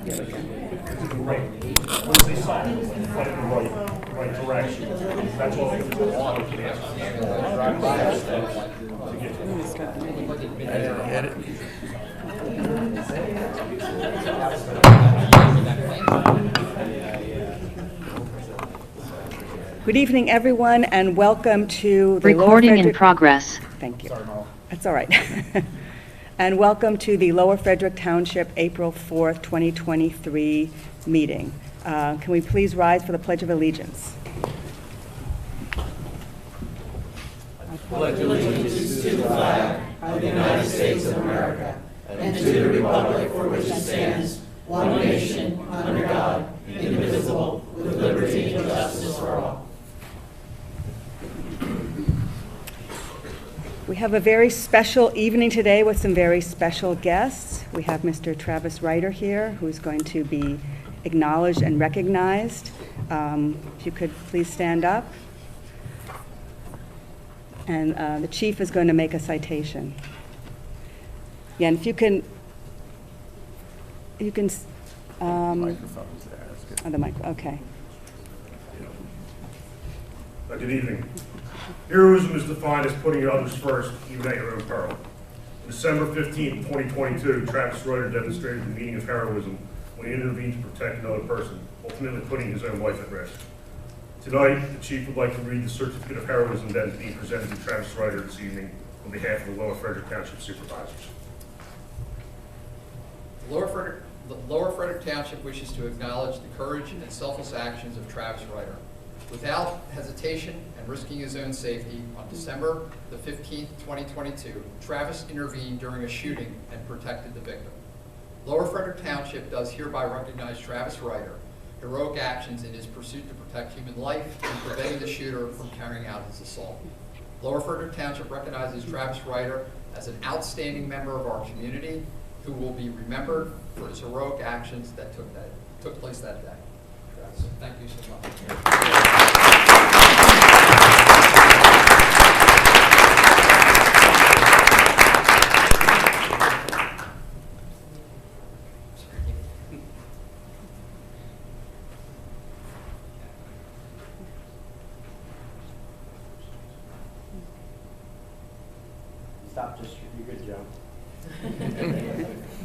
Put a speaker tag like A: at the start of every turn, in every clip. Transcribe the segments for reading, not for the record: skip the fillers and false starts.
A: Right. Once they sign it, it's like the right direction. That's all they want to
B: Good evening, everyone, and welcome to the
C: Recording in progress.
B: Thank you. That's all right. And welcome to the Lower Frederick Township April 4th, 2023 meeting. Can we please rise for the Pledge of Allegiance?
D: Pledge allegiance to the flag of the United States of America and to the republic for which it stands, one nation, under God, indivisible, with liberty and justice for all.
B: We have a very special evening today with some very special guests. We have Mr. Travis Ryder here, who's going to be acknowledged and recognized. If you could please stand up. And the chief is going to make a citation. Yeah, and if you can,
A: Microphone's there. That's good.
B: oh, the mic, okay.
A: Good evening. Heroism is defined as putting others first, even at your own peril. On December 15, 2022, Travis Ryder demonstrated the meaning of heroism when he intervened to protect another person, ultimately putting his own life at risk. Tonight, the chief would like to read the certificate of heroism that is being presented to Travis Ryder this evening on behalf of the Lower Frederick Township Supervisors.
E: The Lower Frederick Township wishes to acknowledge the courage and selfless actions of Travis Ryder. Without hesitation and risking his own safety, on December the 15th, 2022, Travis intervened during a shooting and protected the victim. Lower Frederick Township does hereby recognize Travis Ryder heroic actions in his pursuit to protect human life and preventing the shooter from carrying out his assault. Lower Frederick Township recognizes Travis Ryder as an outstanding member of our community who will be remembered for his heroic actions that took place that day. Travis, thank you so much.
F: Stop, just, you're good, Joe.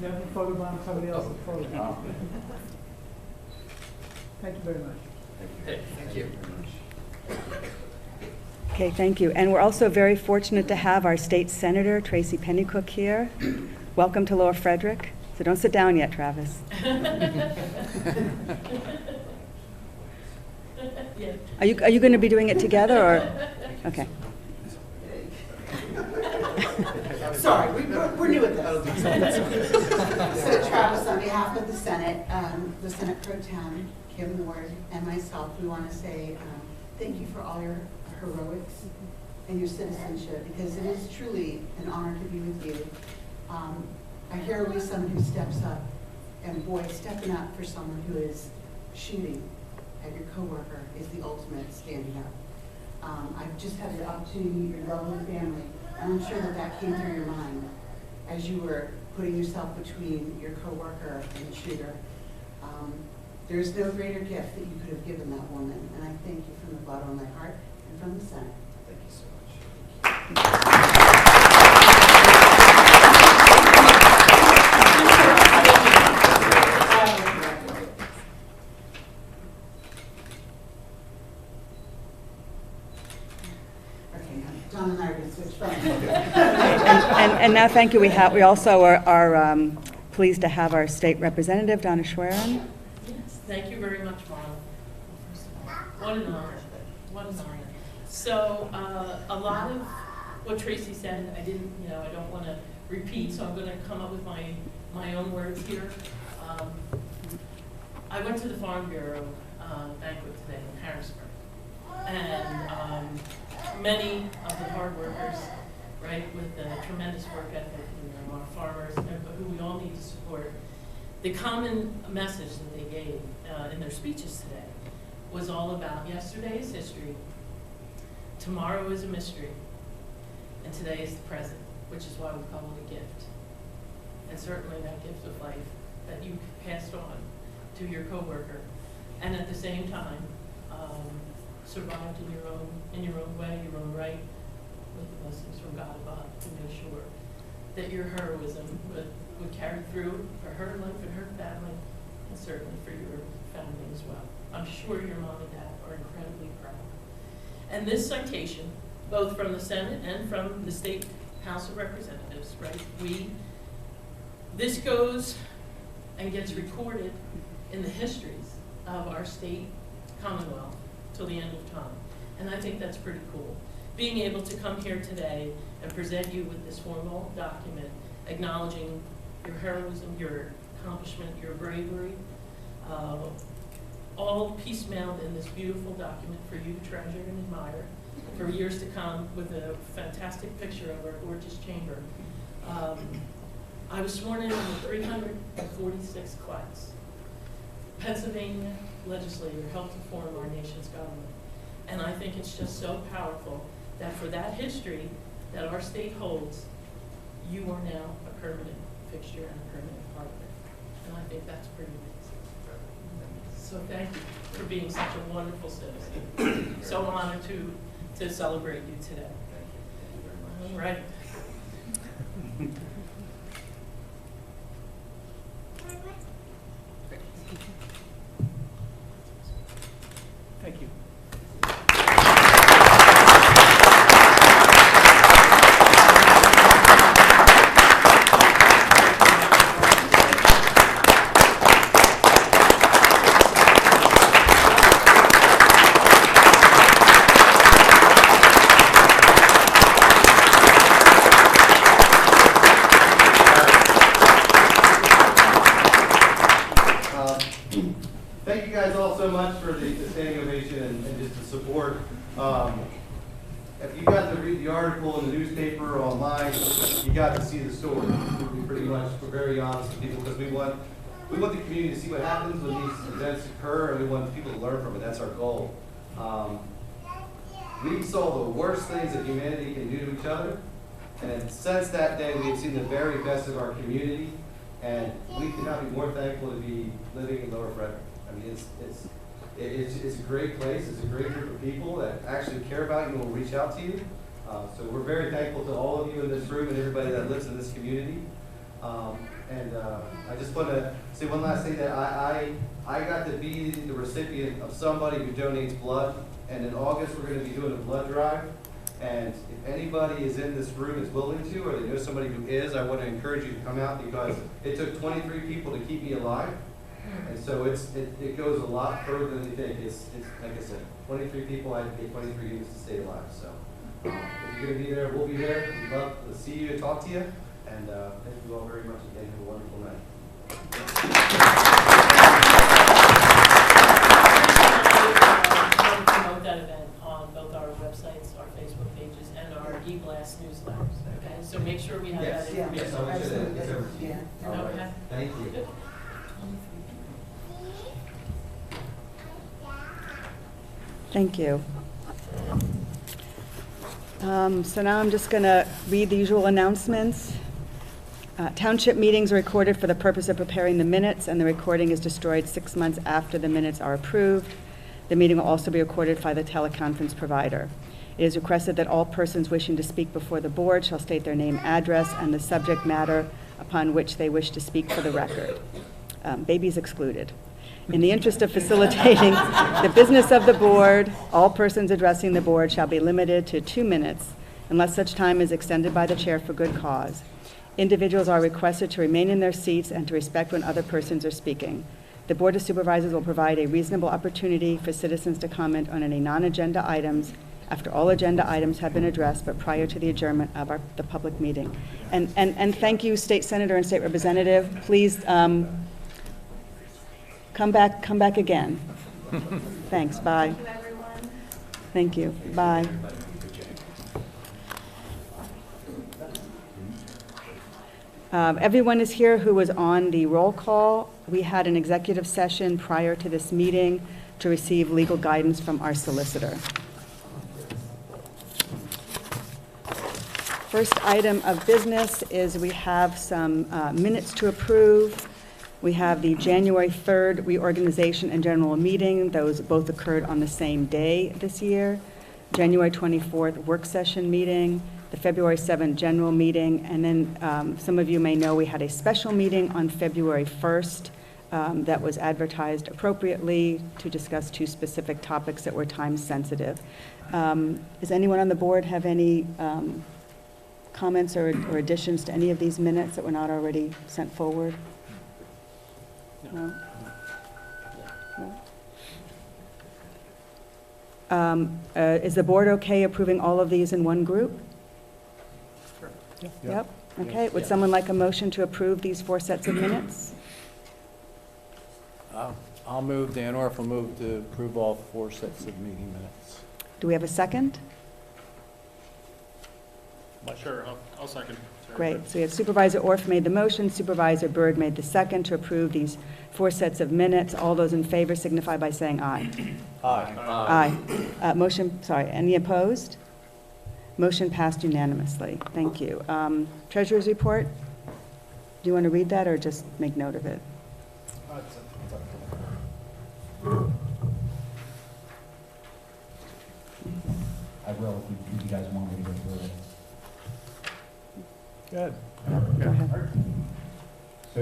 G: Never photobomb somebody else's photo. Thank you very much.
E: Thank you.
B: Okay, thank you. And we're also very fortunate to have our state senator, Tracy Pennycook, here. Welcome to Lower Frederick. So don't sit down yet, Travis. Are you going to be doing it together, or? Okay.
H: Sorry, we're new at this. So Travis, on behalf of the Senate Pro Tem, Kim Ward, and myself, we want to say thank you for all your heroics and your citizenship, because it is truly an honor to be with you. A hero is someone who steps up, and boy, stepping up for someone who is shooting at your coworker is the ultimate standing up. I've just had the opportunity to meet your lovely family, and I'm sure that came through your mind as you were putting yourself between your coworker and the shooter. There's no greater gift that you could have given that woman, and I thank you from the bottom of my heart and from the Senate.
E: Thank you so much.
H: John and I are going to switch phones.
B: And now, thank you. We also are pleased to have our state representative, Donna Schwerin.
I: Yes, thank you very much, Marla. First of all, what an honor. What an honor. So a lot of what Tracy said, I don't want to repeat, so I'm going to come up with my own words here. I went to the Farm Bureau banquet today in Harrisburg, and many of the hard workers, right, with the tremendous work ethic, our farmers, who we all need to support, the common message that they gave in their speeches today was all about yesterday is history, tomorrow is a mystery, and today is the present, which is why we call it a gift. And certainly that gift of life that you passed on to your coworker, and at the same time, survived in your own way, your own right, with the blessings from God above to make sure that your heroism would carry through for her life and her family, and certainly for your family as well. I'm sure your mom and dad are incredibly proud. And this citation, both from the Senate and from the State House of Representatives, right? This goes and gets recorded in the histories of our state Commonwealth till the end of time. And I think that's pretty cool. Being able to come here today and present you with this formal document acknowledging your heroism, your accomplishment, your bravery, all piecemealed in this beautiful document for you to treasure and admire for years to come, with a fantastic picture of our gorgeous chamber. I was sworn in the 346th class. Pennsylvania legislator helped to form our nation's government. And I think it's just so powerful that for that history that our state holds, you are now a permanent fixture and a permanent part of it. And I think that's pretty amazing. So thank you for being such a wonderful citizen. So honored to celebrate you today. All right.
G: Thank you.
C: Thank you guys all so much for the standing ovation and just the support. If you got to read the article in the newspaper or online, you got to see the story. We pretty much, we're very honest with people because we want the community to see what happens when these events occur, and we want people to learn from it. That's our goal. We saw the worst things that humanity can do to each other, and since that day, we have seen the very best of our community, and we cannot be more thankful to be living in Lower Frederick. I mean, it's a great place. It's a great group of people that actually care about you and will reach out to you. So we're very thankful to all of you in this room and everybody that lives in this community. I just want to say one last thing, that I got to be the recipient of somebody who donates blood. And in August, we're going to be doing a blood drive. And if anybody is in this room is willing to, or they know somebody who is, I want to encourage you to come out, because it took 23 people to keep me alive. And so it goes a lot further than you think. It's like I said, 23 people, I had to get 23 units to stay alive. So if you're going to be there, we'll be there. We'd love to see you and talk to you. And thank you all very much again. Have a wonderful night.
I: Promote that event on both our websites, our Facebook pages, and our e-blast newsletters. Okay, so make sure we have that information.
C: Yes, I'll make sure that it's over to you.
H: Yeah.
C: All right.
I: Okay.
C: Thank you.
B: Thank you. So now I'm just going to read the usual announcements. Township meetings are recorded for the purpose of preparing the minutes, and the recording is destroyed 6 months after the minutes are approved. The meeting will also be recorded by the teleconference provider. It is requested that all persons wishing to speak before the board shall state their name, address, and the subject matter upon which they wish to speak for the record. Babies excluded. In the interest of facilitating the business of the board, all persons addressing the board shall be limited to 2 minutes unless such time is extended by the chair for good cause. Individuals are requested to remain in their seats and to respect when other persons are speaking. The Board of Supervisors will provide a reasonable opportunity for citizens to comment on any non-agenda items after all agenda items have been addressed, but prior to the adjournment of the public meeting. And thank you, State Senator and State Representative. Please come back again. Thanks, bye.
H: Thank you, everyone.
B: Thank you, bye. Everyone is here who was on the roll call. We had an executive session prior to this meeting to receive legal guidance from our solicitor. First item of business is we have some minutes to approve. We have the January 3rd reorganization and general meeting. Those both occurred on the same day this year. January 24th work session meeting, the February 7th general meeting, and then some of you may know we had a special meeting on February 1st that was advertised appropriately to discuss two specific topics that were time sensitive. Does anyone on the board have any comments or additions to any of these minutes that were not already sent forward? No? Is the board okay approving all of these in one group?
G: Sure.
B: Yep. Okay, would someone like a motion to approve these 4 sets of minutes?
F: I'll move, Dan Orff will move to approve all 4 sets of meeting minutes.
B: Do we have a second?
G: Sure, I'll second. Sorry.
B: Great. So we have Supervisor Orff made the motion, Supervisor Byrd made the second to approve these 4 sets of minutes. All those in favor signify by saying aye.
F: Aye.
B: Aye. Any opposed? Motion passed unanimously. Thank you. Treasurer's report? Do you want to read that or just make note of it?
J: I will if you guys want me to go through it.
F: Good.
B: Go ahead.
J: So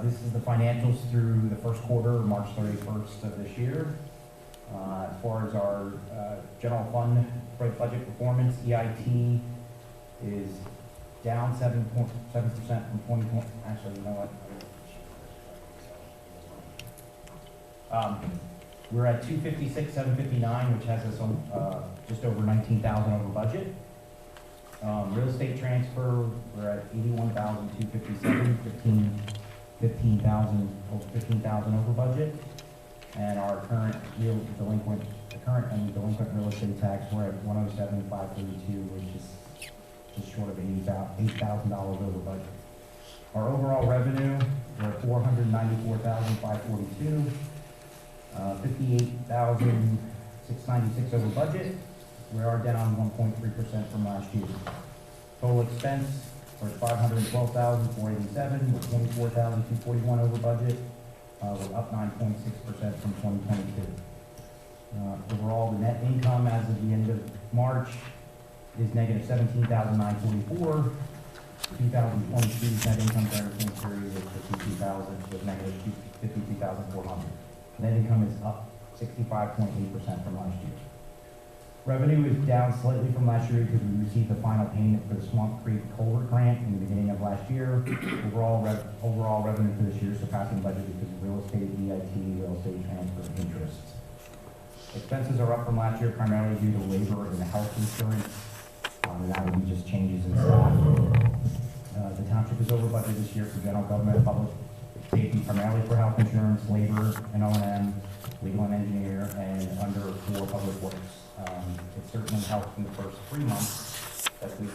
J: this is the financials through the first quarter, March 31st of this year. As far as our general fund budget performance, EIT is down 7.7% from 2020. Actually, you know what? We're at 256,759, which has us on just over 19,000 over budget. Real estate transfer, we're at 81,257, 15,000 over budget. And our current and delinquent real estate tax, we're at 107,532, which is just short of $8,000 over budget. Our overall revenue, we're at 494,542, 58,696 over budget. We are down 1.3% from last year. Total expense, we're at 512,487, 24,241 over budget. We're up 9.6% from 2022. Overall, the net income as of the end of March is negative 17,944. 2022's net income during the same period was negative 52,400. Net income is up 65.8% from last year. Revenue is down slightly from last year because we received the final payment for the Swamp Creek Culvert Grant in the beginning of last year. Overall revenue for this year is surpassing budget because of real estate, EIT, real estate transfer, and interest. Expenses are up from last year primarily due to labor and health insurance, and that would be just changes in staff. The township is over budget this year for general government, public safety, primarily for health insurance, labor, and O&M, legal and engineer, and under for public works. It certainly helped in the first 3 months that we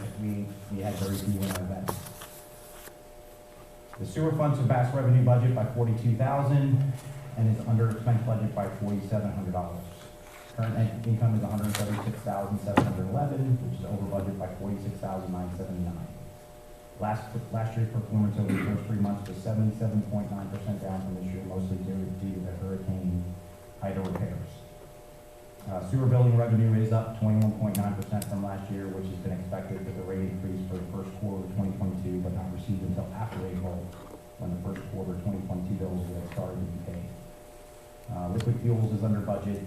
J: had very few events. The sewer fund surpassed revenue budget by $42,000 and is under expense budget by $4,700. Current net income is $136,711, which is over budget by $46,979. Last year's performance over the first 3 months was 77.9% down from this year, mostly due to the Hurricane Ida repairs. Sewer building revenue is up 21.9% from last year, which has been expected with the rate increase for the first quarter of 2022, but not received until after April, when the first quarter 2022 bills will have started to be paid. Liquid fuels is under budget,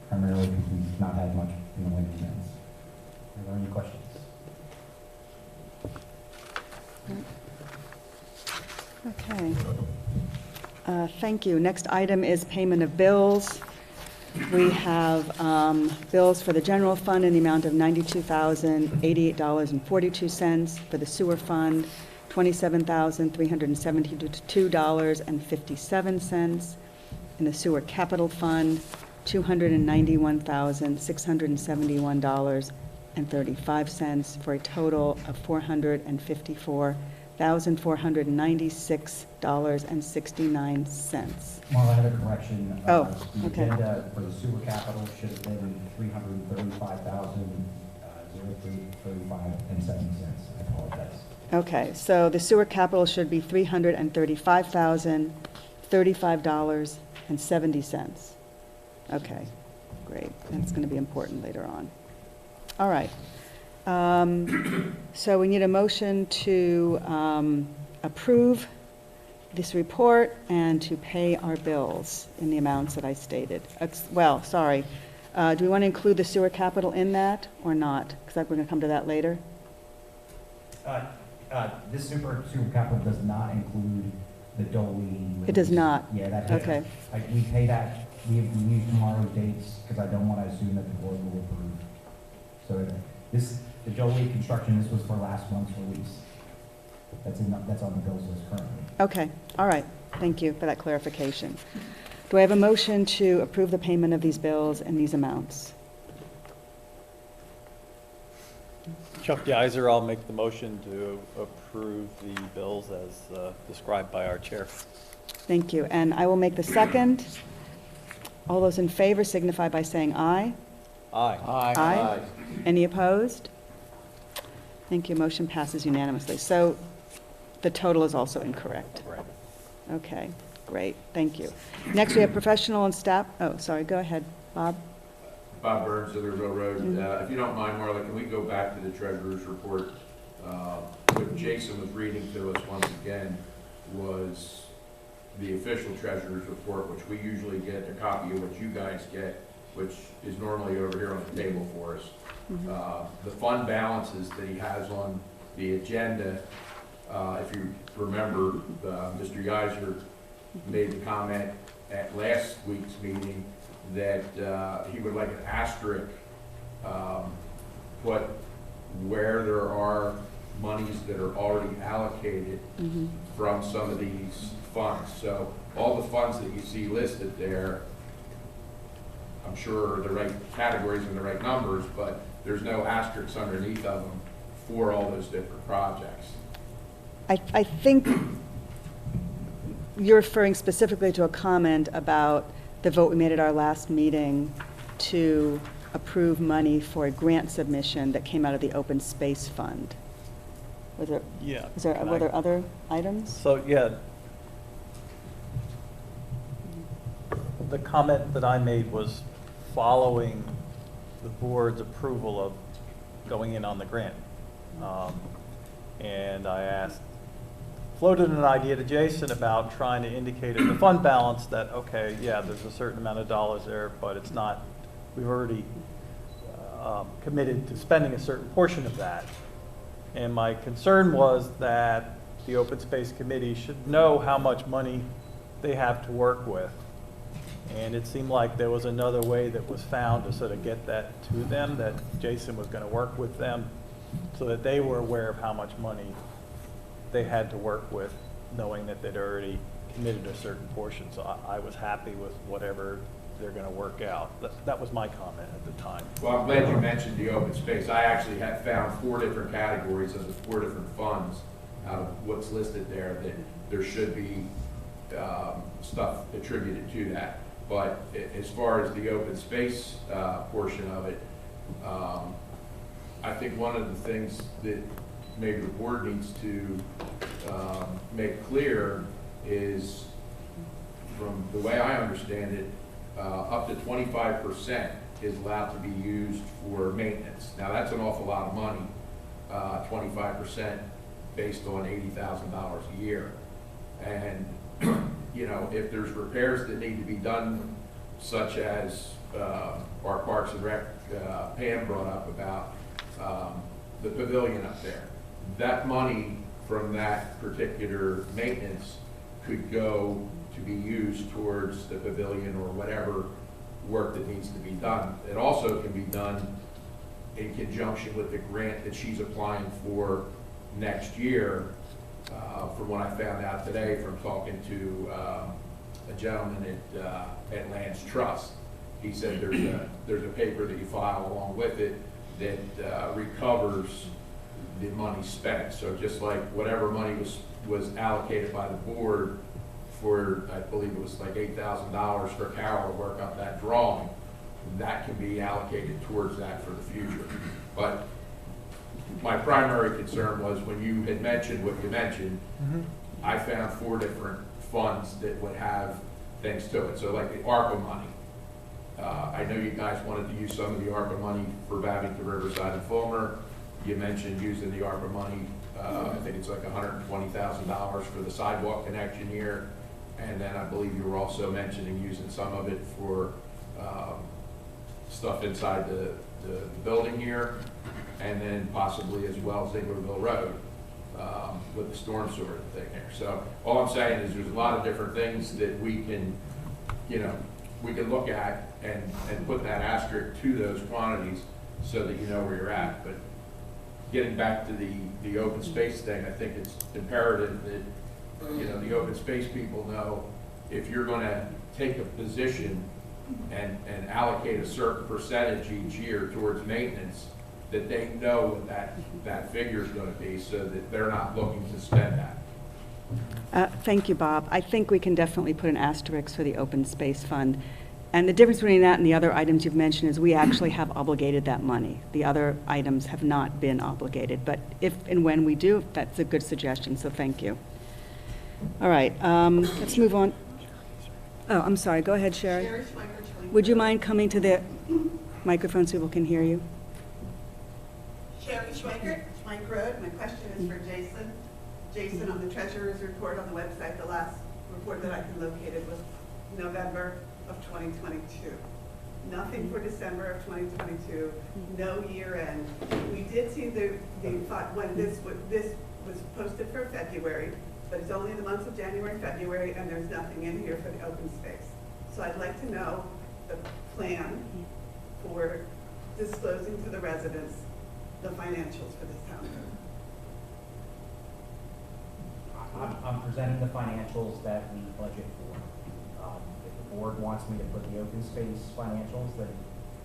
J: primarily because we've not had much in the way of events. Are there any questions?
B: Okay. Thank you. Next item is payment of bills. We have bills for the general fund in the amount of $92,088.42, for the sewer fund, $27,372.57, in the sewer capital fund, $291,671.35, for a total of $454,496.69.
J: Well, I have a correction.
B: Oh,
J: The
B: okay.
J: agenda for the sewer capital should have been $335,035.07. I apologize.
B: Okay, so the sewer capital should be $335,035.70. Okay, great. That's going to be important later on. All right. So we need a motion to approve this report and to pay our bills in the amounts that I stated. Well, sorry. Do we want to include the sewer capital in that or not? Because we're going to come to that later.
J: This super capital does not include the Dolly.
B: It does not?
J: Yeah, that.
B: Okay.
J: We pay that, we use tomorrow's dates, because I don't want to assume that the board will approve. So the Dolly construction, this was for last month's release. That's on the bills list currently.
B: Okay, all right. Thank you for that clarification. Do I have a motion to approve the payment of these bills and these amounts?
F: Chuck Geiser, I'll make the motion to approve the bills as described by our chair.
B: Thank you. And I will make the second. All those in favor signify by saying aye.
F: Aye.
B: Aye. Any opposed? Thank you. Motion passes unanimously. So the total is also incorrect.
F: Right.
B: Okay, great. Thank you. Next, we have professional and staff. Oh, sorry. Go ahead, Bob.
K: Bob Burns, Litherville Road. If you don't mind, Marla, can we go back to the treasurer's report? What Jason was reading to us once again was the official treasurer's report, which we usually get a copy of what you guys get, which is normally over here on the table for us. The fund balances that he has on the agenda, if you remember, Mr. Geiser made the comment at last week's meeting that he would like an asterisk put where there are monies that are already allocated from some of these funds. So all the funds that you see listed there, I'm sure are the right categories and the right numbers, but there's no asterisks underneath of them for all those different projects.
B: I think you're referring specifically to a comment about the vote we made at our last meeting to approve money for a grant submission that came out of the Open Space Fund. Were there other items?
F: So, yeah. The comment that I made was following the board's approval of going in on the grant. And I floated an idea to Jason about trying to indicate in the fund balance that, okay, yeah, there's a certain amount of dollars there, but it's not, we've already committed to spending a certain portion of that. And my concern was that the Open Space Committee should know how much money they have to work with. And it seemed like there was another way that was found to sort of get that to them, that Jason was going to work with them so that they were aware of how much money they had to work with, knowing that they'd already committed a certain portion. So I was happy with whatever they're going to work out. That was my comment at the time.
K: Well, I'm glad you mentioned the open space. I actually had found 4 different categories of the 4 different funds out of what's listed there, that there should be stuff attributed to that. But as far as the open space portion of it, I think one of the things that maybe the board needs to make clear is, from the way I understand it, up to 25% is allowed to be used for maintenance. Now that's an awful lot of money, 25% based on $80,000 a year. And you know, if there's repairs that need to be done, such as our Parks and Rec, Pam brought up about the pavilion up there, that money from that particular maintenance could go to be used towards the pavilion or whatever work that needs to be done. It also can be done in conjunction with the grant that she's applying for next year. From what I found out today from talking to a gentleman at Lands Trust, he said there's a paper that you file along with it that recovers the money spent. So just like whatever money was allocated by the board for, I believe it was like $8,000 for Carol to work up that drawing, that can be allocated towards that for the future. But My primary concern was when you had mentioned what you mentioned, I found 4 different funds that would have things to it. So like the ARPA money. I know you guys wanted to use some of the ARPA money for Babington, Riverside, and Fulmer. You mentioned using the ARPA money, I think it's like $120,000 for the sidewalk connection here. And then I believe you were also mentioning using some of it for stuff inside the building here, and then possibly as well Zieglerville Road with the storm sewer thing here. So all I'm saying is there's a lot of different things that we can, we can look at and put that asterisk to those quantities so that you know where you're at. But getting back to the open space thing, I think it's imperative that the open space people know if you're going to take a position and allocate a certain percentage each year towards maintenance, that they know what that figure is going to be so that they're not looking to spend that.
B: Thank you, Bob. I think we can definitely put an asterisk for the open space fund. And the difference between that and the other items you've mentioned is we actually have obligated that money. The other items have not been obligated. But if and when we do, that's a good suggestion, so thank you. All right, let's move on. Oh, I'm sorry. Go ahead, Sherry.
H: Sherry Schweiker,
B: Would you mind coming to the microphone so people can hear you?
H: Sherry Schweiker, Schweik Road. My question is for Jason. Jason, on the treasurer's report on the website, the last report that I can locate it was November of 2022. Nothing for December of 2022, no year end. We did see when this was posted for February, but it's only the months of January and February, and there's nothing in here for the open space. So I'd like to know the plan for disclosing to the residents the financials for this town.
J: I'm presenting the financials that we budget for. If the board wants me to put the open space financials, then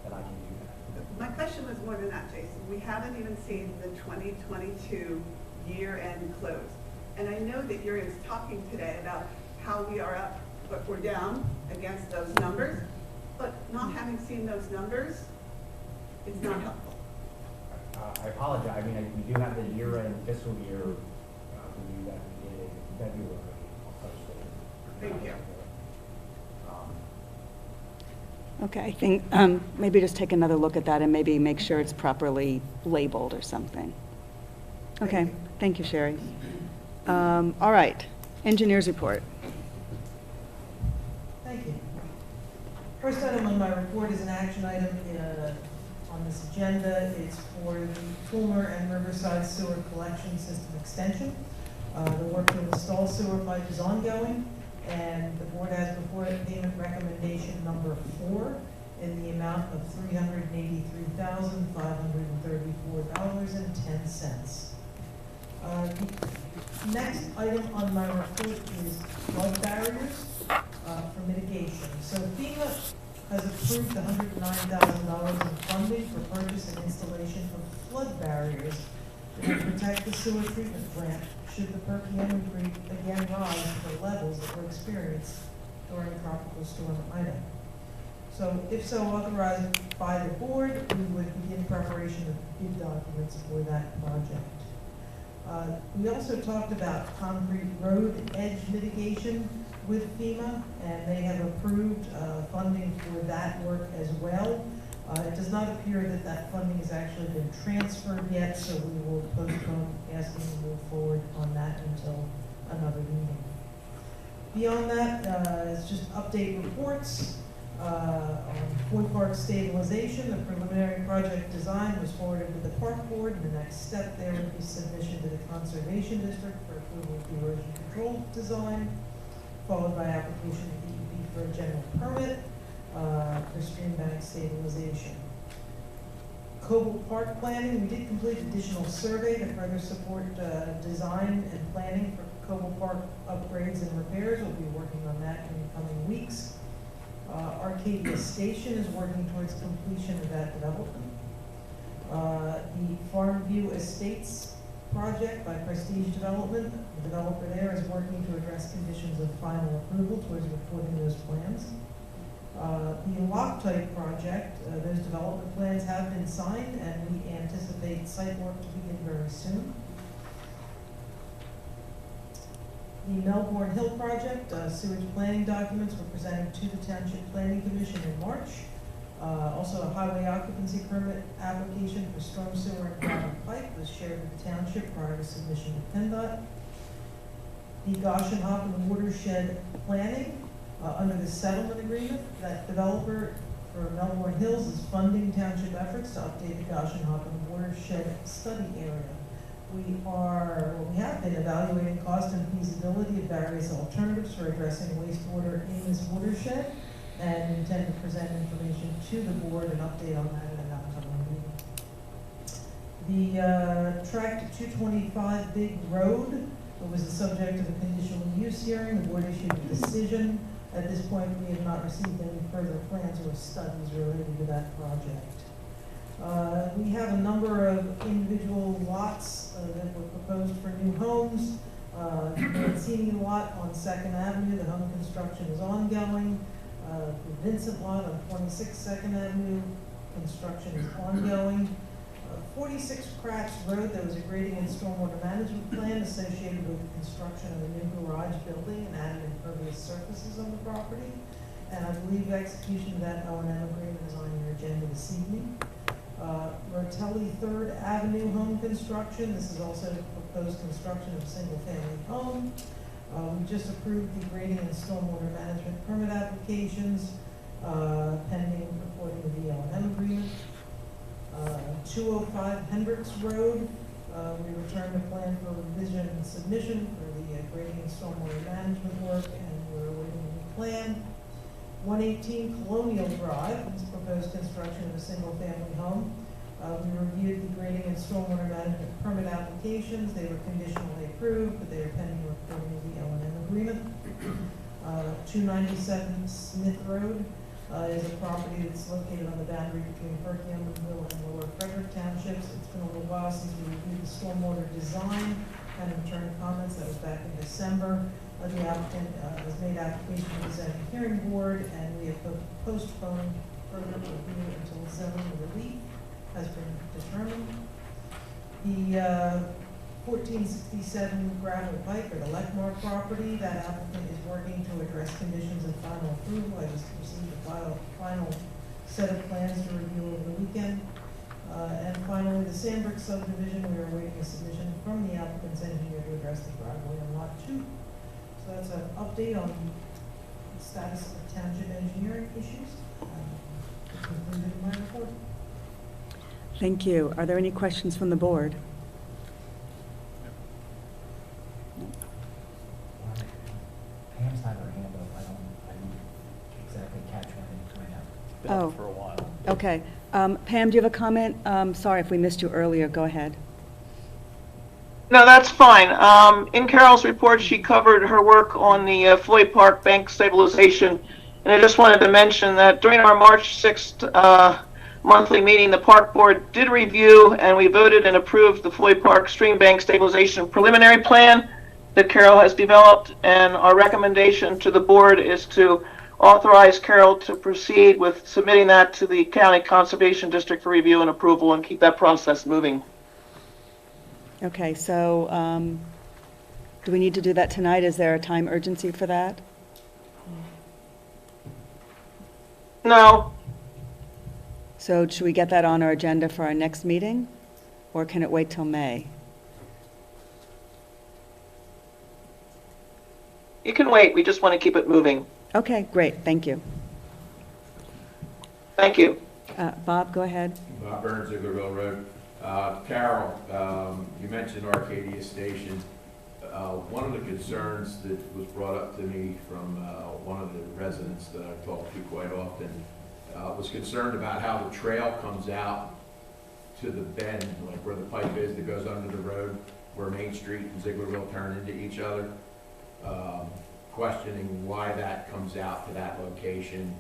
J: I can do that.
H: My question was more than that, Jason. We haven't even seen the 2022 year-end close. And I know that you're talking today about how we are up, but we're down against those numbers. But not having seen those numbers is not helpful.
J: I apologize. I mean, we do have the year-end fiscal year review that we did in February. I'll post it.
H: Thank you.
B: Okay, I think maybe just take another look at that and maybe make sure it's properly labeled or something. Okay, thank you, Sherry. All right, engineers report.
D: Thank you. First item on my report is an action item on this agenda. It's for the Fulmer and Riverside Sewer Collection System Extension. The work to install sewer pipe is ongoing, and the board has before it payment recommendation number 4 in the amount of $383,534.10. The next item on my report is flood barriers for mitigation. So FEMA has approved $109,000 in funding for purchase and installation of flood barriers that will protect the sewer treatment plant should the Perkiomen Creek again rise to the levels that were experienced during Tropical Storm Ida. So if so authorized by the board, we would begin preparation of bid documents for that project. We also talked about concrete road edge mitigation with FEMA, and they have approved funding for that work as well. It does not appear that that funding has actually been transferred yet, so we will postpone asking to move forward on that until another meeting. Beyond that, it's just update reports. On Ford Park stabilization, the preliminary project design was forwarded to the park board, and the next step there would be submission to the conservation district for approval of the erosion control design, followed by application to DEP for a general permit for stream bank stabilization. Cobalt Park planning, we did complete additional survey to further support design and planning for Cobalt Park upgrades and repairs. We'll be working on that in the coming weeks. Arcadia Station is working towards completion of that development. The Farmview Estates project by Prestige Development, the developer there is working to address conditions of final approval towards recording those plans. The
L: Loctite project, those development plans have been signed, and we anticipate site work to begin very soon. The Melbourne Hill project, sewage planning documents were presented to the Township Planning Commission in March. Also, a highway occupancy permit application for storm sewer and gravel pipe was shared with the township prior to submission to PennDOT. The Goshenhoppen watershed planning, under the settlement agreement, that developer for Melbourne Hills is funding township efforts to update the Goshenhoppen watershed study area. We have been evaluating cost and feasibility of various alternatives for addressing wastewater in this watershed, and intend to present information to the board and update on that at an upcoming meeting. The tract 225 Big Road was the subject of a conditional use hearing. The board issued a decision. At this point, we have not received any further plans or studies related to that project. We have a number of individual lots that were proposed for new homes. The Mancini lot on 2nd Avenue, the home construction is ongoing. The Vincent lot on 26 2nd Avenue, construction is ongoing. 46 Kratz Road, there was a grading and stormwater management plan associated with the construction of a new garage building and added impervious surfaces on the property. And I believe execution of that O&M agreement is on your agenda this evening. Rotelli 3rd Avenue home construction, this is also proposed construction of a single-family home. We just approved the grading and stormwater management permit applications, pending reporting of the O&M agreement. 205 Hendricks Road, we returned a plan for revision and submission for the grading and stormwater management work, and we're awaiting a new plan. 118 Colonial Drive, this proposed construction of a single-family home. We reviewed the grading and stormwater management permit applications. They were conditionally approved, but they are pending reporting of the O&M agreement. 297 Smith Road is a property that's located on the boundary between Perkiomenville and Lower Frederick Townships. It's been a little while since we reviewed the stormwater design and returned comments. That was back in December. The applicant has made application to the zoning hearing board, and we have postponed further review until zoning relief has been determined. The 1467 gravel pipe or the Leckmar property, that applicant is working to address conditions of final approval. I just received the final set of plans to review over the weekend. And finally, the Sandbrook subdivision, we are awaiting a submission from the applicant's engineer to address the driveway on lot 2. So that's an update on the status of township engineering issues. That's concluded in my report.
B: Thank you. Are there any questions from the board?
J: Pam's had her hand up. I don't exactly catch when it went out.
F: It's been up for a while.
B: Okay. Pam, do you have a comment? Sorry if we missed you earlier. Go ahead.
D: No, that's fine. In Carol's report, she covered her work on the Floyd Park bank stabilization. And I just wanted to mention that during our March 6th monthly meeting, the Park Board did review and we voted and approved the Floyd Park Stream Bank Stabilization Preliminary Plan that Carol has developed. And our recommendation to the board is to authorize Carol to proceed with submitting that to the County Conservation District for review and approval and keep that process moving.
B: Okay, so do we need to do that tonight? Is there a time urgency for that?
D: No.
B: So should we get that on our agenda for our next meeting? Or can it wait till May?
D: You can wait. We just want to keep it moving.
B: Okay, great. Thank you.
D: Thank you.
B: Bob, go ahead.
K: Bob Burns, Zieglerville Road. Carol, you mentioned Arcadia Station. One of the concerns that was brought up to me from one of the residents that I talk to quite often was concerned about how the trail comes out to the bend, like where the pipe is that goes under the road, where Main Street and Zieglerville turn into each other. Questioning why that comes out to that location,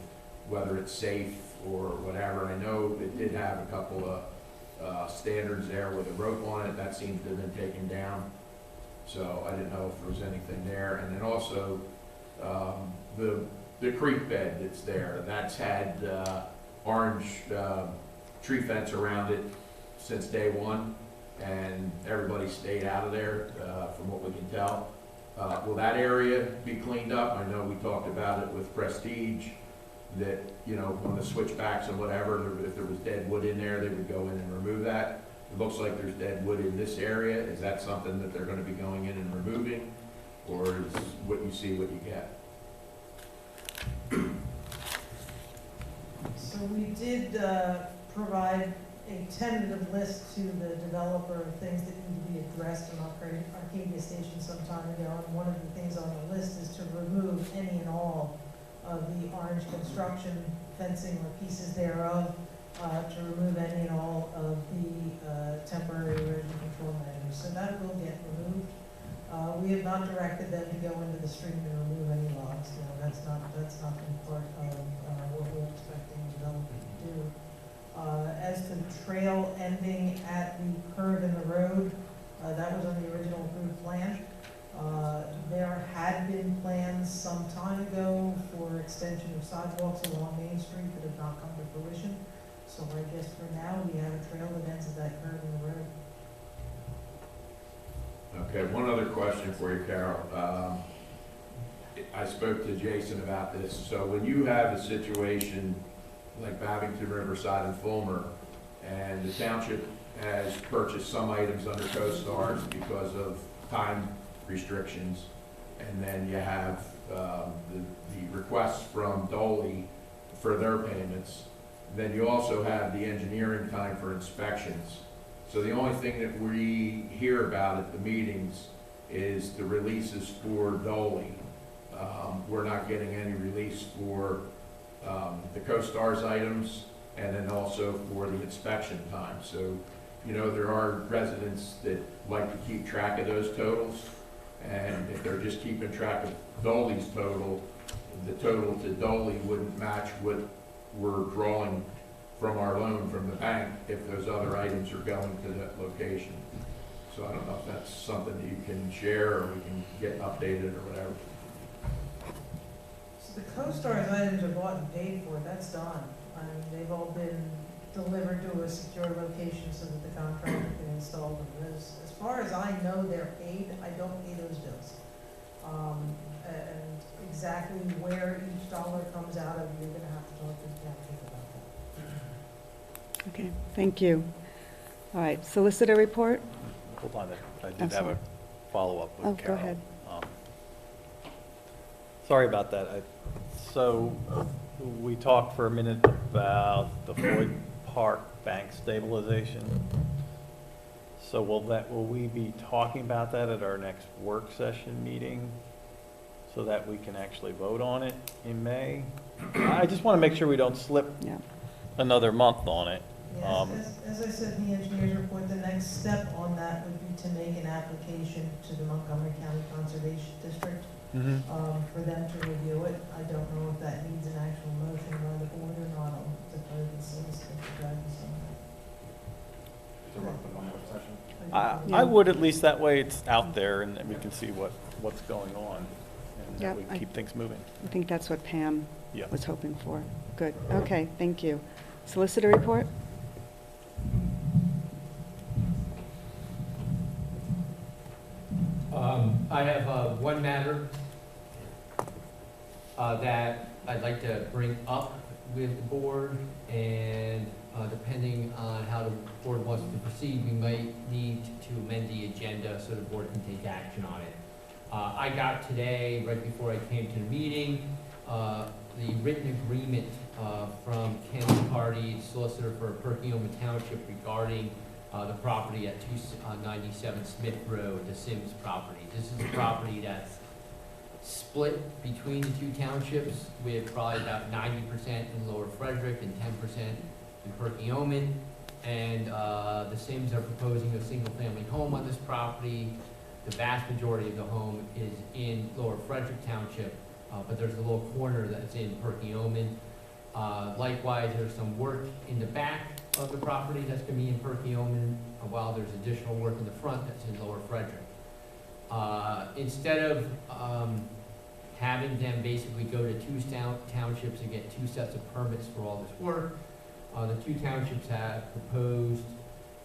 K: whether it's safe or whatever. I know it did have a couple of standards there with a rope on it. That seems to have been taken down. So I didn't know if there was anything there. And then also the the creek bed that's there. That's had orange tree fence around it since day one, and everybody stayed out of there, from what we can tell. Will that area be cleaned up? I know we talked about it with Prestige, that, you know, on the switchbacks and whatever, if there was dead wood in there, they would go in and remove that. It looks like there's dead wood in this area. Is that something that they're gonna be going in and removing? Or is what you see what you get?
L: So we did provide a tentative list to the developer of things that need to be addressed in Arcadia Station some time ago. And one of the things on the list is to remove any and all of the orange construction fencing or pieces thereof, to remove any and all of the temporary erosion control measures. So that will get removed. We have not directed them to go into the stream and remove any logs. You know, that's not been part of what we're expecting the developer to do. As to the trail ending at the curve in the road, that was on the original approved plan. There had been plans some time ago for extension of sidewalks along Main Street that have not come to fruition. So I guess for now, we have a trail that ends at that curve in the road.
K: Okay, one other question for you, Carol. I spoke to Jason about this. So when you have a situation like Babington, Riverside, and Fulmer, and the township has purchased some items under CoStars because of time restrictions, and then you have the requests from Dolly for their payments, then you also have the engineering time for inspections. So the only thing that we hear about at the meetings is the releases for Dolly. We're not getting any release for the CoStars items, and then also for the inspection time. So, you know, there are residents that like to keep track of those totals, and if they're just keeping track of Dolly's total, the total to Dolly wouldn't match what we're drawing from our loan from the bank if those other items are going to that location. So I don't know if that's something that you can share, or we can get updated or whatever.
L: So the CoStars items are bought and paid for, that's done. I mean, they've all been delivered to a secure location so that the contractor can install them. As far as I know, they're paid. I don't pay those bills. And exactly where each dollar comes out of, you're gonna have to talk to the township about that.
B: Okay, thank you. All right, solicitor report?
F: Hold on, I
B: I'm
F: did have
B: sorry.
F: a follow-up with
B: Oh,
F: Carol.
B: go ahead.
F: Sorry about that. So we talked for a minute about the Floyd Park Bank stabilization. So will we be talking about that at our next work session meeting so that we can actually vote on it in May? I just want to make sure we don't slip
B: Yeah.
F: another month on it.
L: Yes, as I said in the engineer's report, the next step on that would be to make an application to the Montgomery County Conservation District for them to review it. I don't know if that needs an actual motion by the board or not. I'll defer to the solicitor for guidance on that.
F: I would, at least that way it's out there and we can see what's going on, and
B: Yeah,
F: we keep things moving.
B: I think that's what Pam
F: Yeah.
B: was hoping for. Good, okay, thank you. Solicitor report?
M: I have one matter that I'd like to bring up with the board, and depending on how the board wants to proceed, we might need to amend the agenda so the board can take action on it. I got today, right before I came to the meeting, the written agreement from Ken McCarty, solicitor for Perkiomen Township, regarding the property at 297 Smith Road, the Sims property. This is a property that's split between the two townships, with probably about 90% in Lower Frederick and 10% in Perkiomen. And the Sims are proposing a single-family home on this property. The vast majority of the home is in Lower Frederick Township, but there's a little corner that's in Perkiomen. Likewise, there's some work in the back of the property that's going to be in Perkiomen, while there's additional work in the front that's in Lower Frederick. Instead of having them basically go to two townships and get two sets of permits for all this work. The two townships have proposed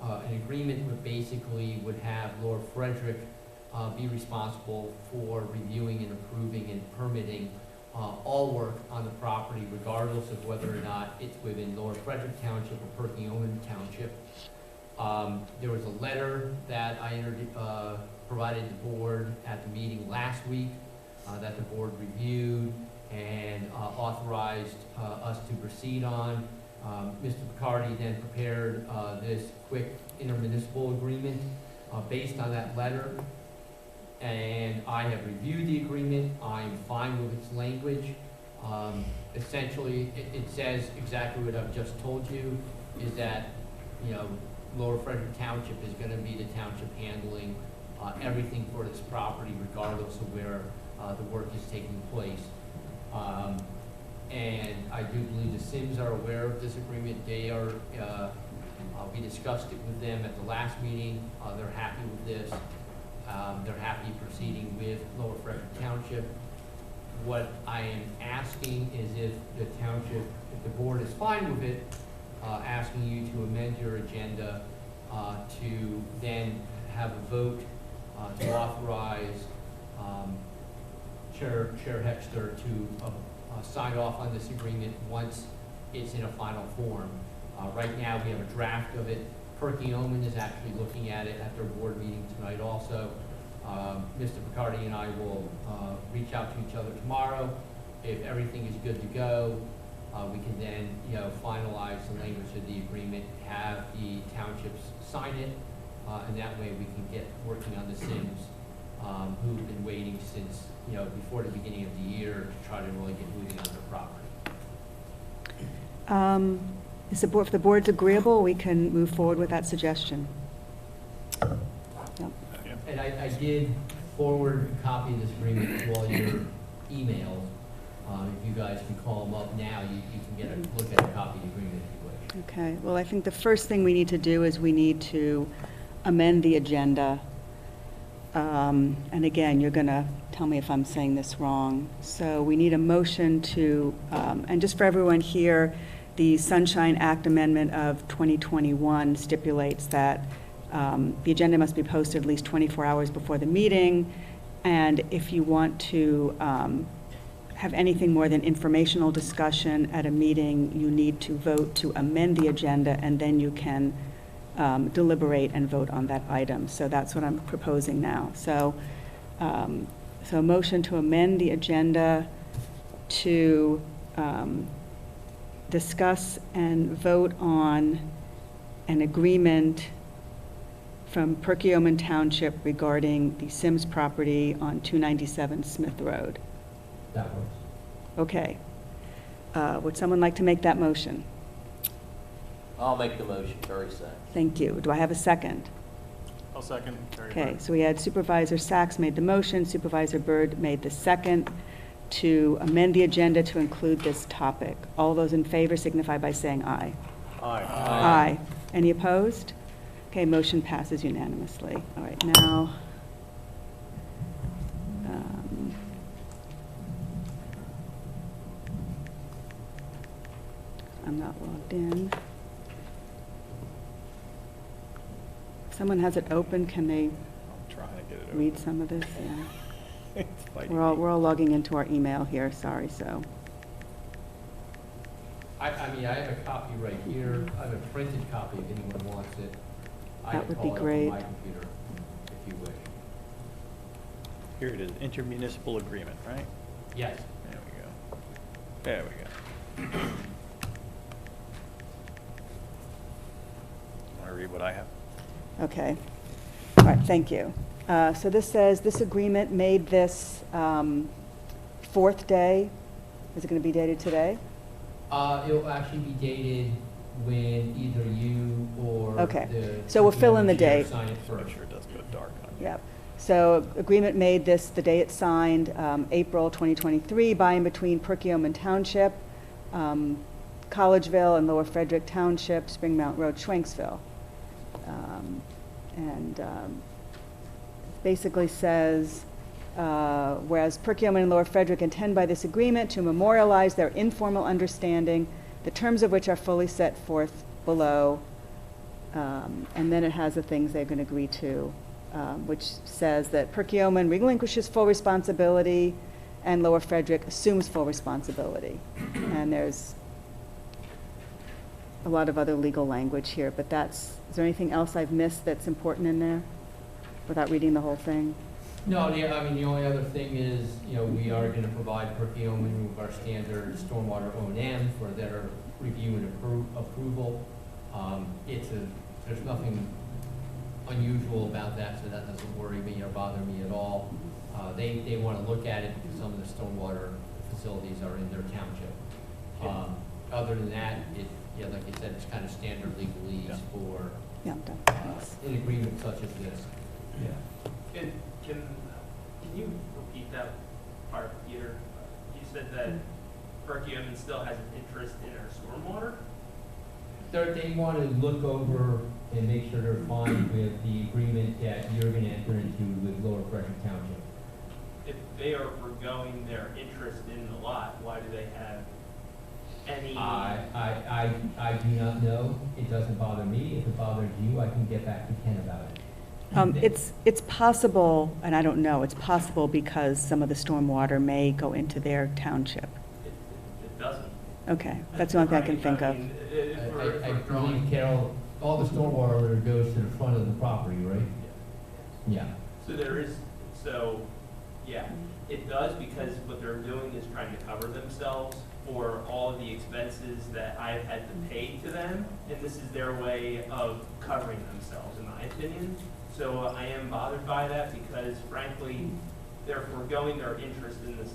M: an agreement that basically would have Laura Frederick be responsible for reviewing and approving and permitting all work on the property, regardless of whether or not it's within Laura Frederick Township or Perkiomen Township. There was a letter that I provided the board at the meeting last week that the board reviewed and authorized us to proceed on. Mr. Picardi then prepared this quick intermunicipal agreement based on that letter. And I have reviewed the agreement. I'm fine with its language. Essentially, it says exactly what I've just told you, is that, you know, Lower Frederick Township is gonna be the township handling everything for this property, regardless of where the work is taking place. And I do believe the Sims are aware of this agreement. They are, we discussed it with them at the last meeting. They're happy with this. They're happy proceeding with Lower Frederick Township. What I am asking is if the township, if the board is fine with it, asking you to amend your agenda to then have a vote to authorize Chair Hexter to sign off on this agreement once it's in a final form. Right now, we have a draft of it. Perkiomen is actually looking at it at their board meeting tonight also. Mr. Picardi and I will reach out to each other tomorrow. If everything is good to go, we can then, you know, finalize the language of the agreement, have the townships sign it, and that way we can get working on the Sims who've been waiting since, you know, before the beginning of the year to try to really get moving on their property.
B: Is the board, if the board's agreeable, we can move forward with that suggestion. Yep.
M: And I did forward a copy of this agreement to all your emails. If you guys can call them up now, you can get a look at a copy of the agreement if you wish.
B: Okay, well, I think the first thing we need to do is we need to amend the agenda. And again, you're going to tell me if I'm saying this wrong. So we need a motion to, and just for everyone here, the Sunshine Act Amendment of 2021 stipulates that the agenda must be posted at least 24 hours before the meeting. And if you want to have anything more than informational discussion at a meeting, you need to vote to amend the agenda, and then you can deliberate and vote on that item. So that's what I'm proposing now. So, so a motion to amend the agenda to discuss and vote on an agreement from Perkiomen Township regarding the Sims property on 297 Smith Road.
M: That works.
B: Okay. Would someone like to make that motion?
D: I'll make the motion, Terry second.
B: Thank you. Do I have a second?
G: I'll second. Terry
B: Okay,
G: Byrd.
B: so we had Supervisor Sachs made the motion, Supervisor Byrd made the second to amend the agenda to include this topic. All those in favor signify by saying aye.
F: Aye.
B: Aye. Any opposed? Okay, motion passes unanimously. All right, now, I'm not logged in. Someone has it open, can they
F: I'm trying to get it over.
B: read some of this? Yeah.
F: It's fighting
B: We're all
F: me.
B: logging into our email here, sorry, so.
M: I mean, I have a copy right here. I have a printed copy if anyone wants it. I
B: That
M: can
B: would be
M: call it from
B: great.
M: my computer if you wish.
F: Here it is, intermunicipal agreement, right?
M: Yes.
F: There we go. There we go. Want to read what I have?
B: Okay. All right, thank you. So this says, this agreement made this fourth day. Is it going to be dated today?
M: It'll actually be dated when either you or
B: Okay.
M: the.
B: So we'll fill in the
M: chair
B: date.
M: Sign it
F: I'm
M: first.
F: sure it does go dark on you.
B: Yep. So agreement made this, the day it signed, April 2023, by and between Perkiomen Township, Collegeville and Lower Frederick Township, Spring Mount Road, Schwenksville. And basically says Whereas Perkiomen and Lower Frederick intend by this agreement to memorialize their informal understanding, the terms of which are fully set forth below. And then it has the things they're going to agree to, which says that Perkiomen relinquishes full responsibility and Lower Frederick assumes full responsibility. And there's a lot of other legal language here, but is there anything else I've missed that's important in there without reading the whole thing?
M: No, the only other thing is, we are gonna provide Perkiomen with our standard stormwater O&M for their review and approval. There's nothing unusual about that, so that doesn't worry me or bother me at all. They wanna look at it because some of the stormwater facilities are in their township. Other than that, like you said, it's kind of standard legalese for
B: Yeah, I'm done.
M: an agreement such as this.
G: Can you repeat that part, Peter? You said that Perkiomen still has an interest in our stormwater?
M: They want to look over and make sure they're fine with the agreement that you're going to enter into with Lower Frederick Township.
G: If they are forgoing their interest in the lot, why do they have any?
M: I do not know. It doesn't bother me. If it bothers you, I can get back to Ken about it.
B: It's possible, and I don't know, it's possible because some of the stormwater may go into their township.
G: It doesn't.
B: Okay, that's the only thing I can think of.
M: I believe, Carol, all the stormwater goes to the front of the property, right? Yeah.
G: Yeah, it does, because what they're doing is trying to cover themselves for all of the expenses that I've had to pay to them, and this is their way of covering themselves, in my opinion. So I am bothered by that, because frankly, they're foregoing their interest in this,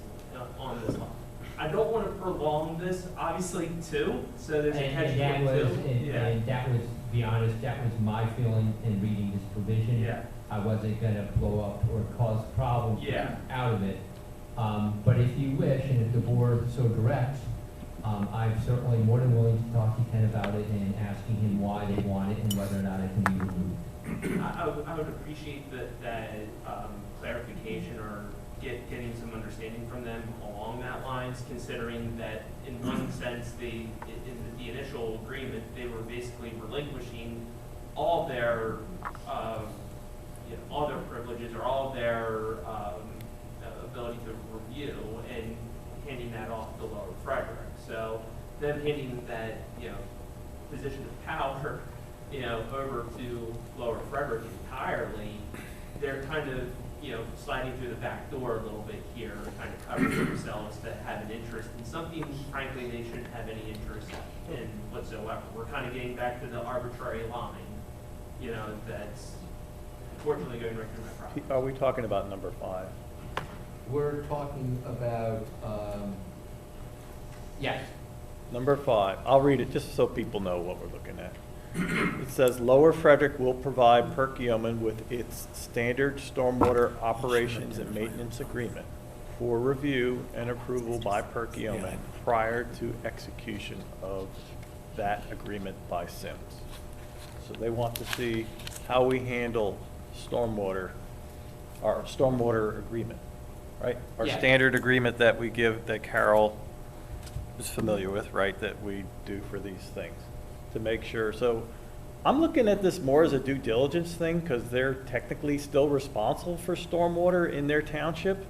G: on this lot. I don't want to prolong this, obviously, too, so there's a catch
M: And that was,
G: too.
M: and that was, to be honest, that was my feeling in reading this provision.
G: Yeah.
M: I wasn't gonna blow up or cause problems
G: Yeah.
M: out of it. But if you wish, and if the board so directs, I'm certainly more than willing to talk to Ken about it and asking him why they want it and whether or not it can be removed.
G: I would appreciate that clarification, or getting some understanding from them along that lines, considering that in one sense, in the initial agreement, they were basically relinquishing all their, all their privileges or all their ability to review and handing that off to Lower Frederick. So them handing that, position of power, over to Lower Frederick entirely, they're kind of, sliding through the back door a little bit here, kind of covering themselves to have an interest in something, frankly, they shouldn't have any interest in whatsoever. We're kind of getting back to the arbitrary line, that's unfortunately going right through my property.
F: Are we talking about number 5?
M: We're talking about, yes.
F: Number 5, I'll read it just so people know what we're looking at. It says, Lower Frederick will provide Perkiomen with its standard stormwater operations and maintenance agreement for review and approval by Perkiomen prior to execution of that agreement by Sims. So they want to see how we handle stormwater, our stormwater agreement, right? Our
M: Yeah.
F: standard agreement that we give, that Carol is familiar with, right, that we do for these things, to make sure. So I'm looking at this more as a due diligence thing, because they're technically still responsible for stormwater in their township,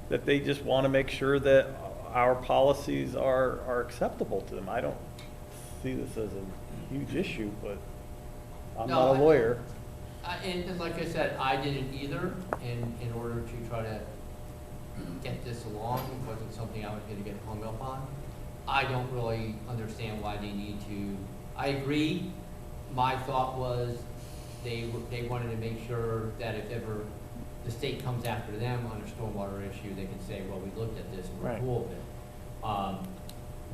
F: that they just want to make sure that our policies are acceptable to them. I don't see this as a huge issue, but I'm
M: No,
F: not a lawyer.
M: And like I said, I didn't either, in order to try to get this along. It wasn't something I was gonna get hung up on. I don't really understand why they need to, I agree. My thought was they wanted to make sure that if ever the state comes after them on a stormwater issue, they can say, well, we looked at this and we're
F: Right.
M: cool with it.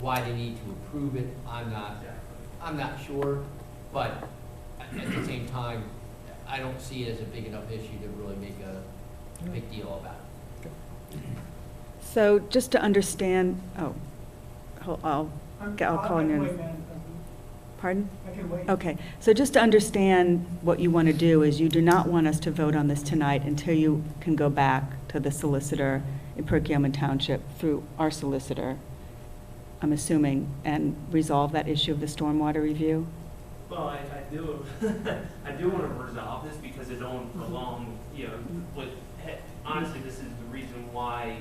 M: Why they need to approve it, I'm not sure, but at the same time, I don't see it as a big enough issue to really make a big deal about it.
B: So just to understand, I'll call on you. Pardon?
L: I can wait.
B: Okay, so just to understand what you want to do is you do not want us to vote on this tonight until you can go back to the solicitor in Perkiomen Township through our solicitor, I'm assuming, and resolve that issue of the stormwater review?
G: Well, I do, I do want to resolve this because it don't belong, you know, with, honestly, this is the reason why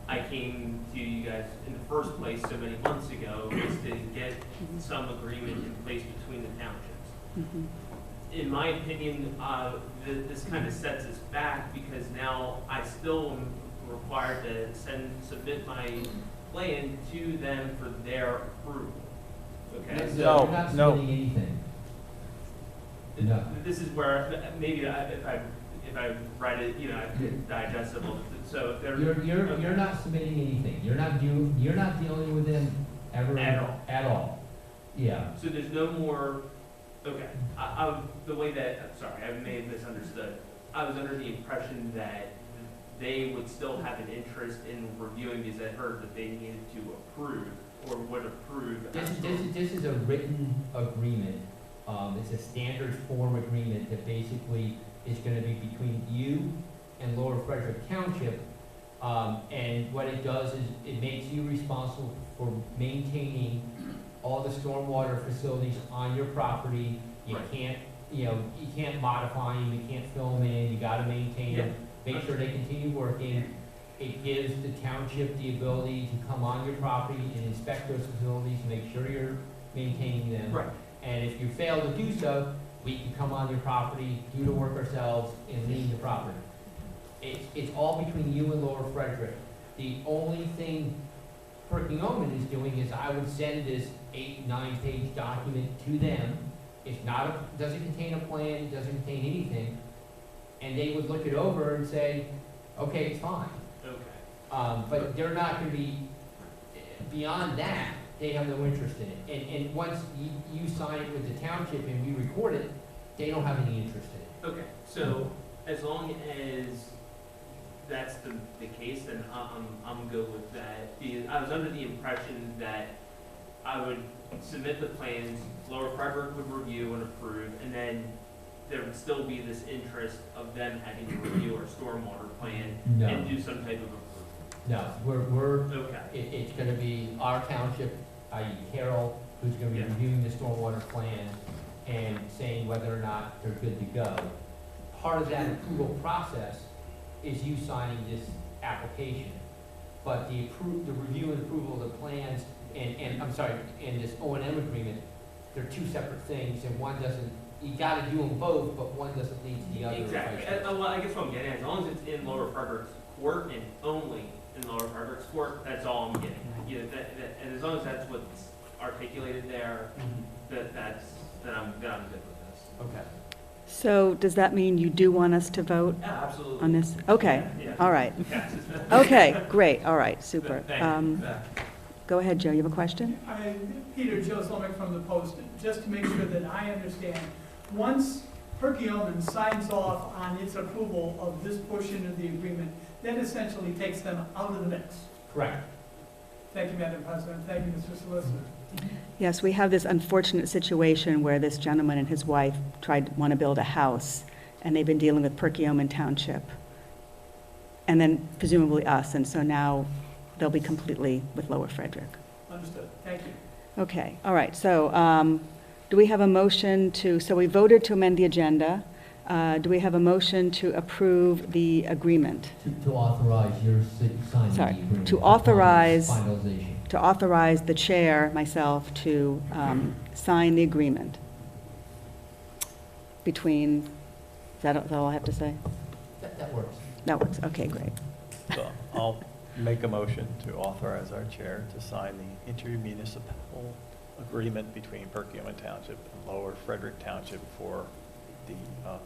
G: I came to you guys in the first place so many months ago, was to get some agreement in place between the townships.
B: Mhm.
G: In my opinion, this kind of sets us back because now I still am required to submit my plan to them for their approval. Okay?
M: So
G: So
M: you're not
F: no.
M: submitting anything. No.
G: this is where maybe if I write it, you know, I could digest it a little bit. So if they're
M: You're not submitting anything. You're not dealing with them ever.
G: At all.
M: At all. Yeah.
G: So there's no more, okay, the way that, I'm sorry, I may have misunderstood. I was under the impression that they would still have an interest in reviewing because I heard that they needed to approve or would approve.
M: This is a written agreement. It's a standard form agreement that basically is gonna be between you and Lower Frederick Township. And what it does is it makes you responsible for maintaining all the stormwater facilities on your property. You
G: Right.
M: can't, you can't modify them, you can't fill them in, you gotta maintain them, make sure they continue working. It gives the township the ability to come on your property and inspect those facilities, make sure you're maintaining them.
G: Right.
M: And if you fail to do so, we can come on your property, do the work ourselves, and lien the property. It's all between you and Lower Frederick. The only thing Perkiomen is doing is I would send this 8-9 page document to them. It's not, doesn't contain a plan, it doesn't contain anything. And they would look it over and say, okay, it's fine.
G: Okay.
M: But they're not gonna be, beyond that, they have no interest in it. And once you sign it with the township and we record it, they don't have any interest in it.
G: Okay, so as long as that's the case, then I'm good with that. I was under the impression that I would submit the plans, Lower Frederick would review and approve, and then there would still be this interest of them having to review our stormwater plan
M: No.
G: and do some type of approval.
M: No, we're,
G: Okay.
M: it's gonna be our township, i.e. Carroll, who's gonna be
G: Yeah.
M: reviewing the stormwater plan and saying whether or not they're good to go. Part of that approval process is you signing this application. But the review and approval of the plans and this O&M agreement, they're two separate things, and one doesn't, you gotta do them both, but one doesn't lead to the other.
G: Exactly. Well, I guess what I'm getting at, as long as it's in Lower Frederick's court and only in Lower Frederick's court, that's all I'm getting. You know, and as long as that's what's articulated there, then I'm good with this.
M: Okay.
B: So does that mean you do want us to vote
G: Yeah, absolutely.
B: on this? Okay,
G: Yeah.
B: all right.
G: Yes.
B: Okay, great, all right, super.
G: Thank you.
B: Go ahead, Joe, you have a question?
N: Peter Joe Slomick from the Post, just to make sure that I understand, once Perkiomen signs off on its approval of this portion of the agreement, that essentially takes them out of the mix.
M: Correct.
N: Thank you, Madam President. Thank you, Mr. Solicitor.
B: Yes, we have this unfortunate situation where this gentleman and his wife want to build a house, and they've been dealing with Perkiomen Township, and then presumably us, and so now they'll be completely with Lower Frederick.
N: Understood. Thank you.
B: Okay, all right, so do we have a motion so we voted to amend the agenda. Do we have a motion to approve the agreement?
M: To authorize your signing the
B: Sorry,
M: agreement.
B: to authorize-
M: Finalization.
B: To authorize the chair, myself, to sign the agreement between, is that all I have to say?
M: That works.
B: That works, okay, great.
F: So I'll make a motion to authorize our chair to sign the intermunicipal agreement between Perkiomen Township and Lower Frederick Township for the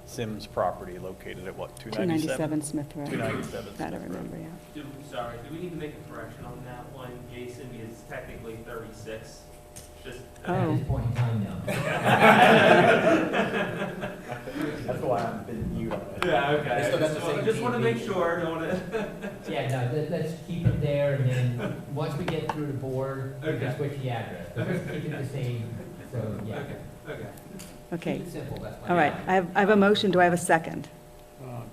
F: Sims property located at what, 297?
B: 297 Smith Road.
F: 297
B: That I
F: Smith Road.
B: remember, yeah.
G: Sorry, do we need to make a correction on that one, Jason, because it's technically 36? Just.
B: Oh.
M: At this point in time, no.
F: That's why I've been mute on it.
G: Yeah, okay.
M: They still got the same
G: Just want to make
M: TV.
G: sure, don't want to.
M: Yeah, no, let's keep it there, and then, once we get through the board, we can
G: Okay.
M: switch the address. But let's keep it the same So, yeah.
G: Okay.
B: Okay,
M: Keep it simple, that's my.
B: all right. I have a motion. Do I have a second?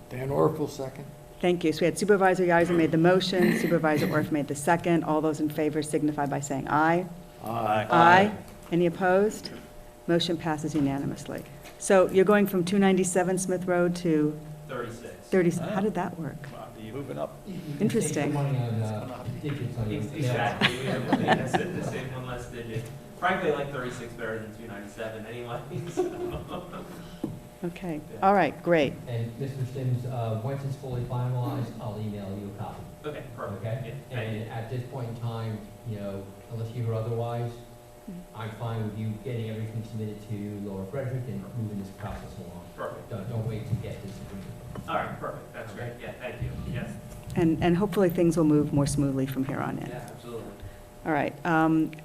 D: Dan Orfel, second.
B: Thank you. So we had Supervisor Yizer made the motion, Supervisor Orff made the second. All those in favor signify by saying aye.
D: Aye.
B: Aye. Any opposed? Motion passes unanimously. So you're going from 297 Smith Road to
G: 36.
B: 30, how did that work?
F: Moving up.
M: You can
B: Interesting.
M: Save some money on, digits on your.
G: Exactly, we have the same one less digit. Frankly, I like 36 better than 297 anyway, so.
B: Okay, all right, great.
M: And Mr. Sims, once it's fully finalized, I'll email you a copy,
G: Okay, perfect.
M: okay?
G: Yeah, thank you.
M: And at this point in time, you know, unless you hear otherwise, I'm fine with you getting everything submitted to Lower Frederick and moving this process along.
G: Perfect.
M: Don't wait to get this agreement.
G: All right, perfect, that's great, yeah, thank you, yes.
B: And hopefully things will move more smoothly from here on in.
G: Yeah, absolutely.
B: All right,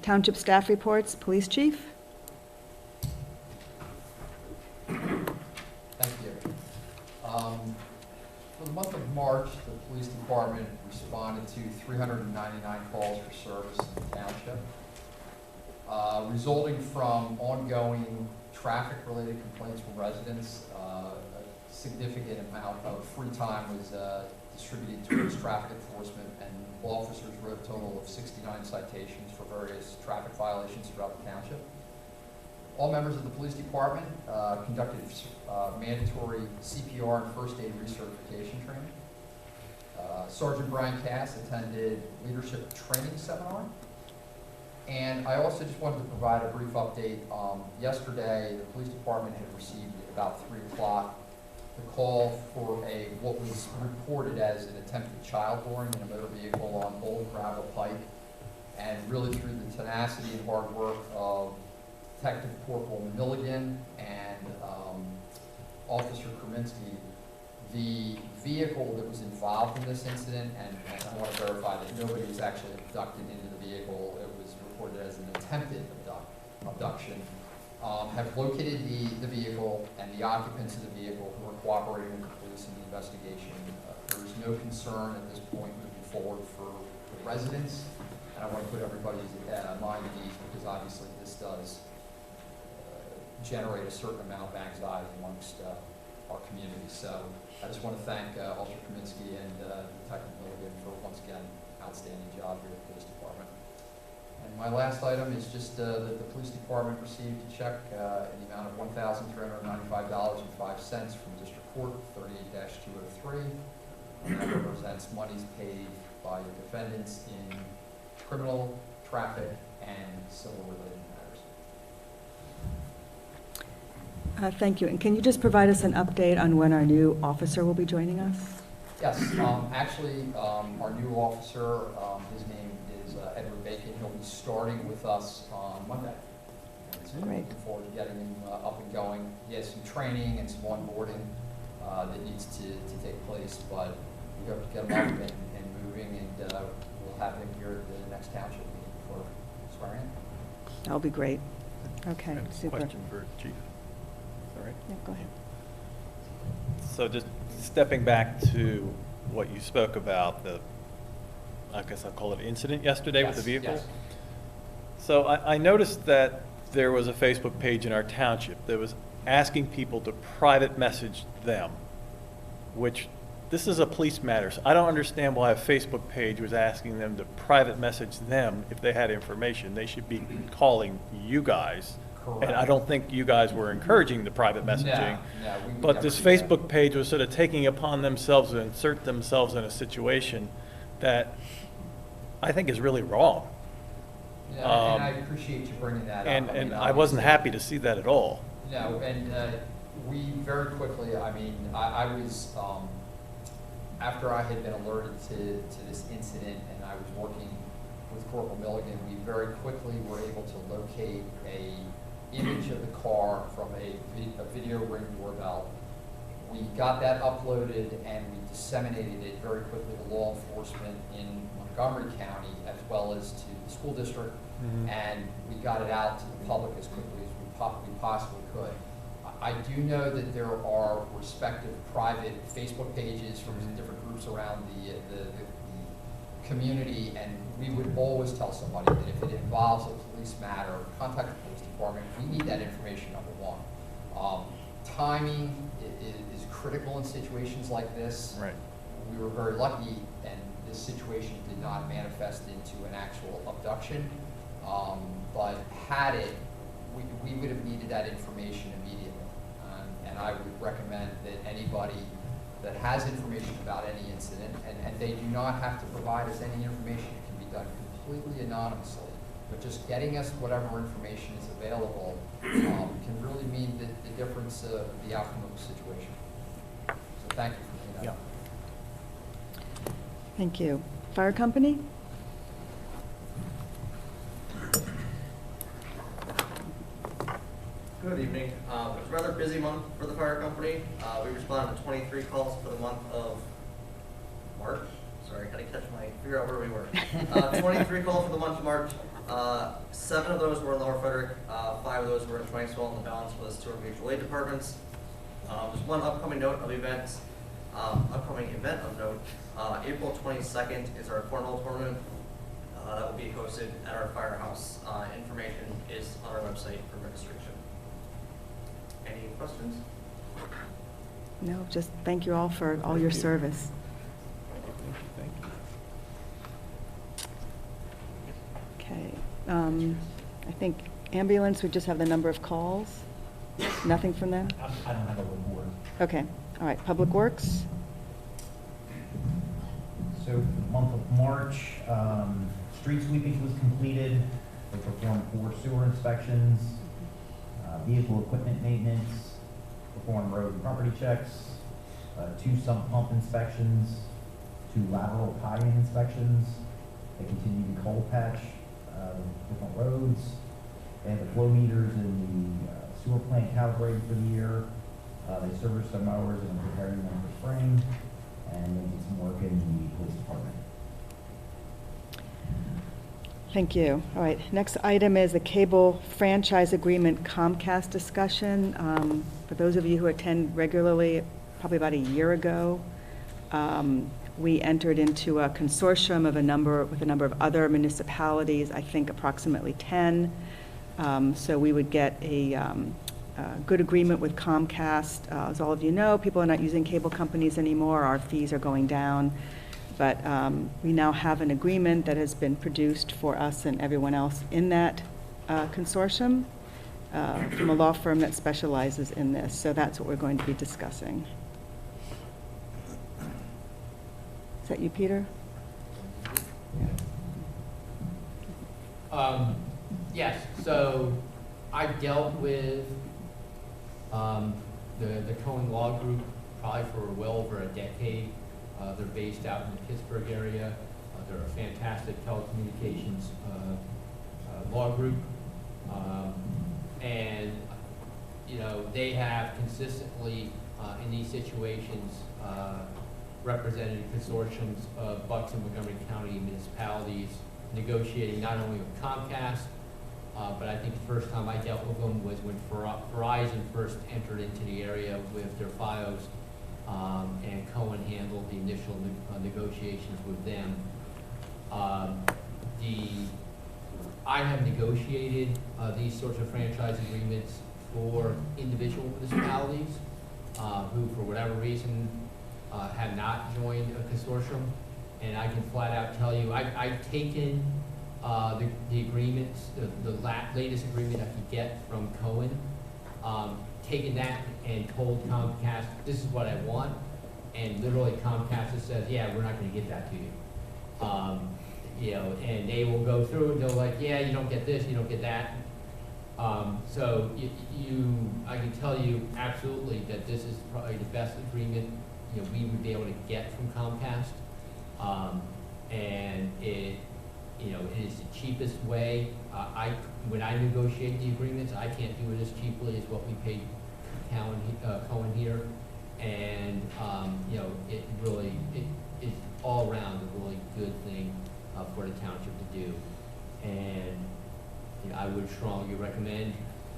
B: Township staff reports, Police Chief?
E: Thank you. For the month of March, the police department responded to 399 calls for service in the township, resulting from ongoing traffic-related complaints from residents. A significant amount of free time was distributed towards traffic enforcement, and officers wrote a total of 69 citations for various traffic violations throughout the township. All members of the police department conducted mandatory CPR and first aid recertification training. Sergeant Brian Cass attended leadership training seminar. And I also just wanted to provide a brief update. Yesterday, the police department had received at about 3 o'clock the call for what was reported as an attempted child boarding in a motor vehicle on Old Gravel Pike. And really through the tenacity and hard work of Detective Corporal Milligan and Officer Kraminski, the vehicle that was involved in this incident, and I want to verify that nobody was actually abducted into the vehicle, it was reported as an attempted abduction, have located the vehicle and the occupants of the vehicle who are cooperating with the police in the investigation. There is no concern at this point moving forward for the residents, and I want to put everybody's mind at ease because obviously this does generate a certain amount of anxiety amongst our community. So I just want to thank Officer Kaminsky and Detective Milligan for once again outstanding job here at the police department. And my last item is just that the police department received a check in the amount of $1,395.05 from District Court 38-203. And that represents monies paid by the defendants in criminal, traffic, and civil related matters.
B: Thank you. And can you just provide us an update on when our new officer will be joining us?
E: Yes, actually, our new officer, his name is Edward Bacon. He'll be starting with us on Monday. And so we're
B: Great.
E: looking forward to getting him up and going. He has some training and some onboarding that needs to take place, but we hope to get him up and moving, and we'll have him here at the next township meeting for swearing in.
B: That'll be great. Okay,
F: I have a
B: super.
F: question for Chief. All right.
B: Yeah, go ahead.
F: So just stepping back to what you spoke about, I guess I'll call it incident yesterday with the vehicle.
E: Yes.
F: So I noticed that there was a Facebook page in our township that was asking people to private message them, which this is a police matter. So I don't understand why a Facebook page was asking them to private message them if they had information. They should be calling you guys.
E: Correct.
F: And I don't think you guys were encouraging the private messaging.
E: No, we would
F: But this
E: never do that.
F: Facebook page was sort of taking upon themselves to insert themselves in a situation that I think is really wrong.
E: Yeah, and I appreciate you bringing that up.
F: And I wasn't happy to see that at all.
E: No, and we very quickly, I was, after I had been alerted to this incident and I was working with Corporal Milligan, we very quickly were able to locate a image of the car from a video ring doorbell. We got that uploaded and we disseminated it very quickly to law enforcement in Montgomery County as well as to the school district. And we got it out to the public as quickly as we possibly could. I do know that there are respective private Facebook pages from different groups around the community, and we would always tell somebody that if it involves a police matter, contact the police department. We need that information, number one. Timing is critical in situations like this.
F: Right.
E: We were very lucky, and this situation did not manifest into an actual abduction. But had it, we would have needed that information immediately. And I would recommend that anybody that has information about any incident, and they do not have to provide us any information, it can be done completely anonymously, but just getting us whatever information is available can really mean the difference of the outcome of the situation. So thank you for doing that.
F: Yeah.
B: Thank you. Fire company?
O: Good evening. It was a rather busy month for the fire company. We responded to 23 calls for the month of March. Sorry, I had to figure out where we were. 23 calls for the month of March. 7 of those were in Lower Frederick. 5 of those were in Tranksville, and the balance was 2 mutual aid departments. There's one upcoming note of events. Upcoming event of note. April 22nd is our cornhole tournament. That will be hosted at our firehouse. Information is on our website for registration. Any questions?
B: No, just thank you all for all your service.
F: Thank you.
B: Okay. I think ambulance, we just have the number of calls. Nothing from them?
J: I don't have a report.
B: Okay. All right. Public Works?
J: So for the month of March, street sweeping was completed. They performed 4 sewer inspections, vehicle equipment maintenance, performed road and property checks, 2 sump pump inspections, 2 lateral tie-in inspections. They continue to cold patch different roads. They have the flow meters in the sewer plant calibrated for the year. They service their mowers and are preparing them for spring. And they did some work in the police department.
B: Thank you. All right, next item is the cable franchise agreement Comcast discussion. For those of you who attend regularly, probably about a year ago, we entered into a consortium of with a number of other municipalities, I think approximately 10. So we would get a good agreement with Comcast. As all of you know, people are not using cable companies anymore. Our fees are going down. But we now have an agreement that has been produced for us and everyone else in that consortium from a law firm that specializes in this. So that's what we're going to be discussing. Is that you, Peter?
M: Yes, so I've dealt with the Cohen Law Group probably for well over a decade. They're based out in the Pittsburgh area. They're a fantastic telecommunications law group. And, you know, they have consistently, in these situations, represented consortiums of Bucks and Montgomery County municipalities negotiating not only with Comcast, but I think the first time I dealt with them was when Verizon first entered into the area with their FiOS. And Cohen handled the initial negotiations with them. I have negotiated these sorts of franchise agreements for individual municipalities who, for whatever reason, have not joined a consortium. And I can flat out tell you, I've taken the agreements, the latest agreement I could get from Cohen, taken that and told Comcast, this is what I want, and literally Comcast just says, yeah, we're not gonna give that to you. You know, and they will go through and they're like, yeah, you don't get this, you don't get that. So I can tell you absolutely that this is probably the best agreement, you know, we would be able to get from Comcast. And it is the cheapest way. When I negotiate the agreements, I can't do it as cheaply as what we paid Cohen here. And, you know, it is all around a really good thing for the township to do. And, you know, I would strongly recommend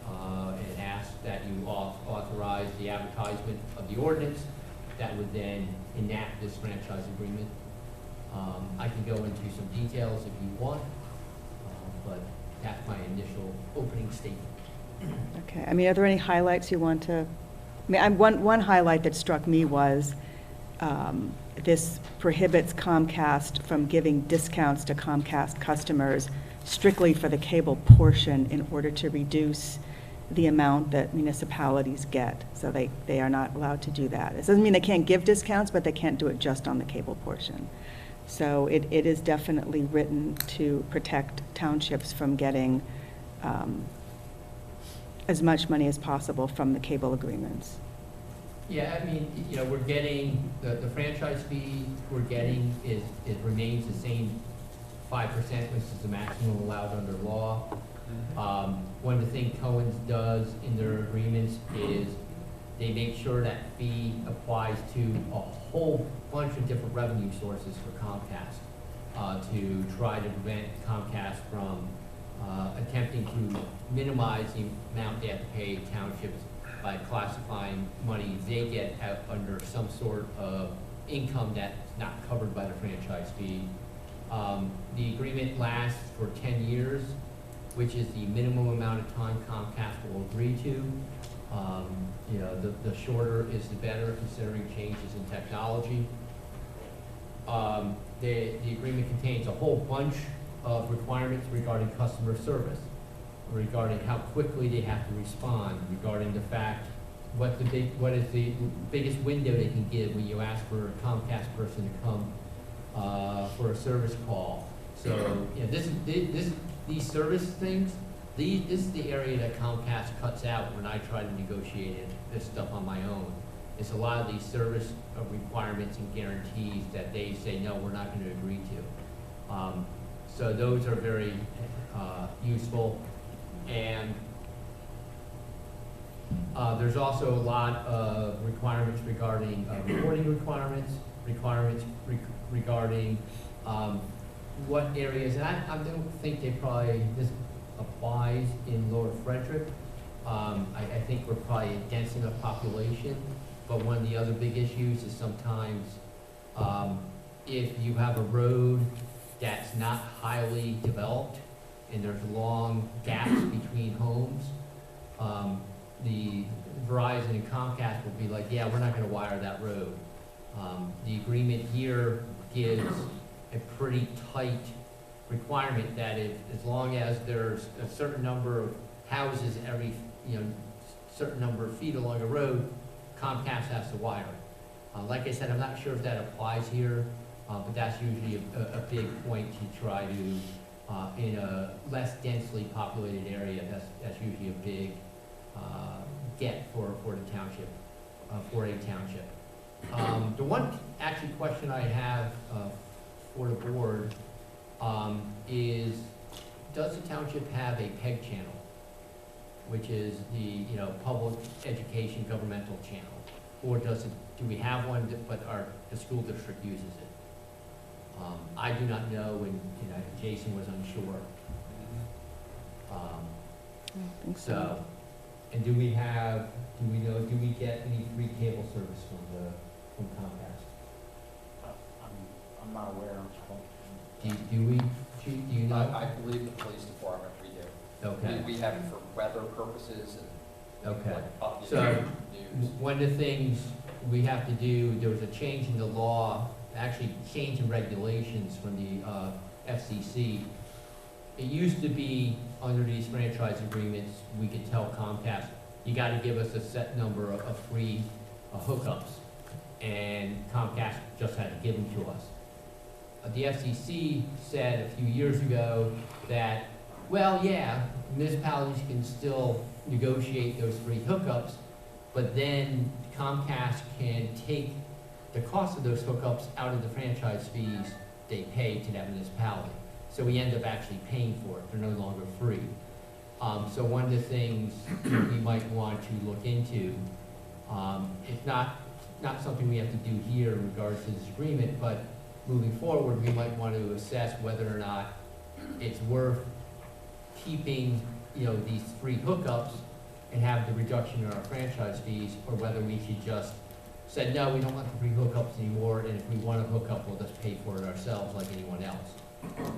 M: and ask that you authorize the advertisement of the ordinance that would then enact this franchise agreement. I can go into some details if you want, but that's my initial opening statement.
B: Okay, I mean, are there any highlights you want to, I mean, one highlight that struck me was this prohibits Comcast from giving discounts to Comcast customers strictly for the cable portion in order to reduce the amount that municipalities get. So they are not allowed to do that. It doesn't mean they can't give discounts, but they can't do it just on the cable portion. So it is definitely written to protect townships from getting as much money as possible from the cable agreements.
M: Yeah, I mean, you know, we're getting, the franchise fee we're getting it remains the same 5%, which is the maximum allowed under law. One of the things Cohen's does in their agreements is they make sure that fee applies to a whole bunch of different revenue sources for Comcast to try to prevent Comcast from attempting to minimize the amount they have to pay townships by classifying money they get out under some sort of income that's not covered by the franchise fee. The agreement lasts for 10 years, which is the minimum amount of time Comcast will agree to. You know, the shorter is the better, considering changes in technology. The agreement contains a whole bunch of requirements regarding customer service, regarding how quickly they have to respond, regarding the fact what is the biggest window they can give when you ask for a Comcast person to come for a service call. So, you know, these service things, this is the area that Comcast cuts out when I try to negotiate this stuff on my own. It's a lot of these service requirements and guarantees that they say, no, we're not going to agree to. So those are very useful. And there's also a lot of requirements regarding reporting requirements regarding what areas, and I don't think this applies in Lower Frederick. I think we're probably a dense enough population, but one of the other big issues is sometimes if you have a road that's not highly developed and there's long gaps between homes, the Verizon and Comcast will be like, yeah, we're not going to wire that road. The agreement here gives a pretty tight requirement that as long as there's a certain number of houses every, certain number of feet along a road, Comcast has to wire it. Like I said, I'm not sure if that applies here, but that's usually a big point to try to, in a less densely populated area, that's usually a big get for the township, for a township. The one actually question I have for the board is, does the township have a PEG channel, which is the public education governmental channel, or do we have one but the school district uses it? I do not know, and Jason was unsure. So, and do we get any free cable service from Comcast?
P: I'm not aware.
M: Do we, Chief, do you know?
E: I believe the police department, we do.
M: Okay.
E: We have it for weather purposes and.
M: Okay.
E: Like,
M: So,
E: news.
M: one of the things we have to do, there was a change in the law, actually change in regulations from the FCC. It used to be, under these franchise agreements, we could tell Comcast, you gotta give us a set number of free hookups, and Comcast just had to give them to us. The FCC said a few years ago that, well, yeah, municipalities can still negotiate those free hookups, but then Comcast can take the cost of those hookups out of the franchise fees they pay to that municipality. So we end up actually paying for it. They're no longer free. So one of the things we might want to look into, it's not something we have to do here in regards to this agreement, but moving forward, we might want to assess whether or not it's worth keeping, these free hookups and have the reduction in our franchise fees, or whether we should just say, no, we don't want the free hookups anymore, and if we want a hookup, we'll just pay for it ourselves like anyone else.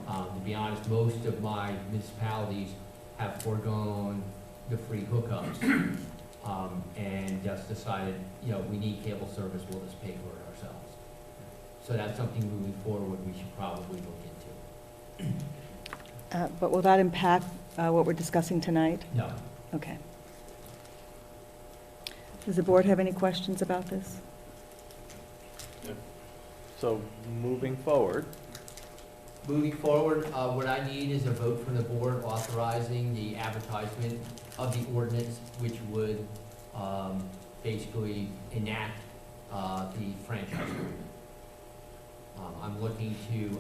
M: To be honest, most of my municipalities have foregone the free hookups, and just decided, we need cable service, we'll just pay for it ourselves. So that's something moving forward we should probably look into.
B: But will that impact what we're discussing tonight?
M: No.
B: Okay. Does the board have any questions about this?
F: So moving forward,
M: Moving forward, what I need is a vote from the board authorizing the advertisement of the ordinance, which would basically enact the franchise agreement. I'm looking to,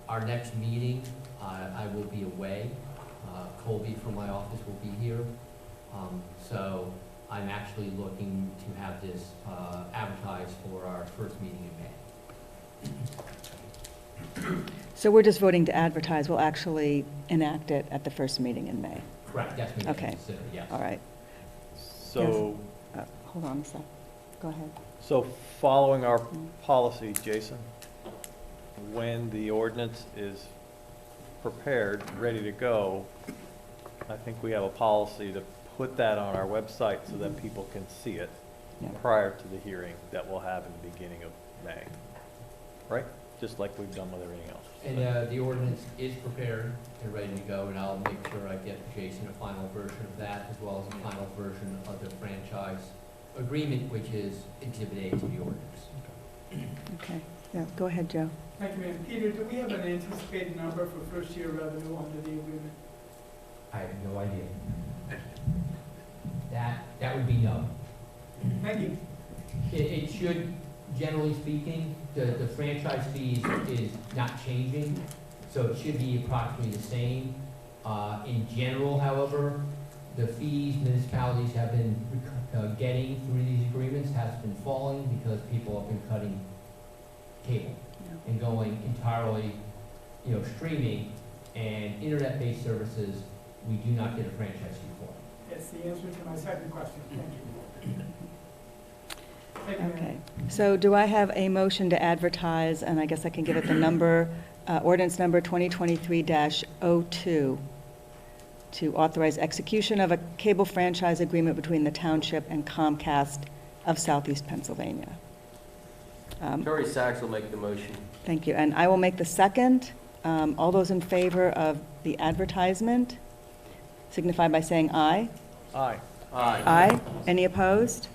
M: our next meeting, I will be away. Colby from my office will be here. So I'm actually looking to have this advertised for our first meeting in May.
B: So we're just voting to advertise. We'll actually enact it at the first meeting in May.
M: Correct, that's what we
B: Okay.
M: consider, yes.
B: All right.
F: so,
B: Hold on a sec. Go ahead.
F: so following our policy, Jason, when the ordinance is prepared, ready to go, I think we have a policy to put that on our website so that people can see it
B: Yeah.
F: prior to the hearing that we'll have in the beginning of May, right? Just like we've done with everything else.
M: And the ordinance is prepared and ready to go, and I'll make sure I get Jason a final version of that, as well as a final version of the franchise agreement, which is Exhibit A to the ordinance.
B: Okay. Yeah, go ahead, Joe.
N: Thank you, ma'am. Peter, do we have an anticipated number for first-year revenue under the agreement?
M: I have no idea. That would be no.
N: Thank you.
M: It should, generally speaking, the franchise fees is not changing, so it should be approximately the same. In general, however, the fees municipalities have been getting through these agreements has been falling because people have been cutting cable and going entirely, streaming and internet-based services, we do not get a franchise fee for.
N: That's the answer to my second question. Thank you. Thank you, ma'am.
B: Okay. So do I have a motion to advertise, and I guess I can give it the number, ordinance number 2023-02, to authorize execution of a cable franchise agreement between the township and Comcast of Southeast Pennsylvania?
P: Terry Sachs will make the motion.
B: Thank you. And I will make the second. All those in favor of the advertisement signify by saying aye.
F: Aye.
P: Aye.
B: Aye. Any opposed?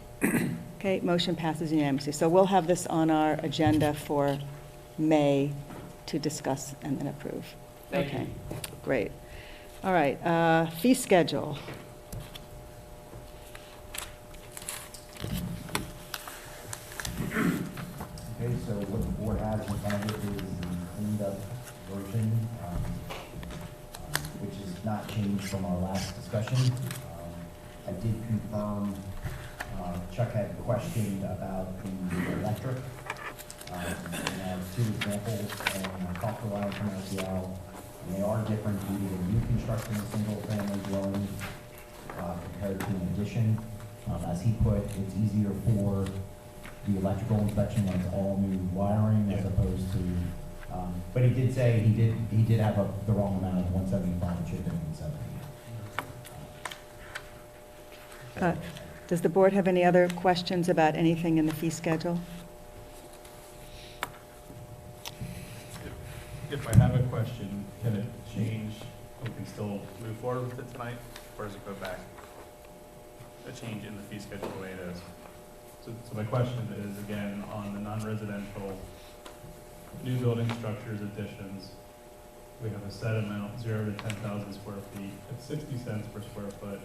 B: Okay, motion passes unanimously. So we'll have this on our agenda for May to discuss and then approve.
M: Thank
B: Okay,
M: you.
B: great. All right, fee schedule.
J: Okay, so what the board has in front of it is the cleaned up version, which is not changed from our last discussion. I did confirm, Chuck had questioned about the electric. We have two examples, and I talked to Ryan from LCL, and they are different due to the new construction of single-family dwelling compared to an addition. As he put, it's easier for the electrical inspection when it's all new wiring as opposed to, but he did say he did have the wrong amount of 175, it should have been 170.
B: Does the board have any other questions about anything in the fee schedule?
Q: If I have a question, can it change, we can still move forward with it tonight, or does it go back? A change in the fee schedule the way it is? So my question is, again, on the non-residential, new building structures additions, we have a set amount, 0 to 10,000 square feet at 60 cents per square foot,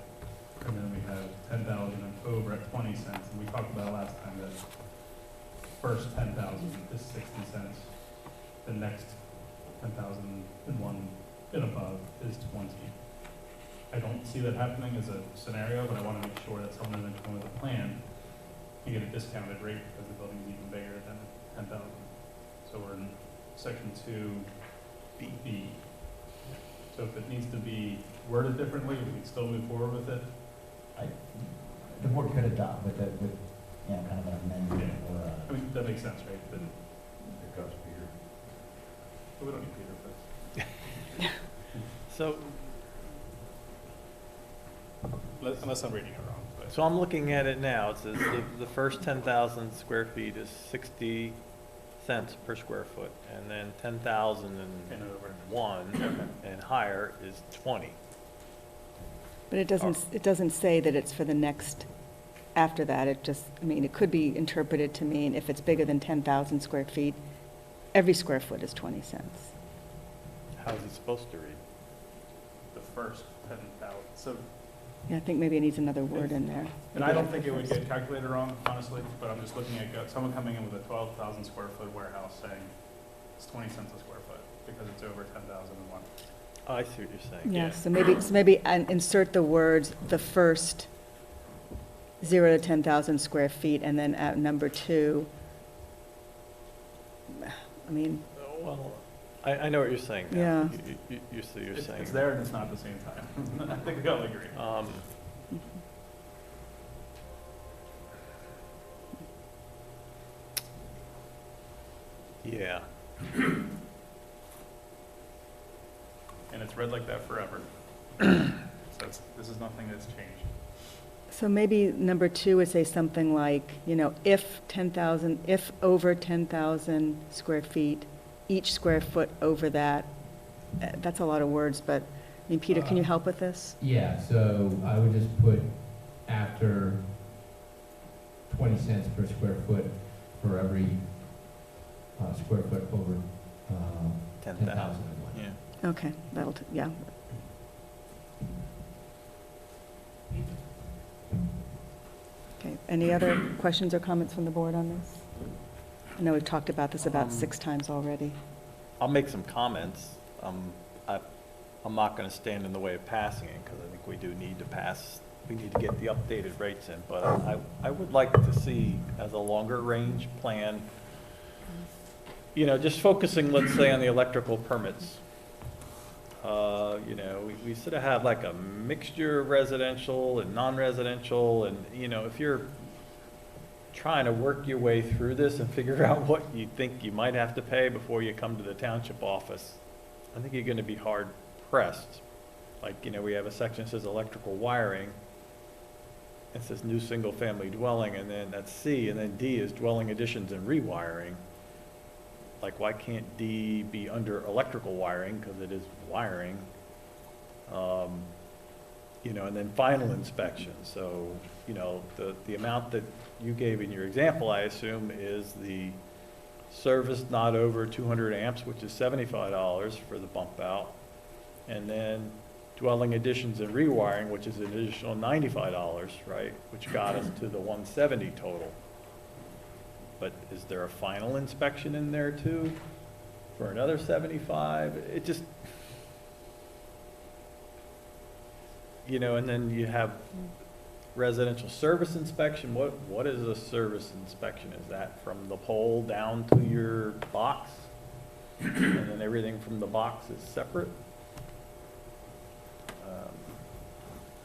Q: and then we have 10,000 and over at 20 cents, and we talked about last time that first 10,000 is 60 cents, the next 10,001 and above is 20. I don't see that happening as a scenario, but I want to make sure that someone isn't coming with a plan, you get a discounted rate because the building is even bigger than 10,000. So we're in section 2B. So if it needs to be worded differently, we can still move forward with it.
J: The board could adopt with, kind of an amendment or
Q: I mean, that makes sense, right? But
K: Here comes Peter.
Q: we don't need Peter for this.
F: So,
Q: Unless I'm reading it wrong, but.
F: so I'm looking at it now. It says the first 10,000 square feet is 60 cents per square foot, and then 10,001 and higher is 20.
B: But it doesn't say that it's for the next, after that, it just, I mean, it could be interpreted to mean if it's bigger than 10,000 square feet, every square foot is 20 cents.
F: How's it supposed to read?
Q: The first 10,000, so,
B: Yeah, I think maybe it needs another word in there.
Q: and I don't think it would get calculated wrong, honestly, but I'm just looking at someone coming in with a 12,000 square foot warehouse saying it's 20 cents a square foot because it's over 10,001.
F: Oh, I see what you're saying.
B: Yeah, so maybe insert the words, the first 0 to 10,000 square feet, and then at number 2, I mean,
F: Well, I know what you're saying now.
B: Yeah.
F: You're saying.
Q: It's there and it's not at the same time. I think we all agree.
F: Yeah.
Q: And it's read like that forever. So this is nothing that's changed.
B: so maybe number 2 would say something like, if over 10,000 square feet, each square foot over that, that's a lot of words, but, I mean, Peter, can you help with this?
M: Yeah, so I would just put after 20 cents per square foot for every square foot over 10,001.
F: Yeah.
B: Okay, yeah. Okay, any other questions or comments from the board on this? I know we've talked about this about 6 times already.
F: I'll make some comments. I'm not going to stand in the way of passing it because I think we do need to pass. We need to get the updated rates in, but I would like to see as a longer range plan, just focusing, let's say, on the electrical permits. We sort of have like a mixture of residential and non-residential, and, if you're trying to work your way through this and figure out what you think you might have to pay before you come to the township office, I think you're going to be hard pressed. Like, we have a section that says electrical wiring. It says new single-family dwelling, and then that's C, and then D is dwelling additions and rewiring. Like, why can't D be under electrical wiring, because it is wiring? And then final inspection. So, the amount that you gave in your example, I assume, is the service not over 200 amps, which is $75 for the bump out. And then dwelling additions and rewiring, which is an additional $95, right? Which got us to the 170 total. But is there a final inspection in there too for another 75? It just, and then you have residential service inspection. What is a service inspection? Is that from the pole down to your box? And then everything from the box is separate?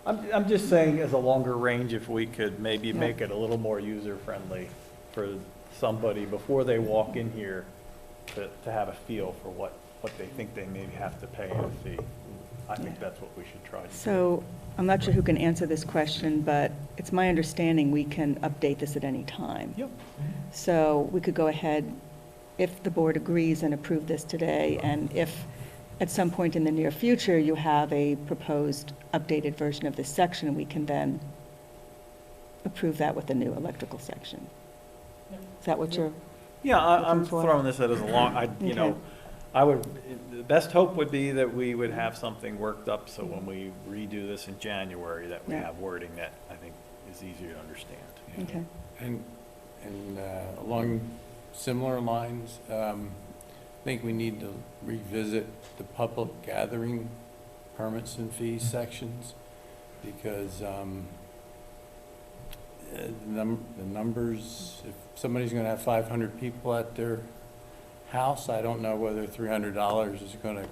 F: I'm just saying, as a longer range, if we could maybe make it a little more user-friendly for somebody before they walk in here to have a feel for what they think they maybe have to pay in a fee. I think that's what we should try to do.
B: So, I'm not sure who can answer this question, but it's my understanding we can update this at any time.
F: Yep.
B: So we could go ahead, if the board agrees, and approve this today, and if at some point in the near future you have a proposed updated version of this section, we can then approve that with the new electrical section. Is that what you're?
F: Yeah, I'm
B: looking for?
F: throwing this out as a long,
B: Okay.
F: the best hope would be that we would have something worked up, so when we redo this in January, that we
B: Yeah.
F: have wording that I think is easier to understand.
B: Okay.
R: And along similar lines, I think we need to revisit the public gathering permits and fees sections, because the numbers, if somebody's going to have 500 people at their house, I don't know whether $300 is going to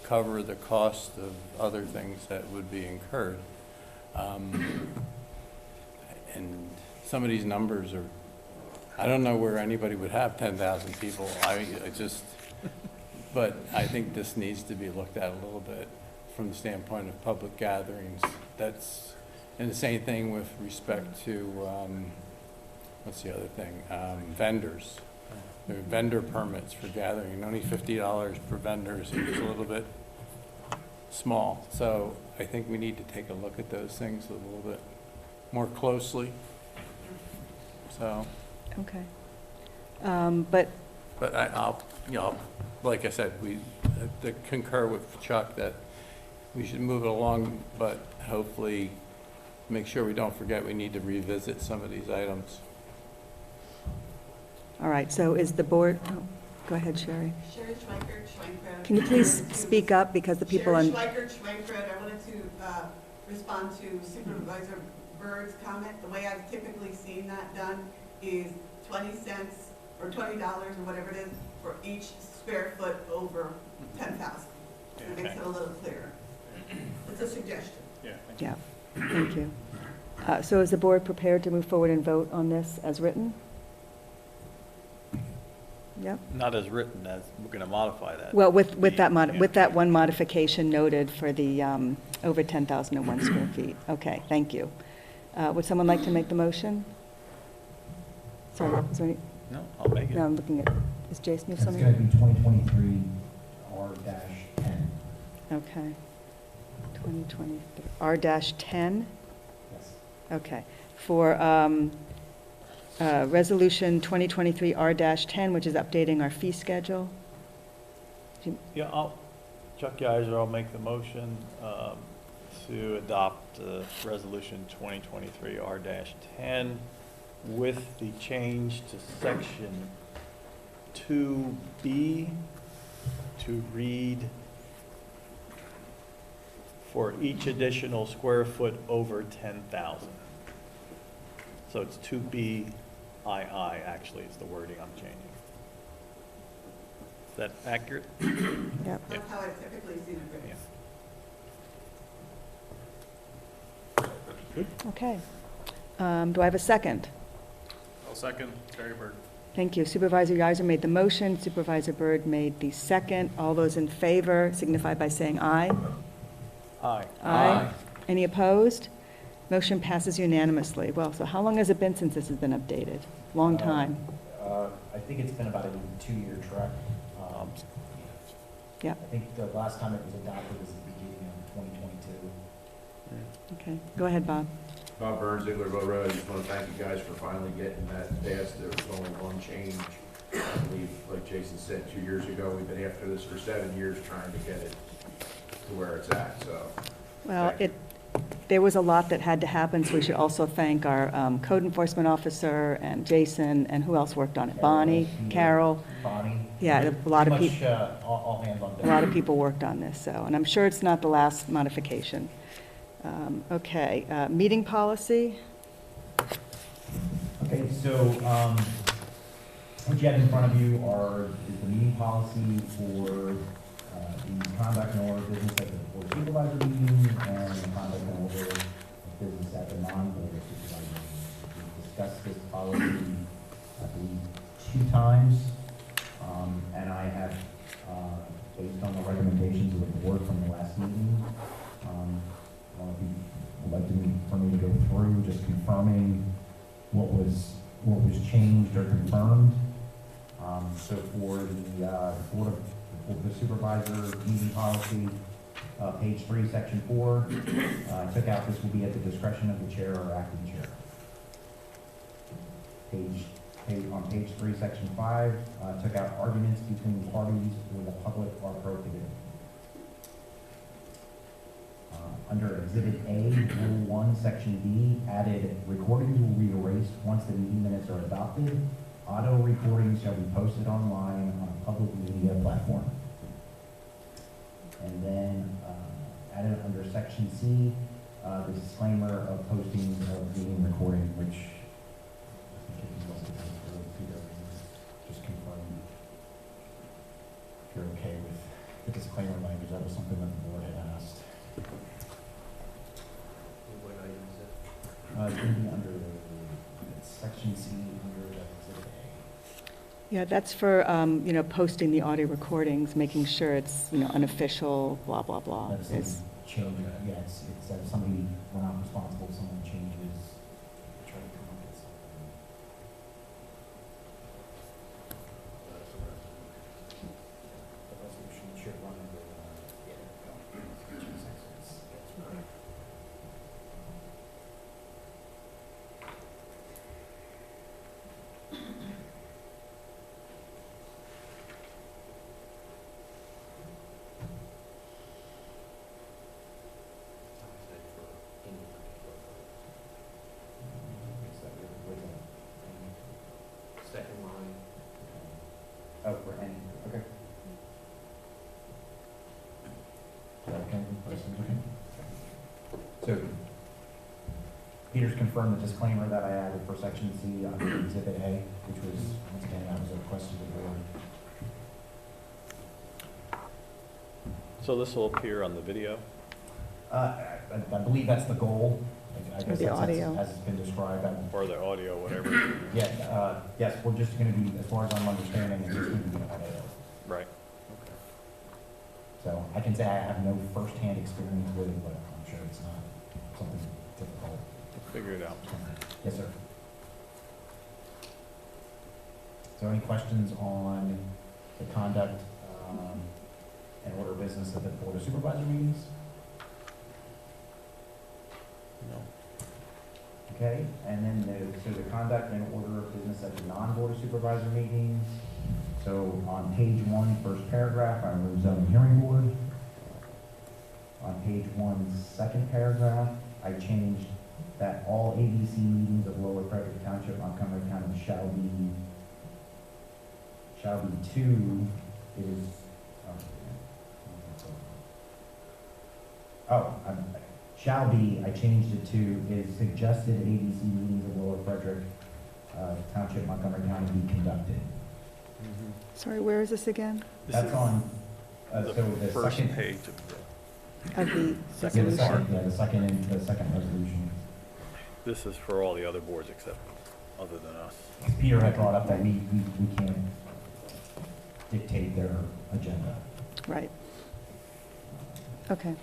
R: cover the cost of other things that would be incurred. And some of these numbers are, I don't know where anybody would have 10,000 people. But I think this needs to be looked at a little bit from the standpoint of public gatherings. That's, and the same thing with respect to, what's the other thing? Vendors. There are vendor permits for gathering, only $50 per vendor seems a little bit small. So I think we need to take a look at those things a little bit more closely. So.
B: Okay. But
R: But I'll, you know, like I said, I concur with Chuck that we should move it along, but hopefully make sure we don't forget we need to revisit some of these items.
B: all right, so is the board, oh, go ahead, Sherry.
H: Sherry Schweikert, Schwenkrodt.
B: Can you please speak up because the people
H: Sherry
B: on,
H: Schweikert, Schwenkrodt. I wanted to respond to Supervisor Byrd's comment. The way I've typically seen that done is 20 cents or $20 or whatever it is for each square foot over 10,000. It makes it a little clearer. It's a suggestion.
Q: Yeah.
B: yeah, thank you. So is the board prepared to move forward and vote on this as written? Yep.
F: Not as written, as we're going to modify that.
B: Well, with that one modification noted for the over 10,001 square feet. Okay, thank you. Would someone like to make the motion? Sorry, is there any?
F: No, I'll make it.
B: No, I'm looking at, is Jason, you have
J: It's
B: something?
J: going to be 2023 R-10.
B: Okay. 2023, R-10?
J: Yes.
B: Okay. For Resolution 2023 R-10, which is updating our fee schedule.
F: Yeah, Chuck Geiser, I'll make the motion to adopt Resolution 2023 R-10 with the change to Section 2B to read, for each additional square foot over 10,000. So it's 2BII actually is the wording I'm changing. Is that accurate?
B: Yep.
H: That's how I typically see it written.
F: Yeah.
B: Okay. Do I have a second?
Q: I'll second, Terry Bird.
B: Thank you. Supervisor Geiser made the motion. Supervisor Byrd made the second. All those in favor signify by saying aye.
F: Aye.
B: Aye. Any opposed? Motion passes unanimously. Well, so how long has it been since this has been updated? Long time.
S: I think it's been about a 2-year trek.
B: Yeah.
S: I think the last time it was adopted was the beginning of 2022.
B: Okay. Go ahead, Bob.
K: Bob Burns, Zieglerville Road. I just want to thank you guys for finally getting that passed. There was only one change. I believe, like Jason said, 2 years ago. We've been after this for 7 years trying to get it to where it's at, so.
B: Well, there was a lot that had to happen, so we should also thank our code enforcement officer and Jason, and who else worked on it? Bonnie, Carol.
S: Bonnie.
B: Yeah, a lot of
S: Pretty
B: people.
S: much, all hands on deck.
B: A lot of people worked on this, so, and I'm sure it's not the last modification. Okay, meeting policy.
J: Okay, so what you have in front of you is the meeting policy for the conduct and order of business at the board supervisor meeting and the conduct and order of business at the non-board supervisor meeting. We've discussed this policy, I believe, 2 times, and I have, based on the recommendations of the board from the last meeting, would like for me to go through just confirming what was changed or confirmed. So for the supervisor meeting policy, page 3, section 4, I took out this will be at the discretion of the chair or acting chair. On page 3, section 5, took out arguments between the parties or the public are prohibited. Under Exhibit A, Rule 1, Section B, added recordings will be erased once the meeting minutes are adopted. Auto recordings shall be posted online on a public media platform. And then added under Section C, the disclaimer of posting of meeting recording, which I think is also just confirm if you're okay with the disclaimer language. That was something that the board had asked. It's going to be under Section C, under Exhibit A.
B: Yeah, that's for, posting the audio recordings, making sure it's, unofficial, blah, blah, blah.
J: change, yeah, it's, somebody, we're not responsible if someone changes, try to come up with something. The resolution should run under, yeah, 2 seconds.
M: Second line.
J: Oh, for any, okay. Okay, so, Peter's confirmed the disclaimer that I added for section C under exhibit A, which was, once again, that was a request of the board.
F: So this will appear on the video?
J: I believe that's the goal. I guess
B: the
J: that's
B: audio.
J: as it's been described.
F: Or the audio, whatever.
J: Yeah, yes, we're just gonna be, as far as I'm understanding, it's just gonna be audio.
F: Right.
J: So I can say I have no firsthand experience with it, but I'm sure it's not something difficult.
F: Figure it out.
J: Yes, sir. So any questions on the conduct and order of business of the Board of Supervisor meetings?
F: No.
J: Okay, and then the conduct and order of business at the non-Board of Supervisor meetings. So on page 1, first paragraph, I removed zoning hearing board. On page 1, second paragraph, I changed that all ABC meetings of Lower Frederick Township, Montgomery County shall be 2. It is, shall be, I changed it to, is suggested ABC meetings of Lower Frederick Township, Montgomery County be conducted.
B: Sorry, where is this again?
J: That's on, so the
F: first
J: second.
F: page of
B: Of the
J: Yeah, the
B: resolution?
J: second, the second resolution.
F: this is for all the other boards except other than us.
J: Peter had brought up that we can't dictate their agenda.
B: Right. Okay.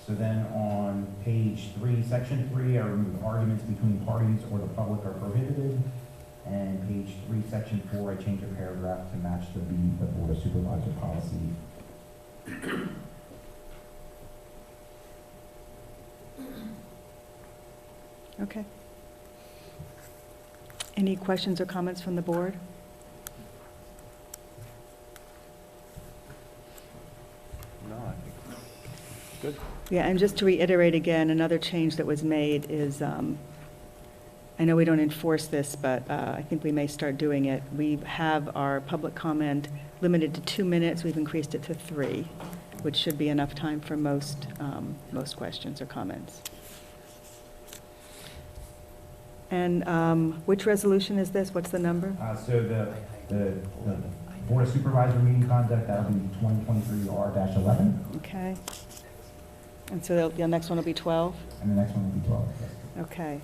J: So then on page 3, section 3, I removed arguments between parties or the public are prohibited. And page 3, section 4, I changed a paragraph to match the Board of Supervisor policy.
B: Okay. Any questions or comments from the board?
F: No, I think, good.
B: Yeah, and just to reiterate again, another change that was made is, I know we don't enforce this, but I think we may start doing it. We have our public comment limited to 2 minutes. We've increased it to 3, which should be enough time for most questions or comments. And which resolution is this? What's the number?
J: So the Board of Supervisor meeting conduct, that'll be 2023 R-11.
B: Okay. And so the next one will be 12?
J: And the next one will be 12. Yes.
B: Okay.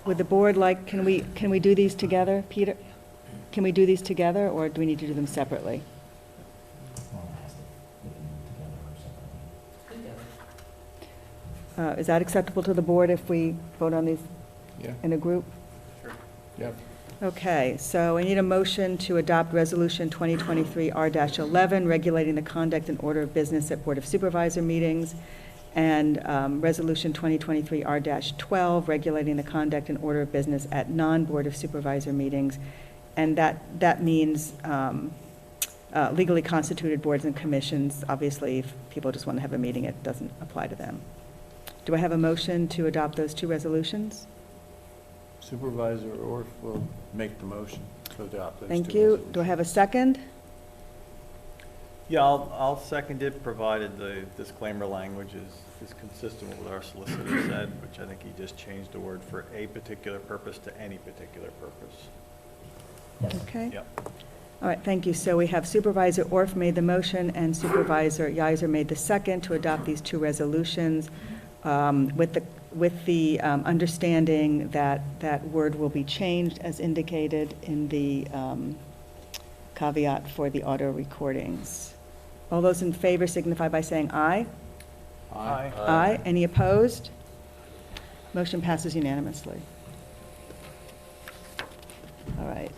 B: Would the board like, can we do these together, Peter? Can we do these together, or do we need to do them separately? Is that acceptable to the board if we vote on these in a group?
F: Sure.
R: Yep.
B: Okay, so I need a motion to adopt Resolution 2023 R-11, regulating the conduct and order of business at Board of Supervisor meetings, and Resolution 2023 R-12, regulating the conduct and order of business at non-Board of Supervisor meetings. And that means legally constituted boards and commissions. Obviously, if people just want to have a meeting, it doesn't apply to them. Do I have a motion to adopt those 2 resolutions?
R: Supervisor Orff will make the motion to adopt those
B: Thank
R: two
B: you.
R: resolutions.
B: Do I have a second?
F: Yeah, I'll second it, provided the disclaimer language is consistent with what our solicitor said, which I think he just changed the word for a particular purpose to any particular purpose.
J: Yes.
B: Okay.
F: Yep.
B: All right, thank you. So we have Supervisor Orff made the motion and Supervisor Yiser made the second to adopt these 2 resolutions with the understanding that that word will be changed as indicated in the caveat for the auto recordings. All those in favor signify by saying aye.
F: Aye.
B: Aye. Any opposed? Motion passes unanimously. All right.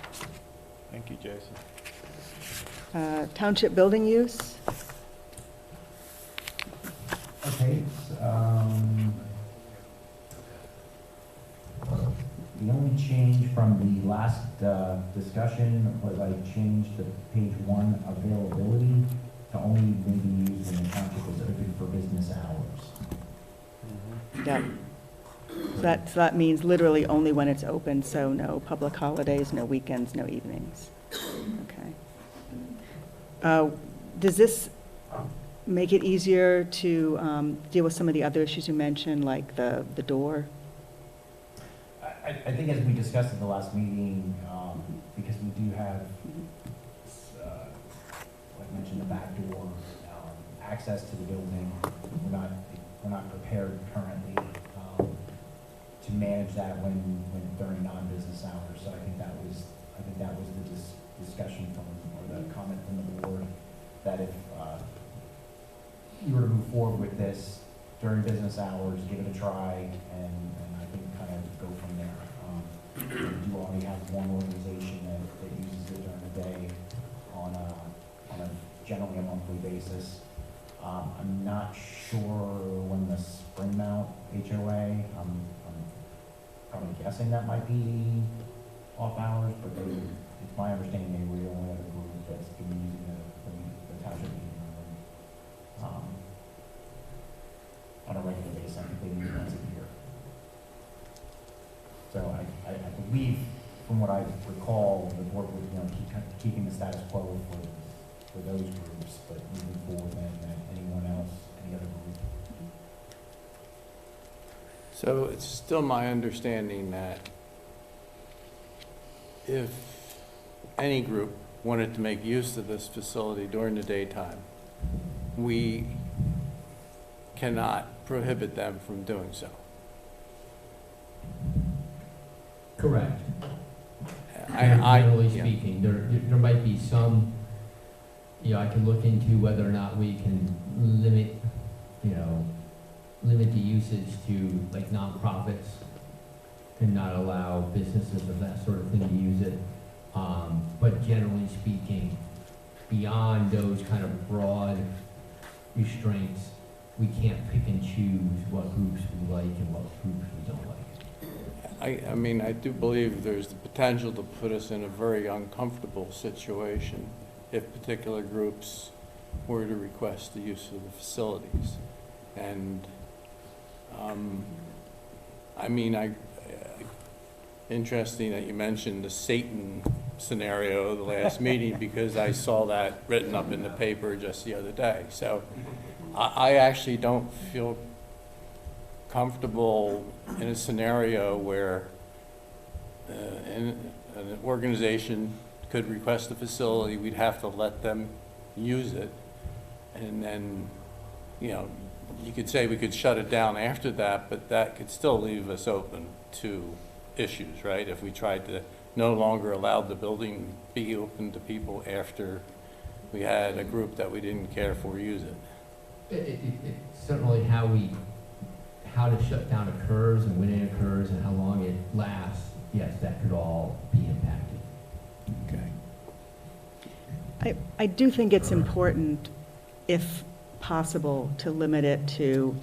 F: Thank you, Jason.
B: Township building use?
J: Okay, the only change from the last discussion was I changed the page 1 availability to only maybe used when the township is open for business hours.
B: Yep. So that means literally only when it's open, so no public holidays, no weekends, no evenings. Okay. Does this make it easier to deal with some of the other issues you mentioned, like the door?
J: I think as we discussed at the last meeting, because we do have, like I mentioned, the back door, access to the building, we're not prepared currently to manage that when during non-business hours. So I think that was the discussion from, or the comment from the board, that if you were to move forward with this during business hours, give it a try, and I think kind of go from there. We do only have one organization that uses it during the day on a generally a monthly basis. I'm not sure when the spring mount HOA, I'm probably guessing that might be off hours, but it's my understanding they were the only other group that's been using the township meeting room on a regular basis. I think they meet once a year. So I believe, from what I recall, the board would, keeping the status quo for those groups, but moving forward, then anyone else, any other group.
R: So it's still my understanding that if any group wanted to make use of this facility during the daytime, we cannot prohibit them from doing so.
M: Correct.
R: I
M: Generally speaking, there might be some, I can look into whether or not we can limit the usage to like nonprofits and not allow businesses of that sort of thing to use it. But generally speaking, beyond those kind of broad restraints, we can't pick and choose what groups we like and what groups we don't like.
R: I mean, I do believe there's the potential to put us in a very uncomfortable situation if particular groups were to request the use of the facilities. And, interesting that you mentioned the Satan scenario the last meeting, because I saw that written up in the paper just the other day. So I actually don't feel comfortable in a scenario where an organization could request a facility, we'd have to let them use it, and then, you could say we could shut it down after that, but that could still leave us open to issues, right? If we tried to no longer allow the building be open to people after we had a group that we didn't care for use it.
M: It's certainly how the shutdown occurs and when it occurs and how long it lasts. Yes, that could all be impacted.
R: Okay.
B: I do think it's important, if possible, to limit it to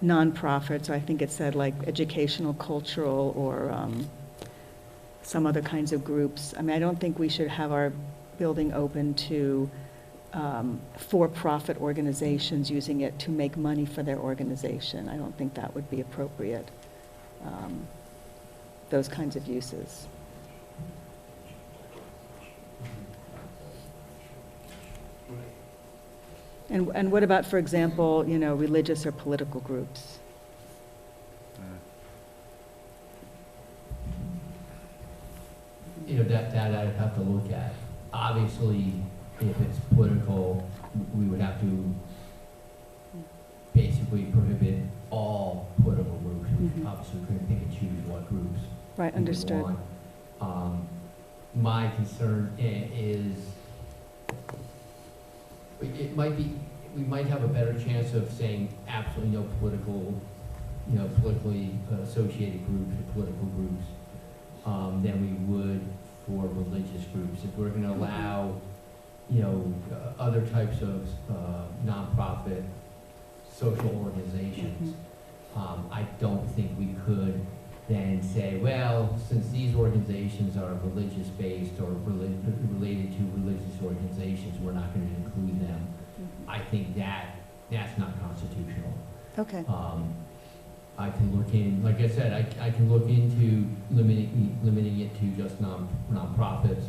B: nonprofits. I think it said like educational, cultural, or some other kinds of groups. I mean, I don't think we should have our building open to for-profit organizations using it to make money for their organization. I don't think that would be appropriate, those kinds of uses. And what about, for example, religious or political groups?
M: That I'd have to look at. Obviously, if it's political, we would have to basically prohibit all political groups. We obviously couldn't pick and choose what groups.
B: Right, understood.
M: My concern is it might be we might have a better chance of saying absolutely no political, politically associated groups or political groups than we would for religious groups. If we're going to allow, other types of nonprofit social organizations, I don't think we could then say, well, since these organizations are religious-based or related to religious organizations, we're not going to include them. I think that's not constitutional.
B: Okay.
M: I can look in, like I said, I can look into limiting it to just nonprofits.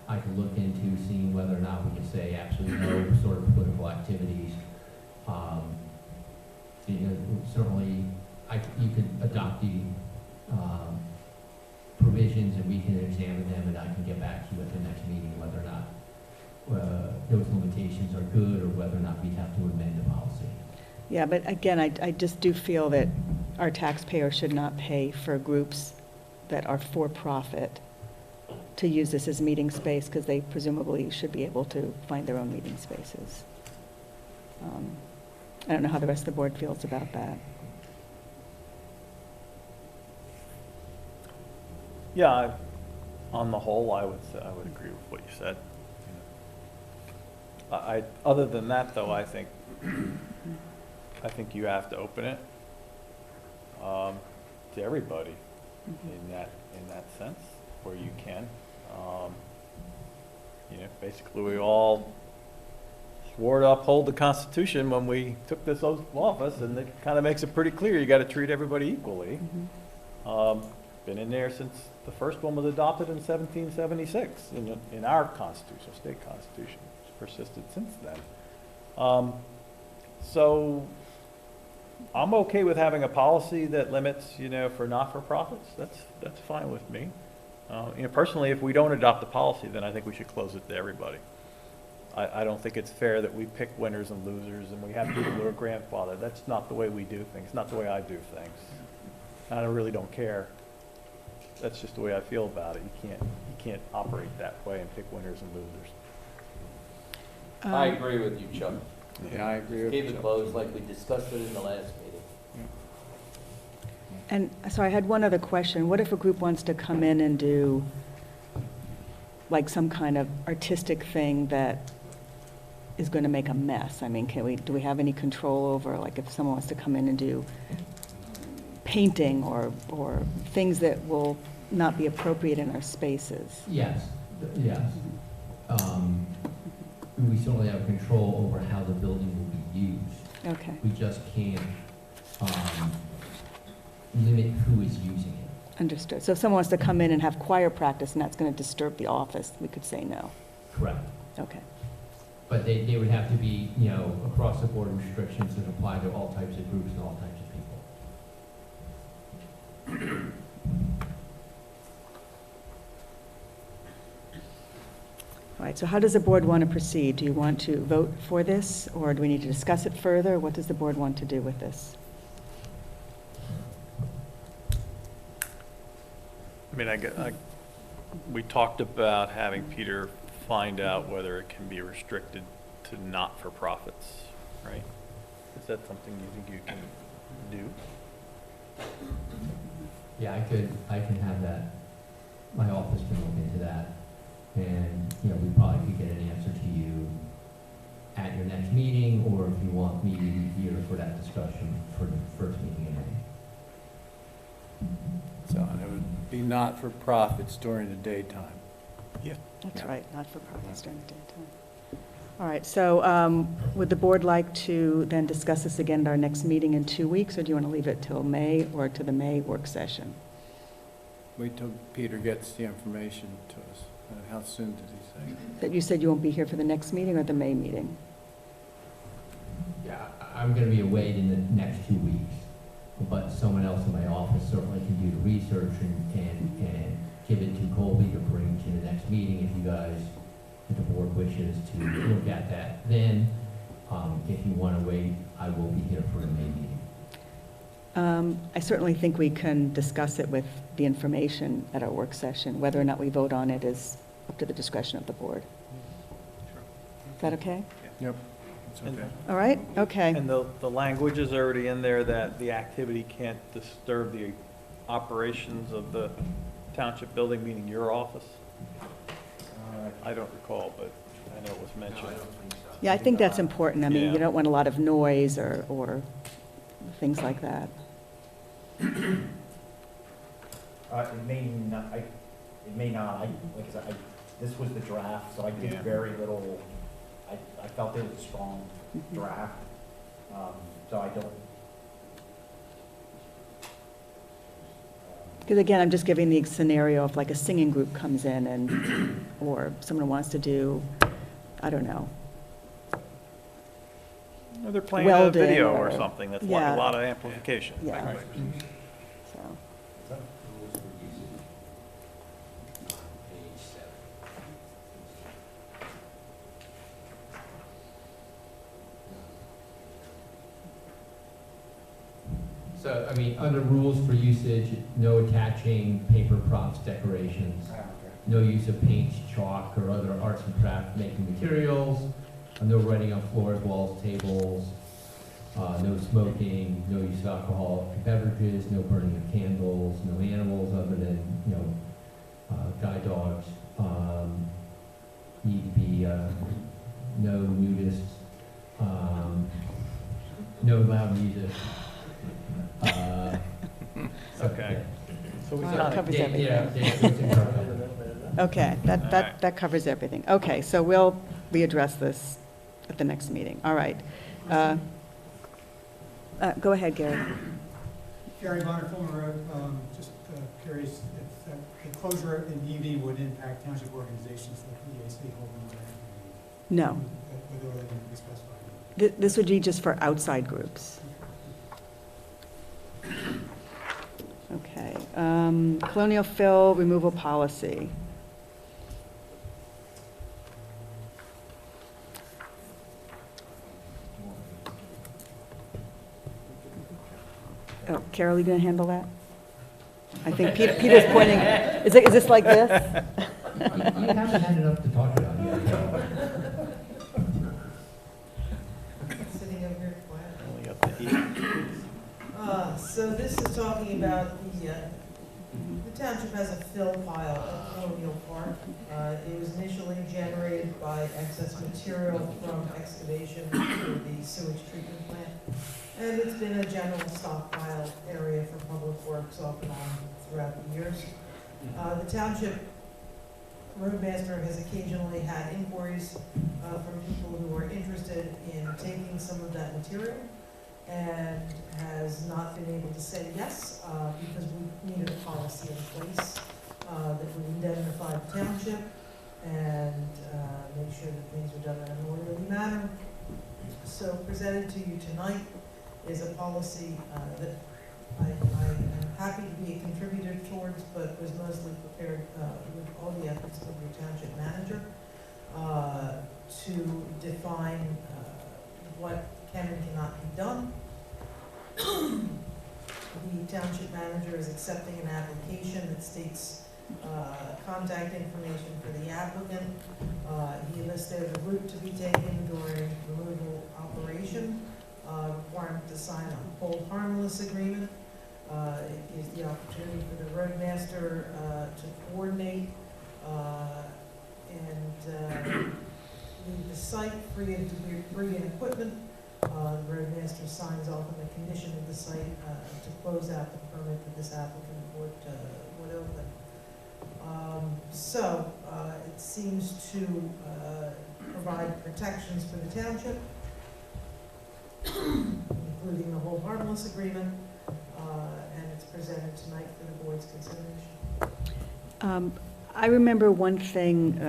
M: I can look into seeing whether or not we can say absolutely no sort of political activities. Certainly, you could adopt the provisions and we can examine them, and I can get back to you at the next meeting whether or not those limitations are good or whether or not we'd have to amend the policy.
B: Yeah, but again, I just do feel that our taxpayers should not pay for groups that are for-profit to use this as meeting space, because they presumably should be able to find their own meeting spaces. I don't know how the rest of the board feels about that.
F: Yeah, on the whole, I would agree with what you said. Other than that, though, I think you have to open it to everybody in that sense, where you can. Basically, we all swore to uphold the Constitution when we took this oath of office, and it kind of makes it pretty clear you got to treat everybody equally. Been in there since the first one was adopted in 1776 in our Constitution, state Constitution. It's persisted since then. So I'm okay with having a policy that limits, for not-for-profits. That's fine with me. Personally, if we don't adopt the policy, then I think we should close it to everybody. I don't think it's fair that we pick winners and losers and we have people who are grandfathered. That's not the way we do things. It's not the way I do things. I really don't care. That's just the way I feel about it. You can't operate that way and pick winners and losers.
P: I agree with you, Chuck.
R: Yeah, I agree with
P: Keep
R: you.
P: it closed like we discussed it in the last meeting.
B: And so I had one other question. What if a group wants to come in and do like some kind of artistic thing that is going to make a mess? I mean, do we have any control over, like, if someone wants to come in and do painting or things that will not be appropriate in our spaces?
M: Yes. We certainly have control over how the building will be used.
B: Okay.
M: We just can't limit who is using it.
B: Understood. So if someone wants to come in and have choir practice and that's going to disturb the office, we could say no.
M: Correct.
B: Okay.
M: But they would have to be, across the board restrictions that apply to all types of groups and all types of people.
B: All right, so how does the board want to proceed? Do you want to vote for this, or do we need to discuss it further? What does the board want to do with this?
F: We talked about having Peter find out whether it can be restricted to not-for-profits, right? Is that something you think you can do?
M: Yeah, I can have that. My office can look into that. And, we probably could get an answer to you at your next meeting, or if you want me to be here for that discussion for the first meeting in May.
R: So it would be not-for-profits during the daytime.
F: Yeah.
B: That's right, not-for-profits during the daytime. All right, so would the board like to then discuss this again at our next meeting in 2 weeks, or do you want to leave it till May or to the May work session?
R: Wait till Peter gets the information to us. How soon did he say?
B: That you said you won't be here for the next meeting or the May meeting?
M: Yeah, I'm going to be away in the next 2 weeks, but someone else in my office certainly can do the research and give it to Colby to bring to the next meeting if you guys, if the board wishes to look at that. Then, if you want to wait, I will be here for the May meeting.
B: I certainly think we can discuss it with the information at our work session. Whether or not we vote on it is up to the discretion of the board.
F: Sure.
B: Is that okay?
R: Yep.
F: And-
B: All right, okay.
F: And the language is already in there that the activity can't disturb the operations of the township building, meaning your office? I don't recall, but I know it was mentioned.
B: Yeah, I think that's important. I mean,
F: Yeah.
B: you don't want a lot of noise or things like that.
S: It may not, like I said, this was the draft, so I did
F: Yeah.
S: very little, I felt it was a strong draft, so I don't.
B: Because again, I'm just giving the scenario of like a singing group comes in and, or someone wants to do, I don't know.
F: Or they're playing a
B: Welding
F: video or
B: or-
F: something, that's
B: yeah.
F: a lot of amplification.
B: Yeah.
F: Right.
B: So,
M: So, I mean, under rules for usage, no attaching paper props, decorations, no use of paint, chalk, or other arts and craft making materials, no writing on floors, walls, tables, no smoking, no use of alcoholic beverages, no burning of candles, no animals other than, guide dogs, need to be, no nudists, no loud music.
F: Okay. So we
B: Well, that
F: kind
B: covers
F: of,
B: everything. Okay, that covers everything. Okay, so we'll readdress this at the next meeting. All right. Go ahead, Gary.
T: Gary Bonner, Fulmer Road, just curious if the closure in the evening would impact township organizations like the EAC holding
B: No.
T: whether they can be specified.
B: This would be just for outside groups. Okay. Colonial fill removal policy. Oh, Carol, you gonna handle that? I think Peter's pointing, is this like this?
M: You haven't had enough to talk about yet.
L: Sitting over here
F: only got the E.
L: So this is talking about the township has a fill pile at Colonial Park. It was initially generated by excess material from excavation for the sewage treatment plant. And it's been a general stockpile area for public works off and on throughout the years. The township roadmaster has occasionally had inquiries from people who are interested in taking some of that material and has not been able to say yes because we needed a policy in place that would indemnify the township and make sure that things are done in an orderly manner. So presented to you tonight is a policy that I am happy to be a contributor towards, but was mostly prepared with all the efforts of your township manager to define what can and cannot be done. The township manager is accepting an application that states contact information for the applicant. He lists there the route to be taken during removal operation, requirement to sign a hold harmless agreement. It gives the opportunity for the roadmaster to coordinate and leave the site free of debris and equipment. The roadmaster signs off on the condition of the site to close out the permit that this applicant would open. So it seems to provide protections for the township, including the hold harmless agreement, and it's presented tonight for the board's consideration.
B: I remember one thing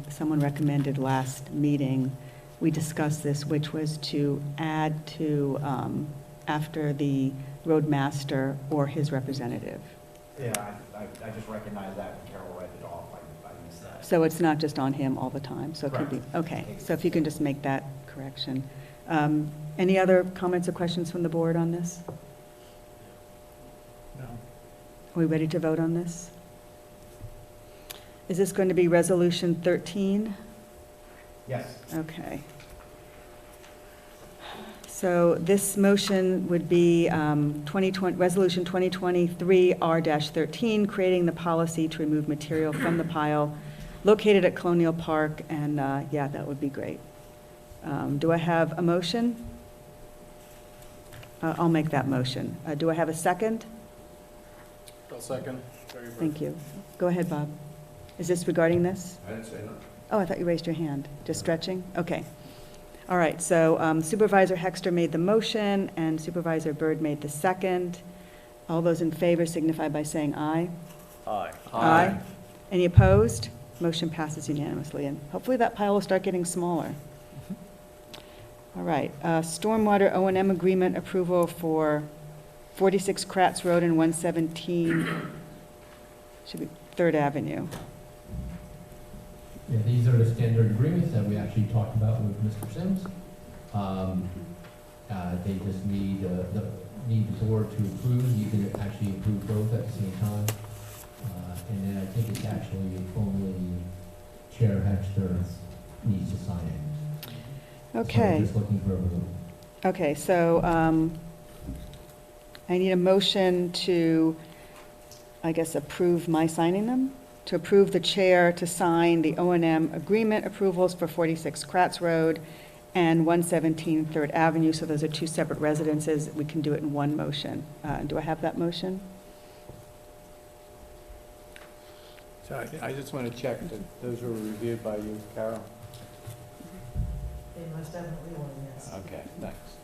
B: someone recommended last meeting, we discussed this, which was to add to, after the roadmaster or his representative.
S: Yeah, I just recognized that when Carol read it off, I missed that.
B: So it's not just on him all the time, so it could be,
S: Correct.
B: okay, so if you can just make that correction. Any other comments or questions from the board on this?
Q: No.
B: Are we ready to vote on this? Is this going to be Resolution 13?
S: Yes.
B: Okay. So this motion would be 2020, Resolution 2023-R-13, creating the policy to remove material from the pile located at Colonial Park, and yeah, that would be great. Do I have a motion? I'll make that motion. Do I have a second?
Q: I'll second.
B: Thank you. Go ahead, Bob. Is this regarding this?
K: I didn't say nothing.
B: Oh, I thought you raised your hand. Just stretching? Okay. All right, so Supervisor Hexter made the motion, and Supervisor Byrd made the second. All those in favor signify by saying aye.
F: Aye.
B: Aye. Any opposed? Motion passes unanimously, and hopefully that pile will start getting smaller. All right, stormwater O&M agreement approval for 46 Kratz Road and 117, should be 3rd Avenue.
M: Yeah, these are the standard agreements that we actually talked about with Mr. Sims. They just need the board to approve. You can actually approve both at the same time. And then I think it's actually only Chair Hexter needs to sign it.
B: Okay.
M: So just looking for a vote.
B: Okay, so I need a motion to, I guess, approve my signing them? To approve the chair to sign the O&M agreement approvals for 46 Kratz Road and 117 3rd Avenue. So those are two separate residences. We can do it in one motion. Do I have that motion?
R: So I just want to check that those were reviewed by you, Carol?
L: They most definitely were, yes.
R: Okay, thanks.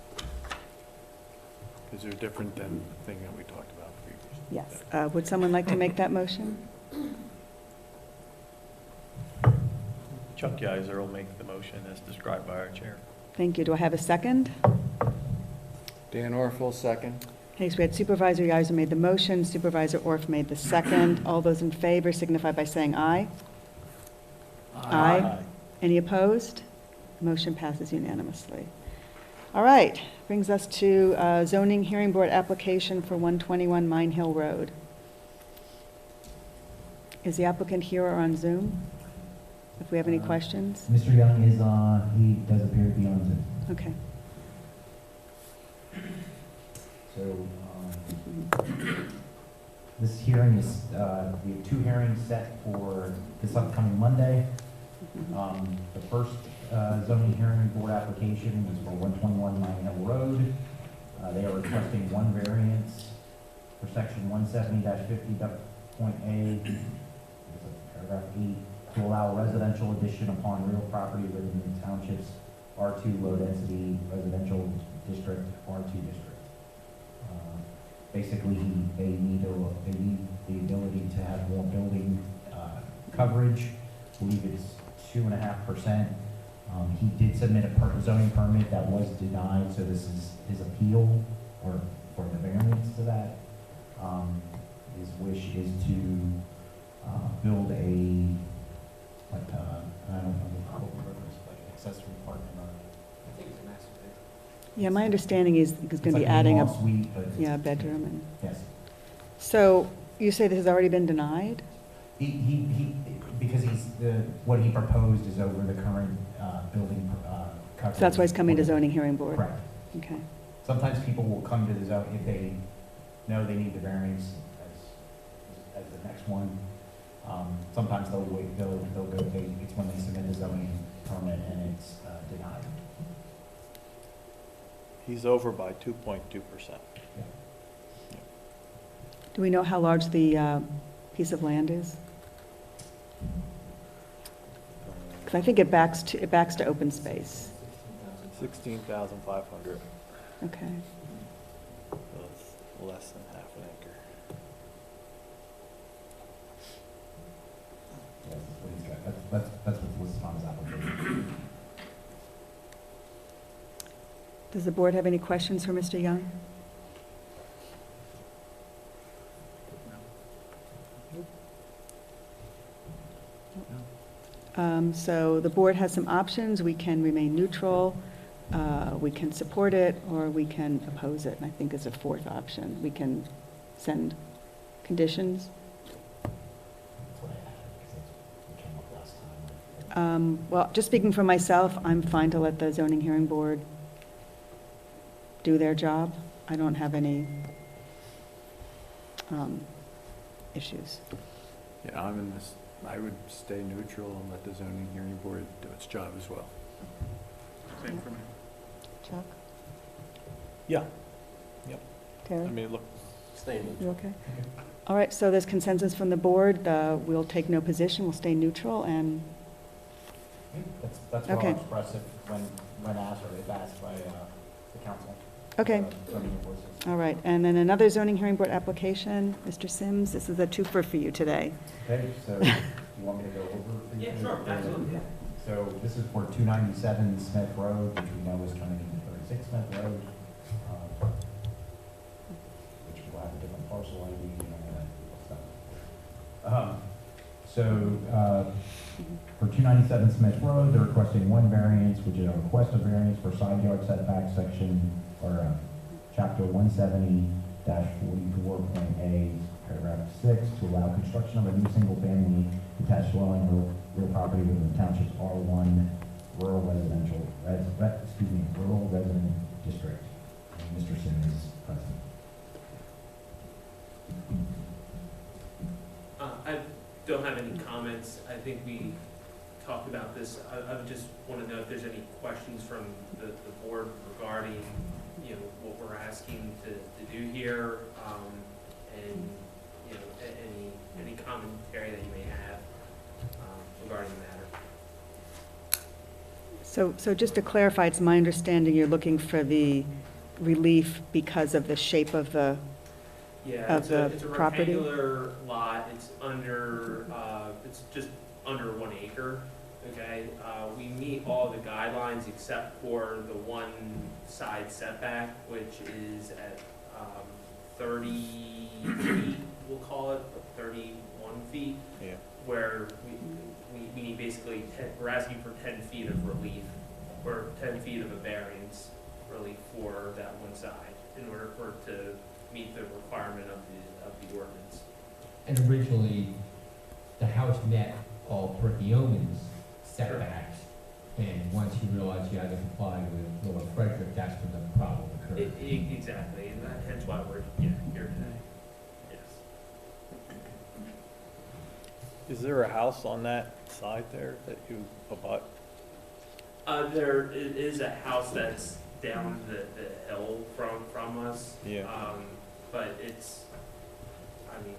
R: Because they're different than the thing that we talked about previously.
B: Yes. Would someone like to make that motion?
F: Chuck Yeiser will make the motion as described by our chair.
B: Thank you. Do I have a second?
R: Dan Orfel, second.
B: Okay, so we had Supervisor Yeiser made the motion, Supervisor Orff made the second. All those in favor signify by saying aye. Aye. Any opposed? Motion passes unanimously. All right, brings us to zoning hearing board application for 121 Mine Hill Road. Is the applicant here or on Zoom? If we have any questions?
J: Mr. Young is, he does appear to be on Zoom.
B: Okay.
J: So, this hearing is, we have two hearings set for this upcoming Monday. The first zoning hearing board application is for 121 Mine Hill Road. They are requesting one variance for section 170-50.A, paragraph 8, to allow residential addition upon real property within the township's R2 low density residential district, R2 district. Basically, they need the ability to have more building coverage. I believe it's 2.5%. He did submit a zoning permit that was denied, so this is his appeal or for the variance to that. His wish is to build a, like, I don't know what the purpose, like an accessory apartment or. I think it's a master bedroom.
B: Yeah, my understanding is he's going to be
J: It's like
B: adding
J: an ensuite, but it's-
B: a bedroom. And
J: Yes.
B: so you say this has already been denied?
J: Because what he proposed is over the current building coverage.
B: So that's why he's coming to zoning hearing board?
J: Correct.
B: Okay.
J: Sometimes people will come to the zone if they know they need the variance as the next one. Sometimes they'll wait, they'll go, it's when they submit the zoning permit and it's denied.
F: He's over by 2.2%.
B: Do we know how large the piece of land is? Because I think it backs to open space.
F: 16,500.
B: Okay.
F: So it's less than half an acre.
J: Yes, that's what he's got. That's what's listed on his application.
B: Does the board have any questions for Mr. Young? So the board has some options. We can remain neutral, we can support it, or we can oppose it. And I think is a fourth option. We can send conditions.
J: That's what I had, because that's what came up last time.
B: Well, just speaking for myself, I'm fine to let the zoning hearing board do their job. I don't have any issues.
R: Yeah, I'm in this, I would stay neutral and let the zoning hearing board do its job as well.
Q: Same for me.
B: Chuck?
F: Yeah. Yep.
B: Terry?
F: I mean, look,
P: Stay neutral.
B: You okay? All right, so there's consensus from the board. We'll take no position, we'll stay neutral, and,
S: That's what
B: Okay.
S: I'll express it when asked or if asked by the council.
B: okay.
S: Zoning enforcement.
B: All right, and then another zoning hearing board application. Mr. Sims, this is a twofer for you today.
J: Okay, so you want me to go over? for you?
G: Yeah, sure, absolutely.
J: So this is for 297 Smith Road, which we know is turning into 36 Smith Road, which will have a different parcel ID and all that stuff. So for 297 Smith Road, they're requesting one variance, which is a request of variance for side yard setback section, or chapter 170-44.A, paragraph 6, to allow construction of a new single-family detached dwelling or real property within the township's R1 rural residential, rural resident district. And Mr. Sims is present.
G: I don't have any comments. I think we talked about this. I would just want to know if there's any questions from the board regarding, you know, what we're asking to do here, and, you know, any commentary that you may have regarding the matter.
B: So just to clarify, it's my understanding you're looking for the relief because of the shape of the
G: Yeah,
B: of the
G: it's a
B: property?
G: rectangular lot. It's under, it's just under 1 acre, okay? We meet all the guidelines except for the one side setback, which is at 30 feet, we'll call it, 31 feet.
F: Yeah.
G: Where we need basically, we're asking for 10 feet of relief, or 10 feet of a variance relief for that one side, in order for it to meet the requirement of the ordinance.
M: And originally, the house met all Perkiomen's setbacks, and once you realized you had to comply with Lower Frederick, that's when the problem occurred.
G: Exactly, and that, hence why we're here today. Yes.
F: is there a house on that side there that you abut?
G: There is a house that's down the hill from us.
F: Yeah.
G: But it's, I mean,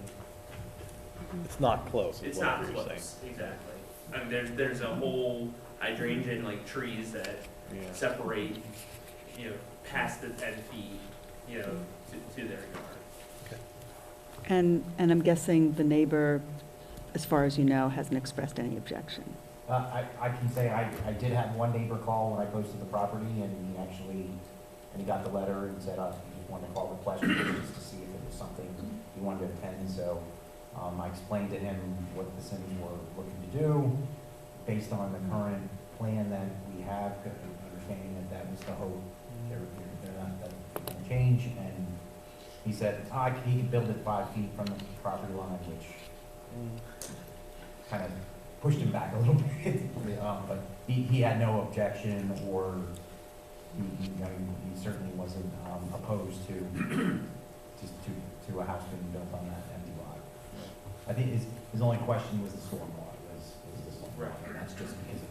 F: It's not close, is
G: it's
F: what
G: not
F: you're saying.
G: close, exactly. I mean, there's a whole hydrangea and like trees that
F: Yeah.
G: separate, you know, past the 10 feet, you know, to their yard.
B: And I'm guessing the neighbor, as far as you know, hasn't expressed any objection.
S: I can say I did have one neighbor call when I posted the property, and he got the letter and said, he just wanted to call the question just to see if it was something he wanted to attend. So I explained to him what the Sims were looking to do, based on the current plan that we have, understanding that was the hope. They're not going to change, and he said he could build it 5 feet from the property line, which kind of pushed him back a little bit. But he had no objection, or he certainly wasn't opposed to a house being built on that empty lot. I think his only question was the storm water, was the storm water, and that's just because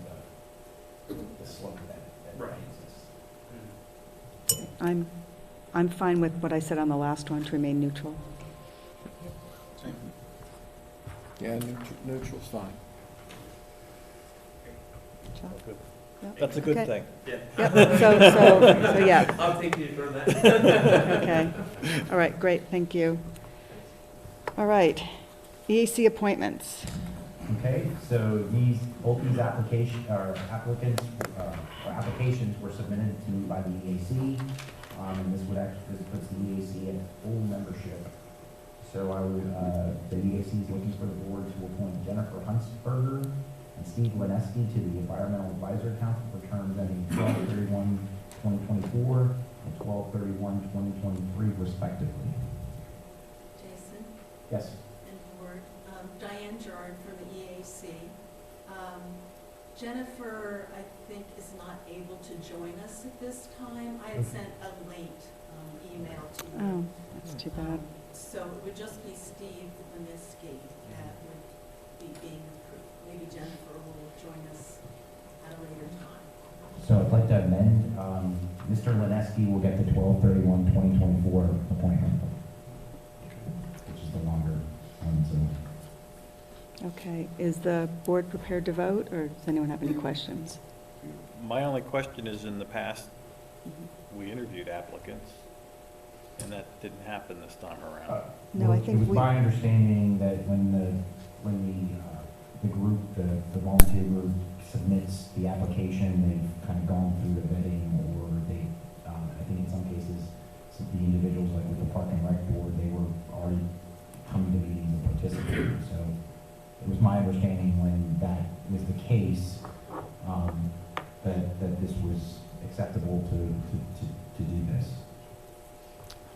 S: of the slope that
G: Right.
S: exists.
B: I'm fine with what I said on the last one, to remain neutral.
R: Yeah, neutral's fine.
B: Chuck? Yep.
F: That's a good
B: Okay.
F: thing.
G: Yeah.
B: Yep, so yeah.
G: I'll take you from that.
B: Okay. All right, great, thank you. All right, EAC appointments.
J: Okay, so both these applications were submitted to me by the EAC, and this puts the EAC at full membership. So the EAC is looking for the board to appoint Jennifer Huntsberger and Steve Lineski to the Environmental Advisory Council for terms ending 12/31/2024 and 12/31/2023 respectively.
U: Jason
J: Yes.
U: and board, Diane Jard from the EAC. Jennifer, I think, is not able to join us at this time. I had sent a late email to you.
B: Oh, that's too bad.
U: So it would just be Steve Lemiski that would be being approved. Maybe Jennifer will join us at a later time.
J: So I'd like to amend, Mr. Lineski will get the 12/31/2024 appointment, which is the longer one, so.
B: Okay, is the board prepared to vote, or does anyone have any questions?
F: My only question is, in the past, we interviewed applicants, and that didn't happen this time around.
B: No, I think
J: It was
B: we-
J: my understanding that when the group, the volunteer group submits the application, they've kind of gone through the vetting, or they, I think in some cases, some of the individuals, like with the Park and Rec Board, they were already coming to meetings and participating, so it was my understanding when that was the case, that this was acceptable to do this.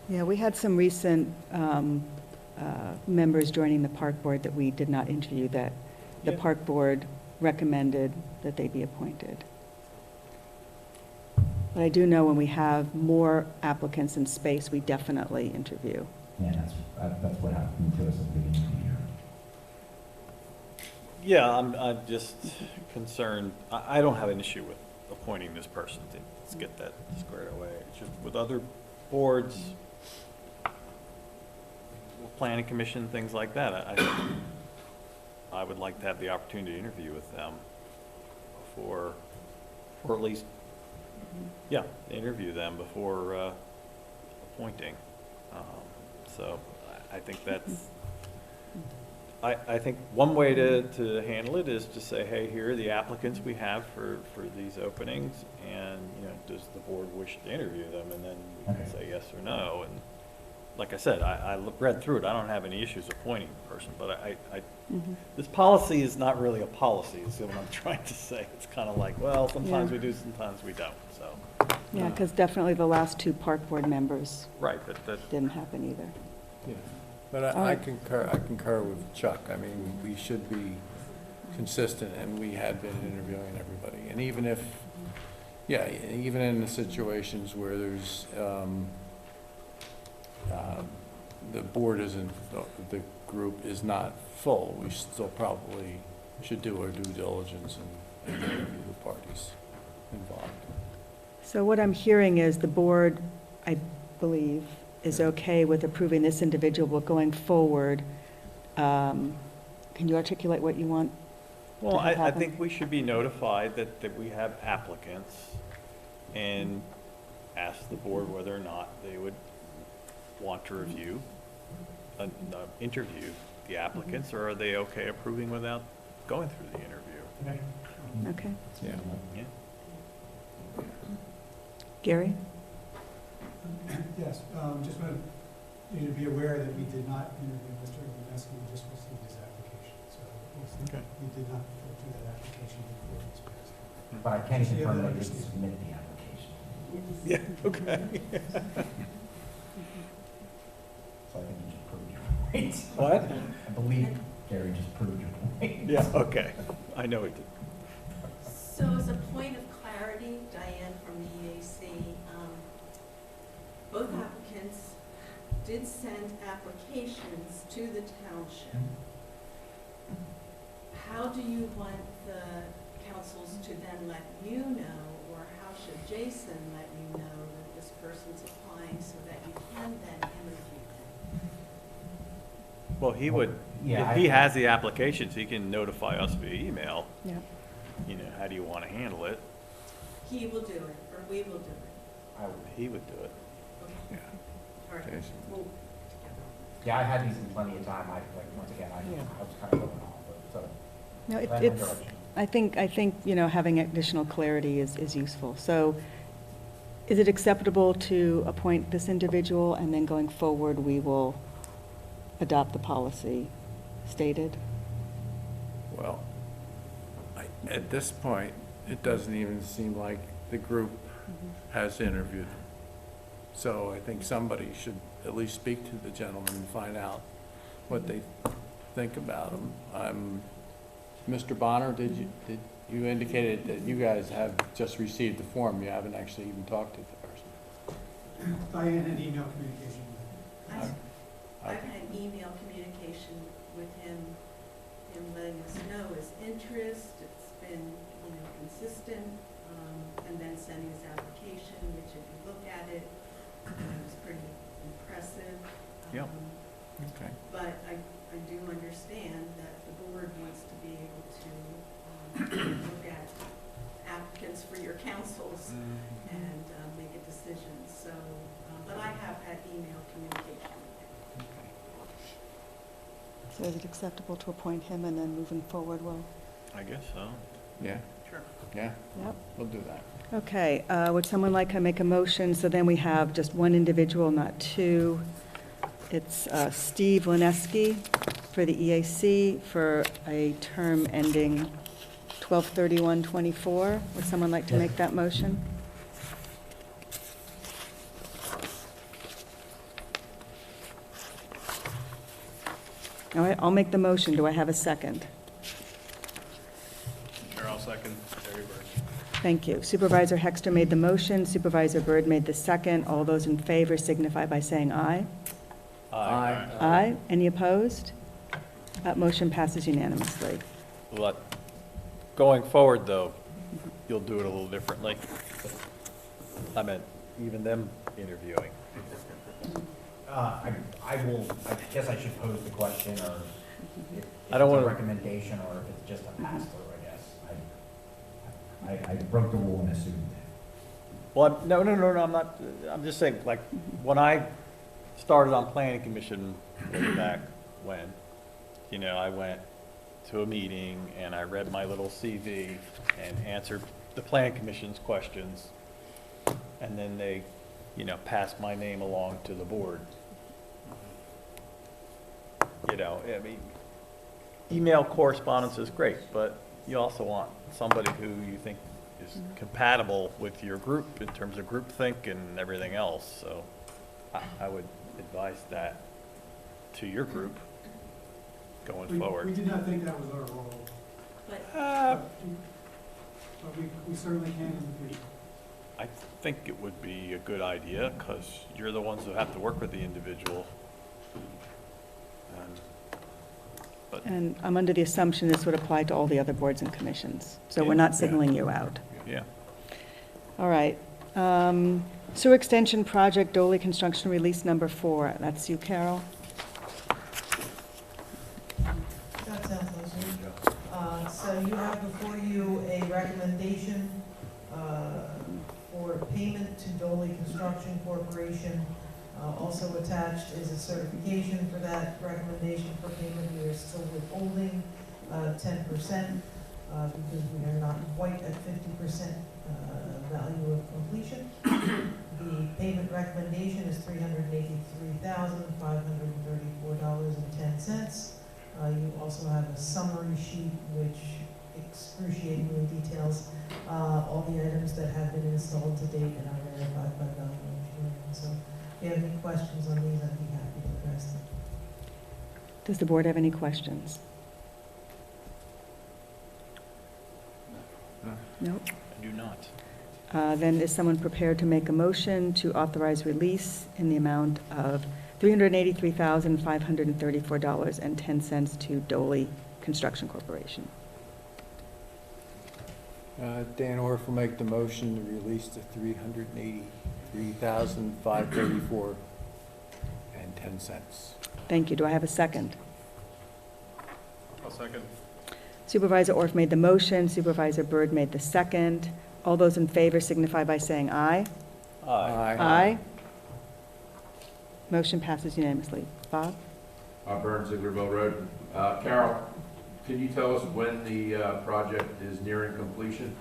B: Yeah, we had some recent members joining the park board that we did not interview, that the
T: Yeah.
B: park board recommended that they be appointed. But I do know when we have more applicants in space, we definitely interview.
J: Yeah, that's what happened to us at the beginning of the year.
F: Yeah, I'm just concerned, I don't have an issue with appointing this person, let's get that squared away. It's just with other boards, planning commission, things like that, I would like to have the opportunity to interview with them before, or at least, yeah, interview them before appointing. So I think that's, I think one way to handle it is to say, hey, here are the applicants we have for these openings, and, you know, does the board wish to interview them? And then we can say yes or no. And like I said, I read through it, I don't have any issues appointing the person, but this policy is not really a policy, is what I'm trying to say. It's kind of like, well, sometimes we do, sometimes we don't, so.
B: Yeah, because definitely the last two park board members
F: Right, but that.
B: didn't happen either.
R: Yeah, but
B: All
R: I
B: right.
R: concur with Chuck. I mean, we should be consistent, and we had been interviewing everybody. And even if, yeah, even in the situations where there's, the board isn't, the group is not full, we still probably should do our due diligence and interview the parties involved.
B: So what I'm hearing is the board, I believe, is okay with approving this individual, but going forward, can you articulate what you want?
F: Well,
B: to have
F: I
B: happen?
F: think we should be notified that we have applicants, and ask the board whether or not they would want to review, interview the applicants, or are they okay approving without going through the interview?
B: Okay.
R: Yeah.
F: Yeah.
B: Gary?
T: Yes, just wanted you to be aware that we did not interview Mr. Lineski, we just received his application, so we did not go through that application before this passed.
J: But I can
T: Just so you have
J: confirm
T: that
J: that they did
T: understanding.
J: submit the application.
F: Yeah, okay.
J: So I think you just proved your point.
F: What?
J: I believe Gary just proved your point.
F: Yeah, okay, I know he did.
U: So as a point of clarity, Diane from the EAC, both applicants did send applications to the township. How do you want the councils to then let you know, or how should Jason let you know that this person's applying so that you can then interview them?
F: Well, he would,
J: Yeah,
F: if he
J: I-
F: has the applications, he can notify us via email.
B: Yeah.
F: You know, how do you want to handle it?
U: He will do it, or we will do it.
F: He would do it.
U: Okay. All right.
R: Jason.
U: Well,
S: Yeah, I had these in plenty of time, once again, I was kind of going off, but, so.
B: No,
S: Plan my
B: it's,
S: direction.
B: I think, you know, having additional clarity is useful. So is it acceptable to appoint this individual, and then going forward, we will adopt the policy stated?
R: Well, at this point, it doesn't even seem like the group has interviewed them. So I think somebody should at least speak to the gentleman and find out what they think about him. Mr. Bonner, did You indicated that you guys have just received the form. You haven't actually even talked to the person.
T: Diane had email communication with him.
U: I've had email communication with him letting us know his interest. It's been, consistent, and then sending his application, which if you look at it, was pretty impressive.
R: Yep. Okay.
U: But I do understand that the board wants to be able to look at applicants for your councils and make a decision. So, but I have had email communication with him.
B: So is it acceptable to appoint him and then moving forward, we'll?
F: I guess so.
R: Yeah.
E: Sure.
R: Yeah,
B: Yep.
R: we'll do that.
B: Okay, would someone like to make a motion? So then we have just one individual, not two. It's Steve Lineski for the EAC for a term ending 12/31/24. Would someone like to make that motion? All right, I'll make the motion. Do I have a second?
Q: Sure, I'll second Terry Bird.
B: Thank you. Supervisor Hexter made the motion. Supervisor Byrd made the second. All those in favor signify by saying aye.
R: Aye.
B: Aye. Any opposed? That motion passes unanimously.
F: But going forward, though, you'll do it a little differently. I meant even them interviewing.
S: I guess I should pose the question, or if
F: I don't
S: it's a
F: wanna-
S: recommendation, or if it's just a pass-through, I guess. I broke the rule and assumed.
F: Well, no, I'm not, I'm just saying, like, when I started on planning commission way back when, I went to a meeting and I read my little CV and answered the planning commission's questions, and then they, passed my name along to the board. I mean, email correspondence is great, but you also want somebody who you think is compatible with your group in terms of groupthink and everything else. So I would advise that to your group going forward.
T: We did not think that was our role,
U: But
T: but we certainly can in the future.
F: I think it would be a good idea, because you're the ones who have to work with the individual.
B: And I'm under the assumption this would apply to all the other boards and commissions. So we're not signaling you out.
F: Yeah.
B: All right. Sewer Extension Project, Doley Construction Release Number 4. That's you, Carol.
L: That sounds nice. So you have before you a recommendation for payment to Doley Construction Corporation. Also attached is a certification for that recommendation for payment. We are still withholding 10% because we are not quite at 50% value of completion. The payment recommendation is $383,534.10. You also have a summary sheet which excruciatingly details all the items that have been installed to date and are verified by value engineering. So if you have any questions on these, I'd be happy to address them.
B: Does the board have any questions? Nope.
F: I do not.
B: Then is someone prepared to make a motion to authorize release in the amount of $383,534.10 to Doley Construction Corporation?
R: Dan Orff will make the motion to release the $383,534.10.
B: Thank you. Do I have a second?
Q: I'll second.
B: Supervisor Orff made the motion. Supervisor Byrd made the second. All those in favor signify by saying aye.
F: Aye.
B: Aye. Motion passes unanimously. Bob?
K: Burns, Zieglerville Road. Carol, can you tell us when the project is nearing completion?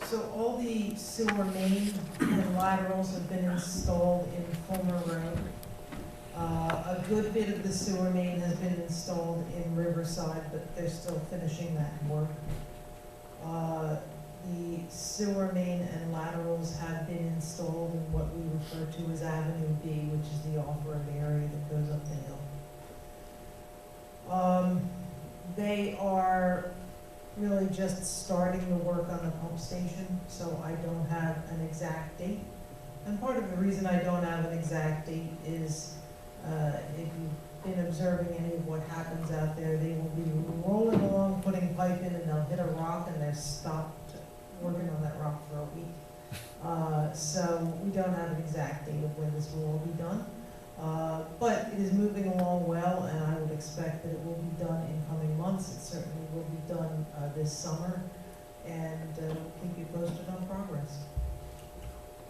L: So all the sewer main and laterals have been installed in Fulmer Road. A good bit of the sewer main has been installed in Riverside, but they're still finishing that work. The sewer main and laterals have been installed in what we refer to as Avenue B, which is the off-road area that goes up the hill. They are really just starting the work on the pump station, so I don't have an exact date. And part of the reason I don't have an exact date is, if you've been observing any of what happens out there, they will be rolling along, putting pipe in, and they'll hit a rock, and they're stopped working on that rock for a week. So we don't have an exact date of when this will all be done. But it is moving along well, and I would expect that it will be done in coming months. It certainly will be done this summer, and we'll keep you posted on progress.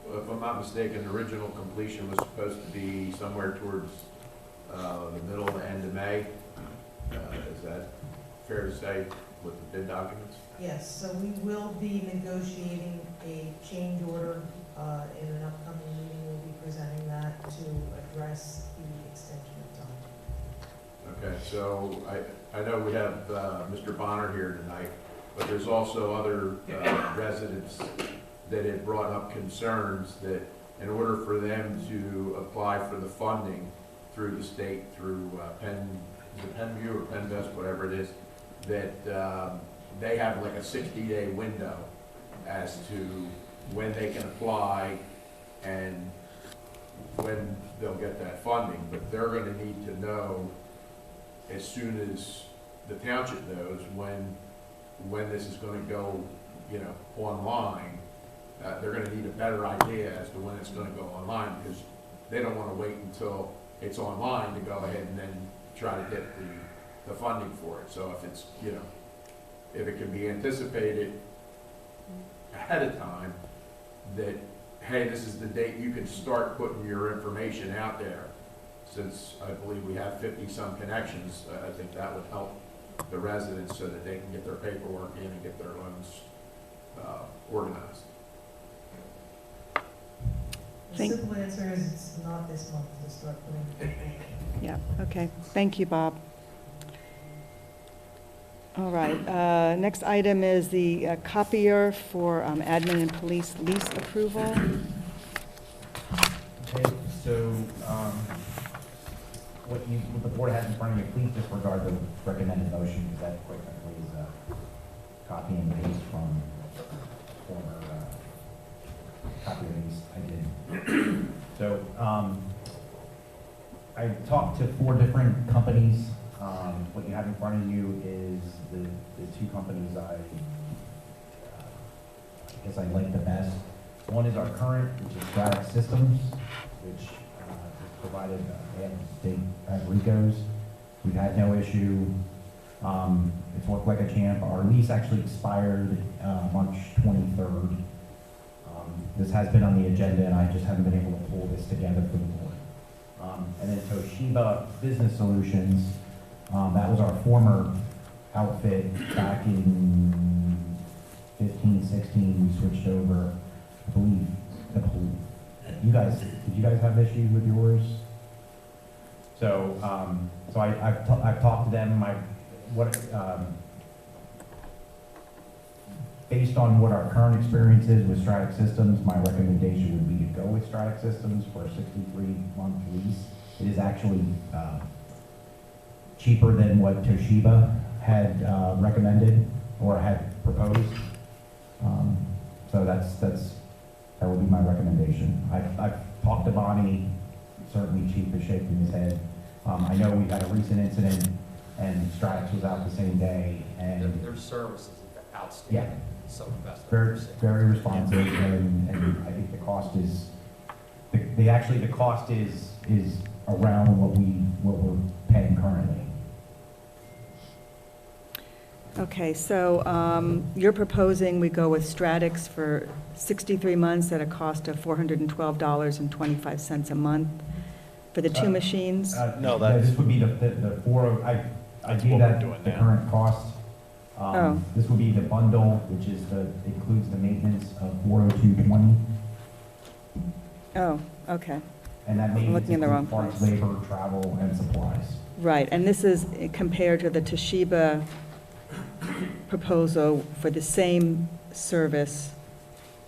K: Well, if I'm not mistaken, the original completion was supposed to be somewhere towards the middle to end of May. Is that fair to say with the bid documents?
L: Yes, so we will be negotiating a change order in an upcoming meeting. We'll be presenting that to address the extension of time.
K: Okay, so I know we have Mr. Bonner here tonight, but there's also other residents that have brought up concerns that in order for them to apply for the funding through the state, through Penview or Penvest, whatever it is, that they have like a 60-day window as to when they can apply and when they'll get that funding. But they're going to need to know as soon as the township knows when this is going to go, online. They're going to need a better idea as to when it's going to go online, because they don't want to wait until it's online to go ahead and then try to get the funding for it. So if it's, if it can be anticipated ahead of time that, hey, this is the date you can start putting your information out there, since I believe we have 50-some connections, I think that would help the residents so that they can get their paperwork in and get their loans organized.
L: The simple answer is it's not this month to start putting it in.
B: Yeah, okay. Thank you, Bob. All right, next item is the copier for admin and police lease approval.
J: Okay, so, what the board has in front of you, please disregard the recommended motion, because that quite frankly is a copy and paste from former copy release I did. So, I talked to 4 different companies. What you have in front of you is the 2 companies I guess I like the best. One is our current, which is Stratex Systems, which is provided, they have RICOs. We've had no issue. It's worked like a champ. Our lease actually expired March 23rd. This has been on the agenda, and I just haven't been able to pull this together for the board. And then Toshiba Business Solutions, that was our former outfit back in 15, 16. We switched over, I believe, did you guys have issues with yours? So, I've talked to them. Based on what our current experience is with Stratex Systems, my recommendation would be to go with Stratex Systems for a 63-month lease. It is actually cheaper than what Toshiba had recommended or had proposed. So that would be my recommendation. I've talked to Bonnie. Certainly, Chief is shaking his head. I know we had a recent incident, and Stratex was out the same day, and
E: Their service is outstanding.
J: Yeah.
E: So invested.
J: very responsive, and I think the cost is, the cost is around what we're paying currently.
B: Okay, so you're proposing we go with Stratex for 63 months at a cost of $412.25 a month for the 2 machines?
F: No, that's-
J: This would be the 4, I
F: That's
J: gave
F: what
J: that
F: we're doing
J: the
F: now.
J: current cost.
B: Oh.
J: This would be the bundle, which is includes the maintenance of 40220,
B: Oh, okay.
J: and that
B: I'm
J: maintenance
B: looking in the wrong
J: includes parts,
B: place.
J: labor, travel, and supplies.
B: Right, and this is compared to the Toshiba proposal for the same service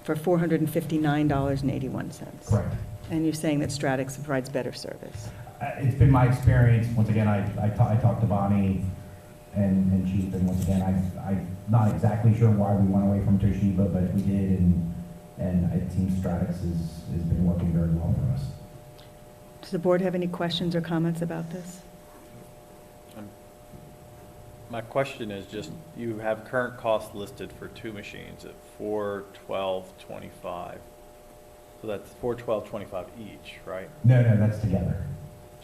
B: for $459.81.
J: Correct.
B: And you're saying that Stratex provides better service?
J: It's been my experience, once again, I talked to Bonnie and Chief, and once again, I'm not exactly sure why we went away from Toshiba, but we did, and it seems Stratix has been working very well for us.
B: Does the board have any questions or comments about this?
F: My question is just, you have current costs listed for 2 machines at $412.25. So that's $412.25 each, right?
J: No, that's together.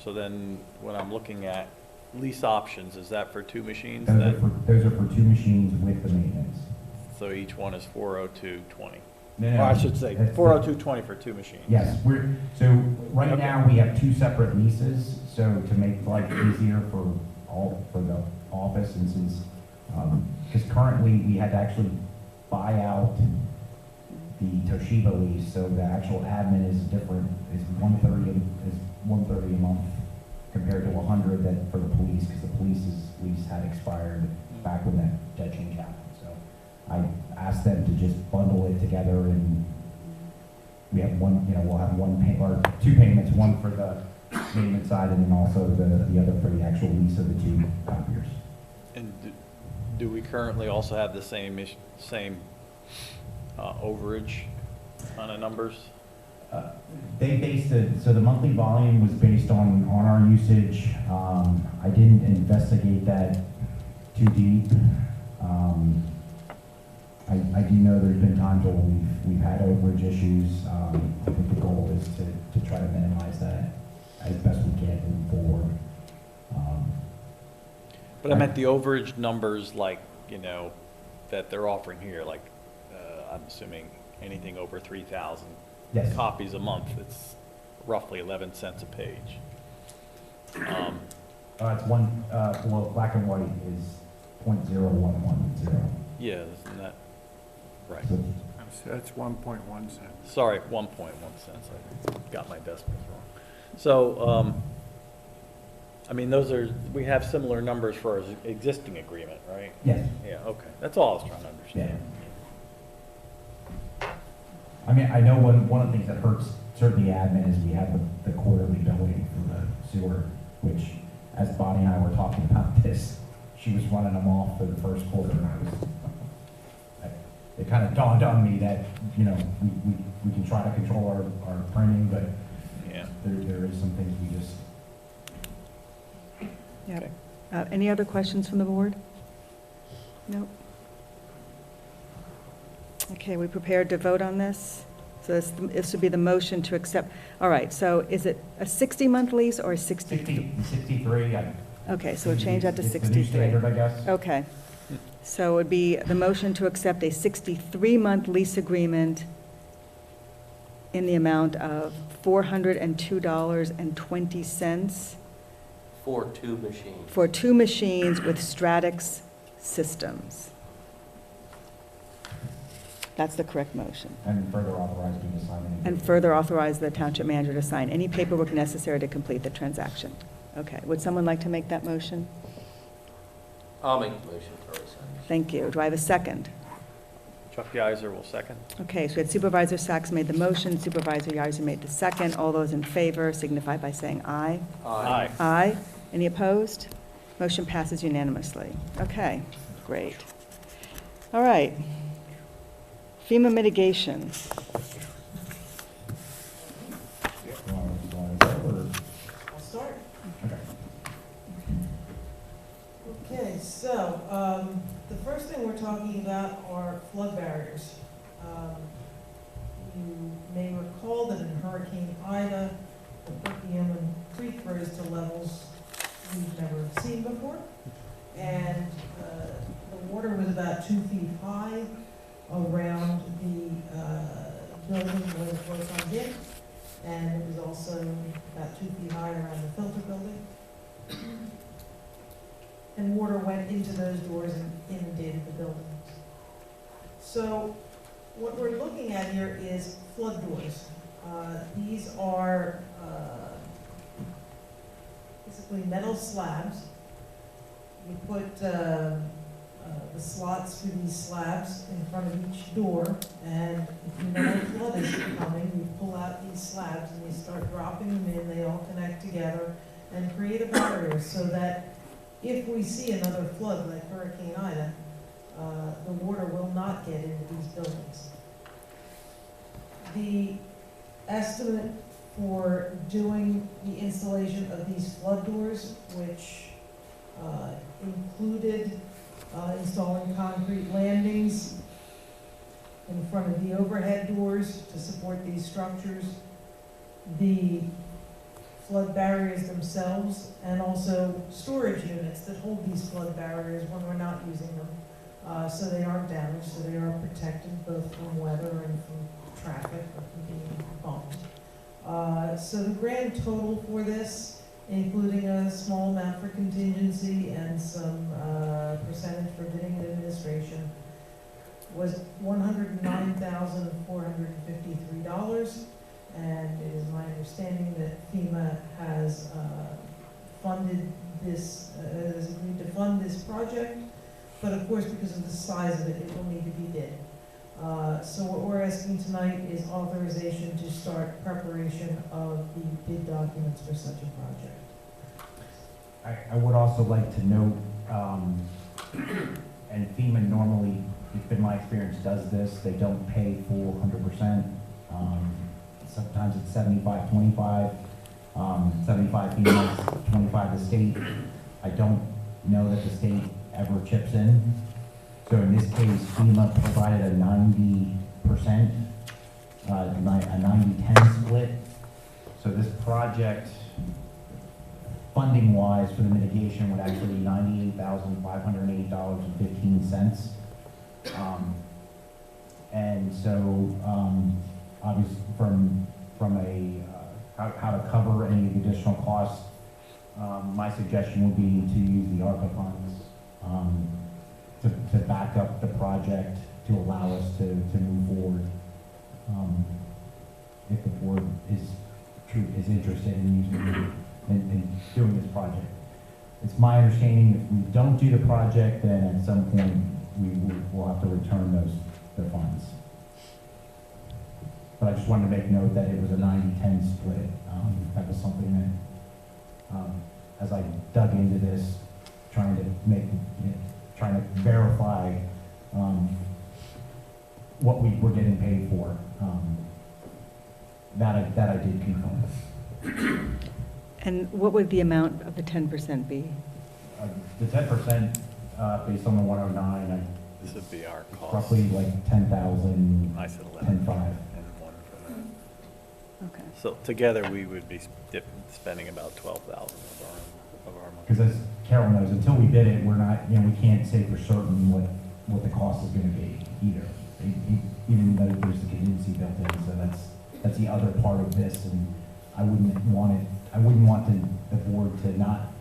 F: So then, when I'm looking at lease options, is that for 2 machines?
J: Those are for 2 machines with the maintenance.
F: So each one is $402.20.
J: No,
F: Or I should say, $402.20 for 2 machines.
J: Yes, so right now, we have 2 separate leases, so to make life easier for the office, and since, because currently, we had to actually buy out the Toshiba lease, so the actual admin is different, is $130 a month compared to $100 that for the police, because the police's lease had expired back when that change happened. So I asked them to just bundle it together, and we have we'll have 2 payments, one for the maintenance side, and then also the other for the actual lease of the 2 copiers.
F: And do we currently also have the same overage kind of numbers?
J: They based it, so the monthly volume was based on our usage. I didn't investigate that too deep. I do know there's been times where we've had overage issues. I think the goal is to try to minimize that as best we can moving forward.
F: But I meant the overage numbers, like, that they're offering here, like, I'm assuming anything over 3,000 copies a month, it's roughly 11 cents a page.
J: It's well, black and white is 0.0110.
F: Yeah, isn't that right?
R: So that's 1.1 cents.
F: Sorry, 1.1 cents. I got my decimals wrong. So, I mean, we have similar numbers for our existing agreement, right?
J: Yes.
F: Yeah, okay. That's all I was trying to understand.
J: I mean, I know one of the things that hurts certainly admin is we have the quarterly billing for the sewer, which, as Bonnie and I were talking about this, she was running them off for the first quarter, and it kind of dawned on me that, we can try to control our printing, but there is some things we just.
B: Yeah. Any other questions from the board? Nope. Okay, we prepared to vote on this? So this would be the motion to accept. All right, so is it a 60-month lease or a 63?
J: 63.
B: Okay, so we'll change that to 63.
J: It's the new standard, I guess.
B: Okay. So it would be the motion to accept a 63-month lease agreement in the amount of $402.20.
P: For 2 machines.
B: For 2 machines with Stratix systems. That's the correct motion.
J: And further authorize me to sign any.
B: And further authorize the township manager to sign any paperwork necessary to complete the transaction. Okay, would someone like to make that motion?
P: I'll make the motion for sign.
B: Thank you. Do I have a second?
F: Chuck Yeiser will second.
B: Okay, so we had Supervisor Sachs made the motion, Supervisor Yeiser made the second. All those in favor signify by saying aye.
F: Aye.
B: Aye. Any opposed? Motion passes unanimously. Okay, great. All right. FEMA mitigation.
L: I'll start. Okay, so, the first thing we're talking about are flood barriers. You may recall that in Hurricane Ida, the Perkiomen Creek rose to levels we've never seen before. And the water was about 2 feet high around the building where the flood comes in. And it was also about 2 feet high around the filter building. And water went into those doors and inundated the buildings. So what we're looking at here is flood doors. These are basically metal slabs. You put the slots for these slabs in front of each door, and if you know a flood is coming, you pull out these slabs and you start dropping them in, they all connect together and create a barrier so that if we see another flood like Hurricane Ida, the water will not get into these buildings. The estimate for doing the installation of these flood doors, which included installing concrete landings in front of the overhead doors to support these structures, the flood barriers themselves, and also storage units that hold these flood barriers when we're not using them, so they aren't damaged, so they are protected both from weather and from traffic or from being bumped. So the grand total for this, including a small amount for contingency and some percentage for bidding and administration, was $109,453. And it is my understanding that FEMA has funded this, has agreed to fund this project, but of course, because of the size of it, it will need to be bid. So what we're asking tonight is authorization to start preparation of the bid documents for such a project.
J: I would also like to note, and FEMA normally, it's been my experience, does this, they don't pay full 100%. Sometimes it's 75-25, 75 FEMA, 25 the state. I don't know that the state ever chips in. So in this case, FEMA provided a 90%, a 90-10 split. So this project, funding-wise for the mitigation, would actually be $98,580.15. And so, obviously, from a how to cover any of the additional costs, my suggestion would be to use the ARPA funds to back up the project to allow us to move forward. If the board is interested in using in doing this project, it's my understanding if we don't do the project, then at some point we'll have to return the funds. But I just wanted to make note that it was a 90-10 split. That was something that, as I dug into this, trying to verify what we were getting paid for, that I did confirm.
B: And what would the amount of the 10% be?
J: The 10%, based on the 109,
F: This would be our cost.
J: roughly like 10,000,
F: I said 11.
J: 10,500.
F: And one for that.
B: Okay.
F: So together, we would be spending about 12,000 of our money.
J: Because as Carol knows, until we bid it, we're not, we can't say for certain what the cost is going to be either. Even though there's the contingency built in, so that's the other part of this, and I wouldn't want the board to not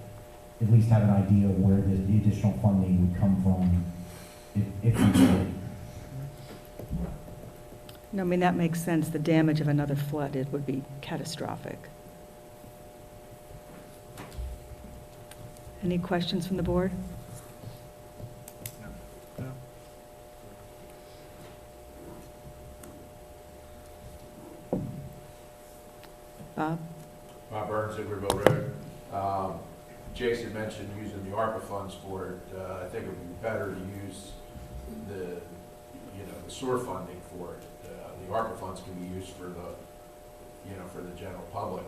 J: at least have an idea of where the additional funding would come from if we did it.
B: No, I mean, that makes sense. The damage of another flood, it would be catastrophic. Any questions from the board?
F: No.
B: Bob?
K: Bob Burns, Hooverville Road. Jason mentioned using the ARPA funds for it. I think it would be better to use the sewer funding for it. The ARPA funds can be used for the general public.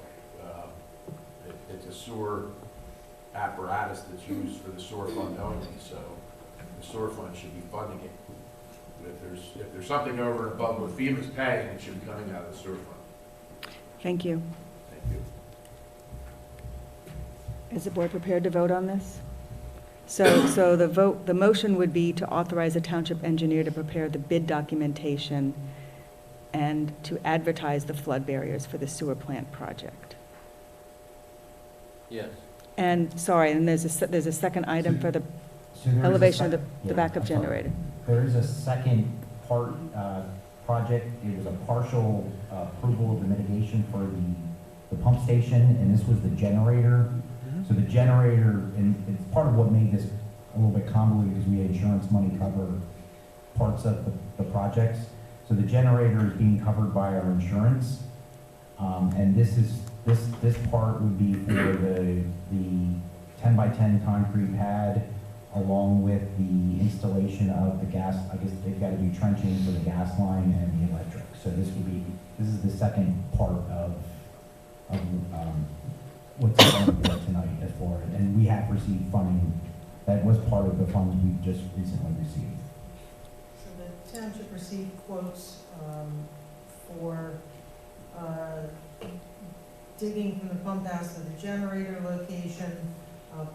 K: It's a sewer apparatus that's used for the sewer fund only, so the sewer fund should be funding it. If there's something over and above what FEMA's paying, it should be coming out of the sewer fund.
B: Thank you.
K: Thank you.
B: Is the board prepared to vote on this? So the motion would be to authorize a township engineer to prepare the bid documentation and to advertise the flood barriers for the sewer plant project.
P: Yes.
B: And, sorry, and there's a second item for the
J: So there is a
B: elevation of the
J: yeah,
B: backup
J: I'm sorry.
B: generator.
J: There is a second part project. It was a partial approval of the mitigation for the pump station, and this was the generator. So the generator, and it's part of what made this a little bit convoluted because we had insurance money cover parts of the projects. So the generator is being covered by our insurance, and And this part would be for the 10 by 10 concrete pad, along with the installation of the gas. I guess they've got to do trenching for the gas line and the electric. So this is the second part of what's on the board tonight as far as, and we have received funding. That was part of the funds we just recently received.
L: So the township received quotes for digging from the pump house to the generator location,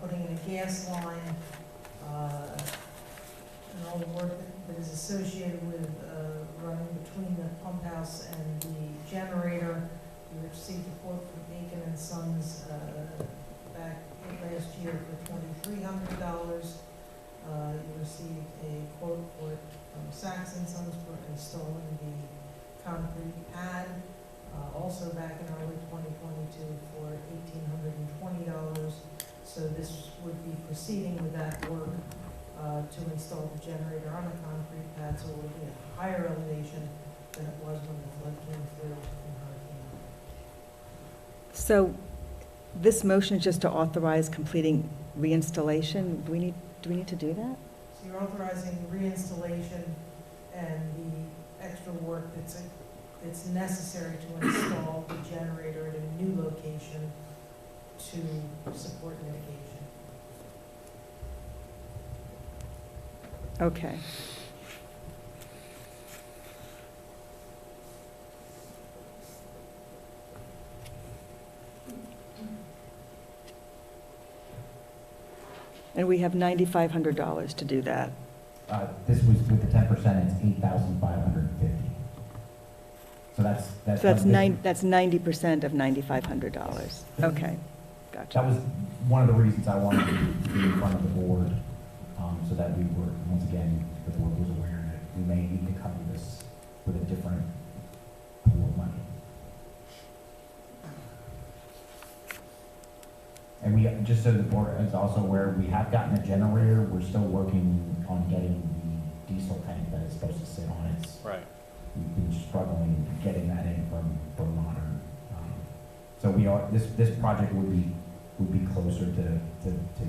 L: putting in a gas line, and all the work that is associated with running between the pump house and the generator. We received a quote from Bacon and Sons back last year for $2,300. You received a quote from Saks and Sons for installing the concrete pad, also back in early 2022 for $1,820. So this would be proceeding with that work to install the generator on a concrete pad, so it will be a higher elevation than it was when the flood came through in Hurricane.
B: So this motion is just to authorize completing reinstallation. Do we need to do that?
L: So you're authorizing reinstallation and the extra work that's necessary to install the generator at a new location to support mitigation.
B: Okay. And we have $9,500 to do that.
J: This was with the 10%, it's $8,550. So that's.
B: So that's 90% of $9,500. Okay, gotcha.
J: That was one of the reasons I wanted to be in front of the board, so that we were, once again, the board was aware that we may need to cover this with a different pool of money. And we, just so the board is also aware, we have gotten a generator. We're still working on getting the diesel tank that it's supposed to sit on. It's,
F: Right.
J: we've been struggling getting that in from modern. So we are, this project would be closer to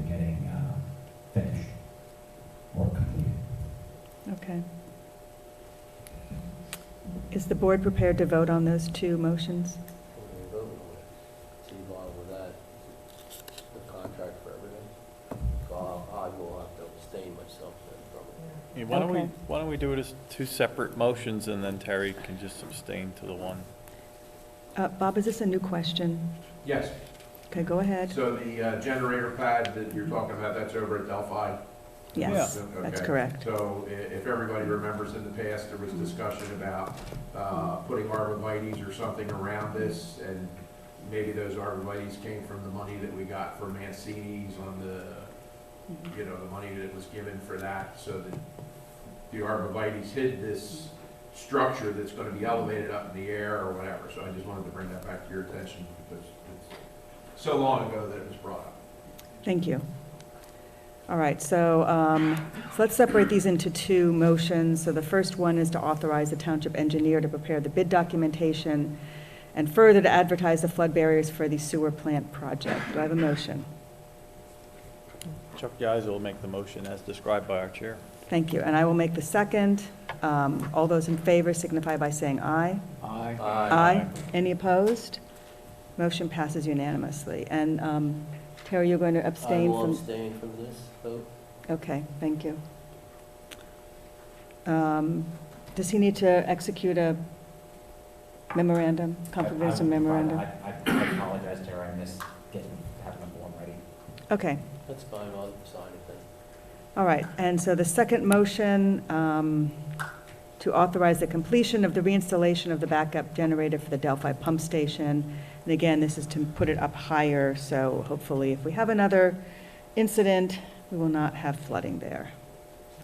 J: getting finished or completed.
B: Okay. Is the board prepared to vote on those two motions?
P: We're voting on it. See, along with that, the contract for everything. So I will have to abstain myself then from it.
F: Yeah,
B: Okay.
F: why don't we do it as two separate motions, and then Terry can just abstain to the one?
B: Bob, is this a new question?
K: Yes.
B: Okay, go ahead.
K: So the generator pad that you're talking about, that's over at Delphi?
B: Yes,
K: Okay.
B: that's correct.
K: So if everybody remembers in the past, there was discussion about putting arborvitaes or something around this, and maybe those arborvitaes came from the money that we got for Mancini's on the, you know, the money that was given for that, so that the arborvitaes hid this structure that's gonna be elevated up in the air or whatever. So I just wanted to bring that back to your attention because it's so long ago that it was brought up.
B: Thank you. All right, so let's separate these into two motions. So the first one is to authorize the township engineer to prepare the bid documentation and further to advertise the flood barriers for the sewer plant project. Do I have a motion?
F: Chuck Yeisel will make the motion as described by our chair.
B: Thank you, and I will make the second. All those in favor signify by saying aye.
F: Aye.
B: Aye. Any opposed? Motion passes unanimously. And Terry, you're going to abstain
P: I will
B: from?
P: abstain from this vote.
B: Okay, thank you. Does he need to execute a memorandum, comprehensive memorandum?
S: I apologize, Tara, I missed having the form ready.
B: Okay,
P: That's fine, I'll sign it then.
B: all right. And so the second motion, to authorize the completion of the reinstallation of the backup generator for the Delphi pump station. And again, this is to put it up higher, so hopefully if we have another incident, we will not have flooding there,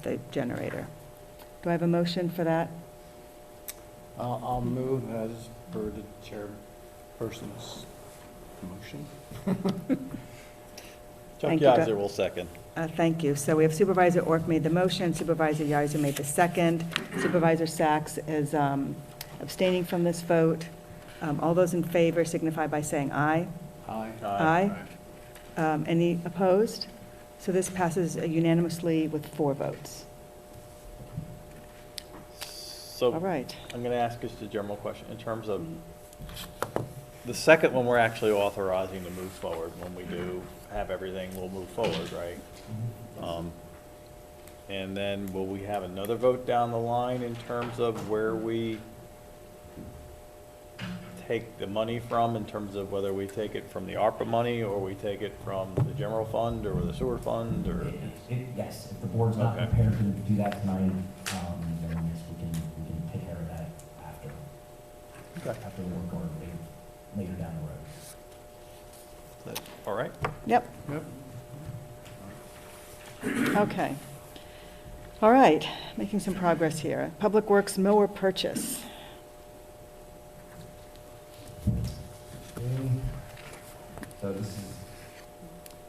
B: the generator. Do I have a motion for that?
R: I'll move as per the chairperson's motion.
F: Chuck
B: Thank you.
F: Yeisel will second.
B: Thank you. So we have Supervisor Ork made the motion, Supervisor Yizer made the second. Supervisor Sachs is abstaining from this vote. All those in favor signify by saying aye.
P: Aye.
B: Aye. Any opposed? So this passes unanimously with 4 votes.
F: So
B: All right.
F: I'm going to ask just a general question in terms of the second one we're actually authorizing to move forward. When we do have everything, we'll move forward, right? And then will we have another vote down the line in terms of where we take the money from, in terms of whether we take it from the ARPA money or we take it from the general fund or the sewer fund or?
S: Yes, if the board's not
F: Okay.
S: prepared to do that tonight, then yes, we can take care of that after.
F: Okay.
S: After the work order later down the road.
F: Is that all right?
B: Yep.
F: Yep.
B: Okay. All right, making some progress here. Public Works mower purchase.
S: Okay. So this is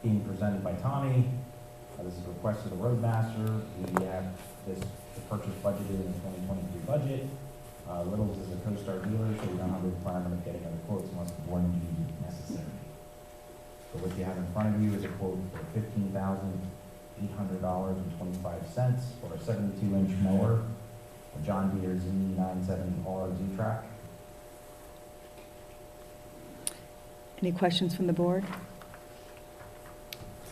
S: being presented by Tommy. This is a request of the roadmaster. We have the purchase budgeted in the 2023 budget. Little's is a CoStar dealer, so we don't have the requirement of getting other quotes unless the board deems it necessary. So what you have in front of you is a quote for $15,800.25 for a 72-inch mower, a John Deere Z970R Z-Track.
B: Any questions from the board?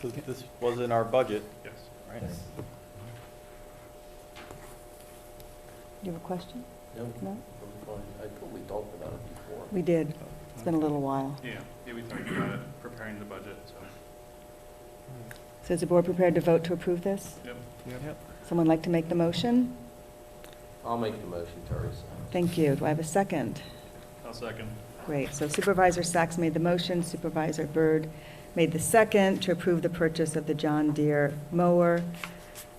F: So this was in our budget.
Q: Yes.
F: Right.
S: Yes.
B: Do you have a question?
P: No,
B: No?
P: I'm fine. I thought we talked about it before.
B: We did. It's been a little while.
Q: Yeah, we talked about it, preparing the budget, so.
B: So is the board prepared to vote to approve this?
Q: Yep.
F: Yep.
B: Someone like to make the motion?
P: I'll make the motion, Terry.
B: Thank you. Do I have a second?
Q: I'll second.
B: Great. So Supervisor Sachs made the motion, Supervisor Byrd made the second to approve the purchase of the John Deere mower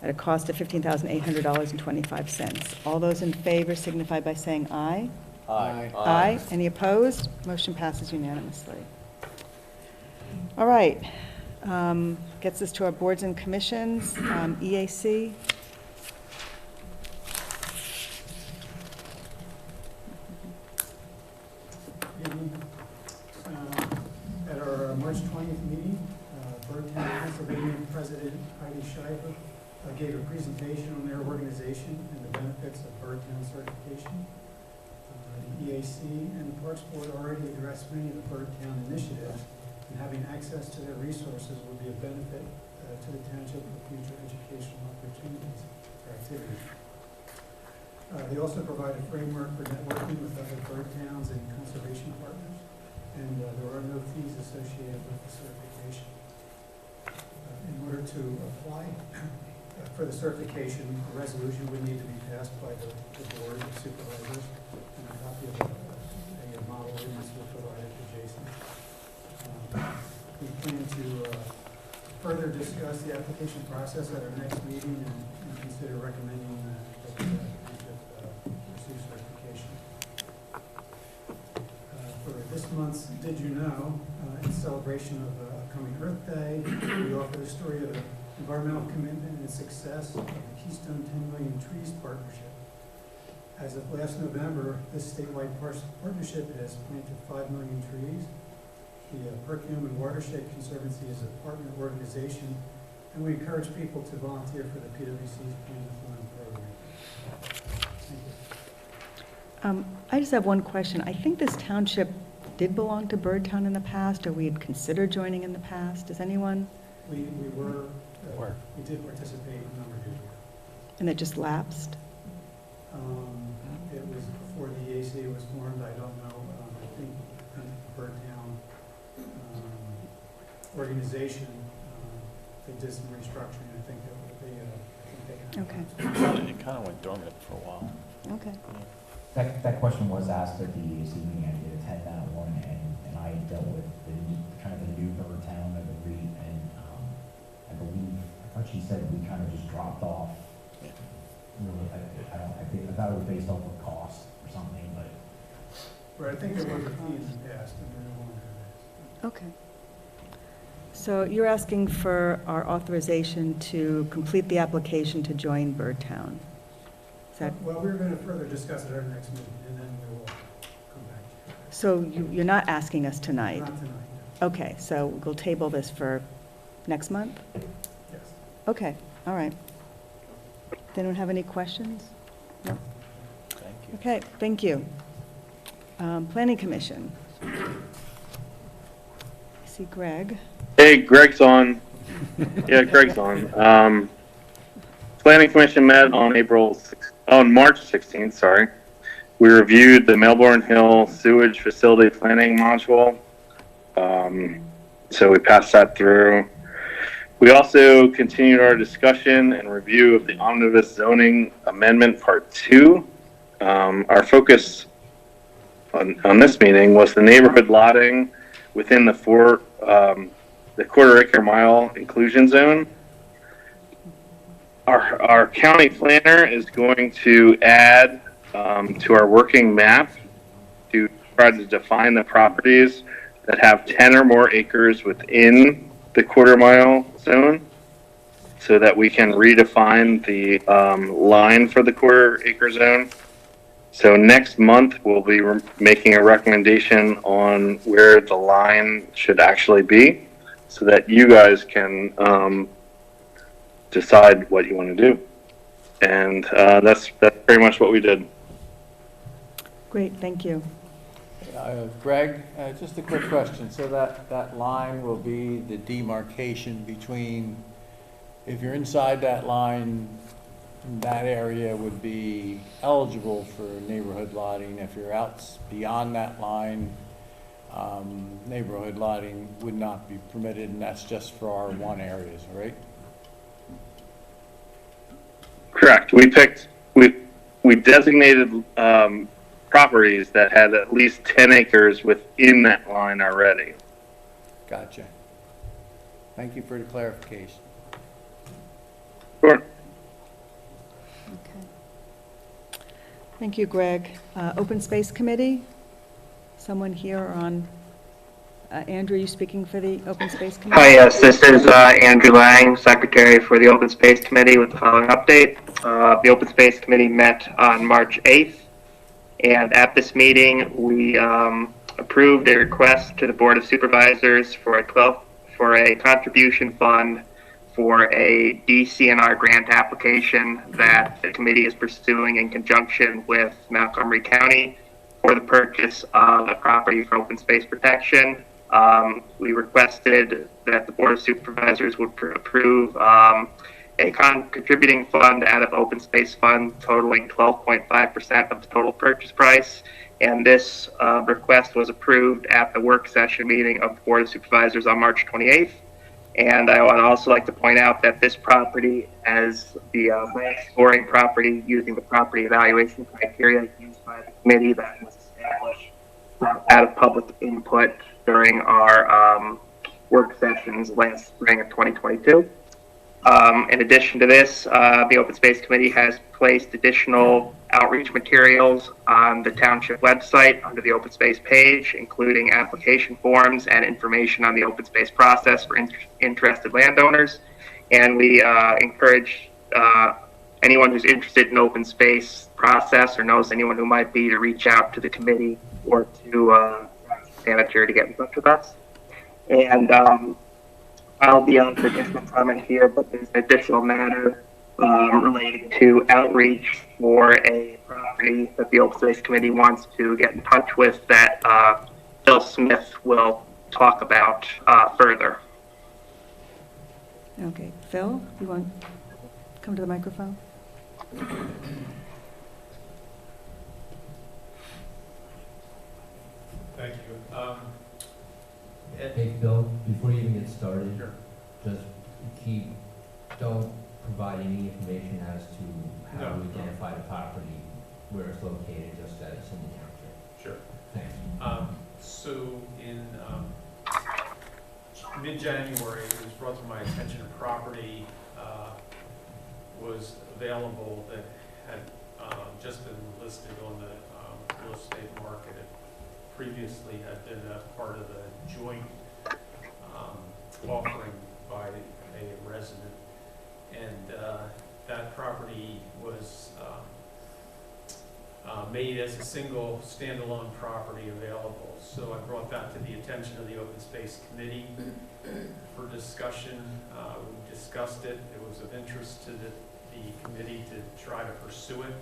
B: at a cost of $15,800.25. All those in favor signify by saying aye.
F: Aye.
B: Aye. Any opposed? Motion passes unanimously. All right. Gets us to our boards and commissions. EAC.
T: At our March 20th meeting, Birdtown, Pennsylvania President Heidi Scheiber gave a presentation on their organization and the benefits of Birdtown certification. The EAC and the Parks Board already addressed many of the Birdtown initiatives, and having access to their resources will be a benefit to the township for future educational opportunities or activities. They also provide a framework for networking with other bird towns and conservation partners, and there are no fees associated with the certification. In order to apply for the certification, a resolution would need to be passed by the board of supervisors, and a copy of a model ordinance was provided to Jason. We plan to further discuss the application process at our next meeting and consider recommending that the township pursue certification. For this month's Did You Know, in celebration of upcoming Earth Day, we offer the story of the environmental commitment and success of the Keystone 10 Million Trees Partnership. As of last November, this statewide partnership has planted 5 million trees. The Perkiomen and Watershed Conservancy is a partner organization, and we encourage people to volunteer for the PwC's Plan to Farm program. Thank you.
B: I just have one question. I think this township did belong to Birdtown in the past, or we had considered joining in the past. Does anyone?
T: We did participate a number of years ago.
B: And it just lapsed?
T: It was before the EAC was formed. I don't know. I think the Birdtown organization, they did some restructuring. I think they
B: Okay.
F: It kind of went dormant for a while.
B: Okay.
S: That question was asked at the EAC meeting. I did attend that one, and I dealt with the kind of the new Birdtown of the REIT, and I thought she said we kind of just dropped off. Really, I thought it was based off of cost or something, but.
T: Right, I think there was a fee in the past, and they're no longer there.
B: Okay. So you're asking for our authorization to complete the application to join Birdtown? Is that?
T: Well, we're going to further discuss it at our next meeting, and then we will come back to
B: So you're not asking us tonight?
T: Not tonight,
B: Okay, so we'll table this for next month?
T: yes.
B: Okay, all right. They don't have any questions? No?
R: Thank you.
B: Okay, thank you. Planning Commission. I see Greg.
A: Hey, Greg's on. Yeah, Greg's on. Planning Commission met on March 16th, sorry. We reviewed the Melbourne Hill Sewage Facility Planning Module. So we passed that through. We also continued our discussion and review of the Omnibus Zoning Amendment Part 2. Our focus on this meeting was the neighborhood lotting within the quarter-acre mile inclusion zone. Our county planner is going to add to our working map to try to define the properties that have 10 or more acres within the quarter-mile zone, so that we can redefine the line for the quarter-acre zone. So next month, we'll be making a recommendation on where the line should actually be, so that you guys can decide what you want to do. And that's pretty much what we did.
B: Great, thank you.
R: Greg, just a quick question. So that line will be the demarcation between, if you're inside that line, that area would be eligible for neighborhood lotting. If you're out beyond that line, neighborhood lotting would not be permitted, and that's just for R1 areas, right?
A: Correct. We designated properties that had at least 10 acres within that line already.
R: Gotcha. Thank you for the clarification.
A: Sure.
B: Okay. Thank you, Greg. Open Space Committee? Someone here on, Andrew, are you speaking for the Open Space Committee?
V: Hi, yes, this is Andrew Lang, Secretary for the Open Space Committee with the following update. The Open Space Committee met on March 8th, and at this meeting, we approved a request to the Board of Supervisors for a contribution fund for a DCNR grant application that the committee is pursuing in conjunction with Montgomery County for the purchase of a property for open space protection. We requested that the Board of Supervisors would approve a contributing fund out of open space fund totaling 12.5% of the total purchase price. And this request was approved at the work session meeting of the Board of Supervisors on March 28th. And I would also like to point out that this property, as the highest scoring property using the property evaluation criteria used by the committee that was established out of public input during our work sessions last spring of 2022. In addition to this, the Open Space Committee has placed additional outreach materials on the township website under the open space page, including application forms and information on the open space process for interested landowners. And we encourage anyone who's interested in open space process or knows anyone who might be to reach out to the committee or to manager to get in touch with us. And I'll be on for additional comment here, but there's an additional matter related to outreach for a property that the Open Space Committee wants to get in touch with that Bill Smith will talk about further.
B: Okay, Phil, you want to come to the microphone?
W: Thank you.
M: Hey, Bill, before you even get started,
W: Sure.
M: just don't provide any information as to how
W: No.
M: to identify the property, where it's located, just that it's in the township.
W: Sure.
M: Thanks.
W: So in mid-January, it was brought to my attention a property was available that had just been listed on the real estate market. It previously had been a part of a joint offering by a resident, and that property was made as a single standalone property available. So I brought that to the attention of the Open Space Committee for discussion. We discussed it. It was of interest to the committee to try to pursue it.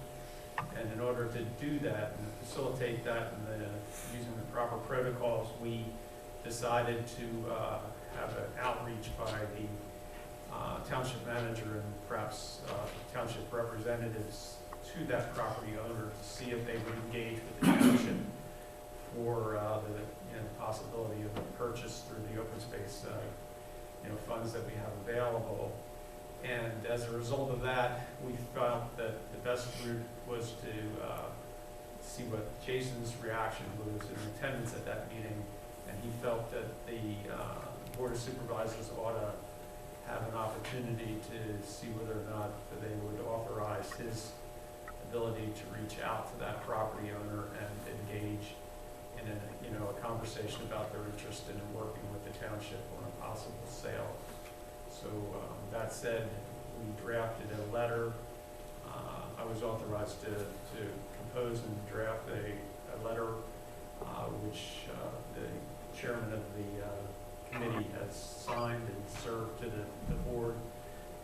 W: And in order to do that and facilitate that and using the proper protocols, we decided to have an outreach by the township manager and perhaps township representatives to that property owner to see if they would engage with the township for the possibility of a purchase through the open space funds that we have available. And as a result of that, we felt that the best route was to see what Jason's reaction was in attendance at that meeting. And he felt that the Board of Supervisors ought to have an opportunity to see whether or not they would authorize his ability to reach out to that property owner and engage in a conversation about their interest in working with the township on a possible sale. So that said, we drafted a letter. I was authorized to compose and draft a letter which the chairman of the committee has signed and served to the board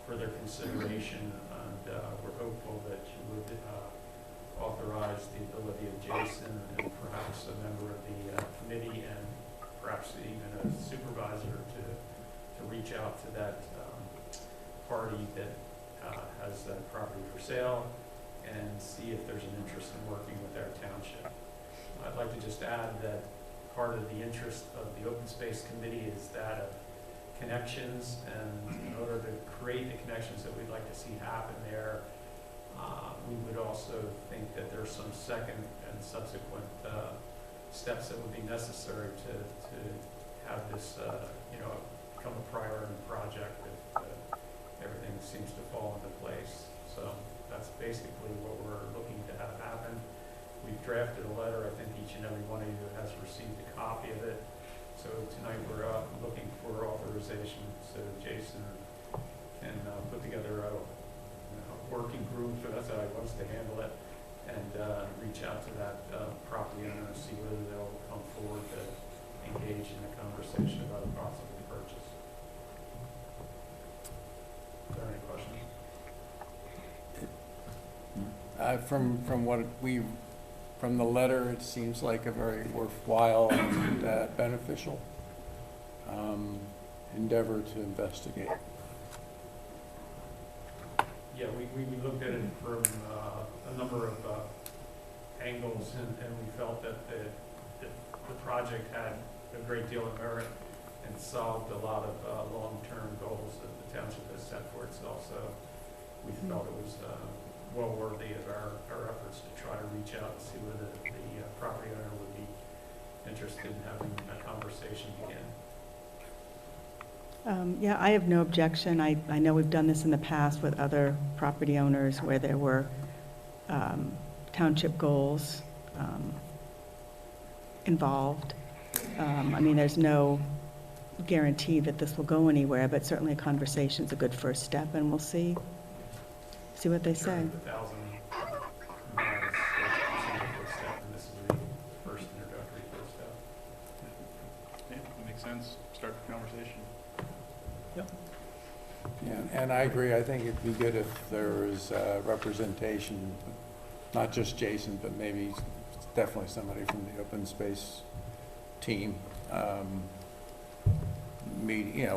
W: for their consideration. And we're hopeful that you would authorize the ability of Jason and perhaps a member of the committee and perhaps even a supervisor to reach out to that party that has that property for sale and see if there's an interest in working with our township. I'd like to just add that part of the interest of the Open Space Committee is that of connections, and in order to create the connections that we'd like to see happen there, we would also think that there's some second and subsequent steps that would be necessary to have this become a priority project if everything seems to fall into place. So that's basically what we're looking to have happen. We've drafted a letter. I think each and every one of you has received a copy of it. So tonight we're looking for authorization so Jason can put together a working group, so that's how he wants to handle it, and reach out to that property owner and see whether they'll come forward to engage in a conversation about a possible purchase. Are there any questions?
R: From the letter, it seems like a very worthwhile and beneficial endeavor to investigate.
W: Yeah, we looked at it from a number of angles, and we felt that the project had a great deal of merit and solved a lot of long-term goals that the township has set for itself. So we felt it was well worthy of our efforts to try to reach out and see whether the property owner would be interested in having a conversation again.
B: Yeah, I have no objection. I know we've done this in the past with other property owners where there were township goals involved. I mean, there's no guarantee that this will go anywhere, but certainly a conversation is a good first step, and we'll see what they say.
W: 1,000 miles is the first step, and this is the first introductory first step.
Q: Yeah, that makes sense. Start the conversation.
F: Yep.
R: Yeah, and I agree. I think it'd be good if there was representation, not just Jason, but maybe definitely somebody from the open space team,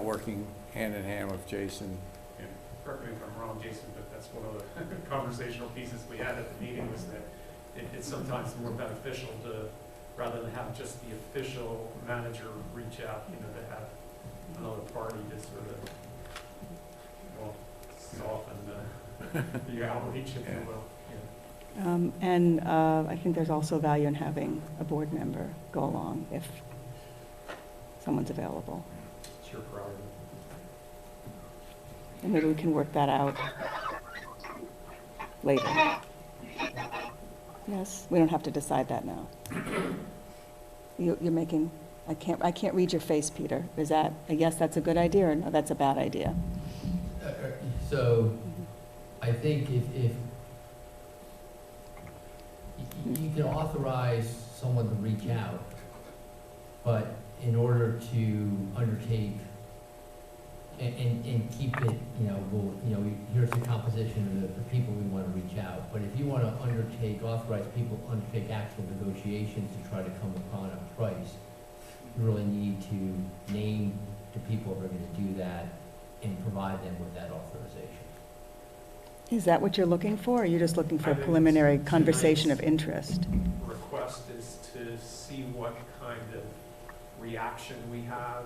R: working hand in hand with Jason.
W: Yeah. Correct me if I'm wrong, Jason, but that's one of the conversational pieces we had at the meeting was that it's sometimes more beneficial to, rather than have just the official manager reach out, to have another party to sort of, soften the outreach, if you will. Yeah.
B: And I think there's also value in having a board member go along if someone's available.
W: It's your prerogative.
B: And maybe we can work that out later. Yes, we don't have to decide that now. You're making, I can't read your face, Peter. Is that a yes, that's a good idea, or no, that's a bad idea?
M: So I think if You can authorize someone to reach out, but in order to undertake and keep it, here's the composition of the people we want to reach out. But if you want to authorize people to undertake actual negotiations to try to come upon a price, you really need to name the people who are going to do that and provide them with that authorization.
B: Is that what you're looking for, or are you just looking for a
W: I think
B: preliminary
W: it's
B: conversation
W: tonight's
B: of interest?
W: Request is to see what kind of reaction we have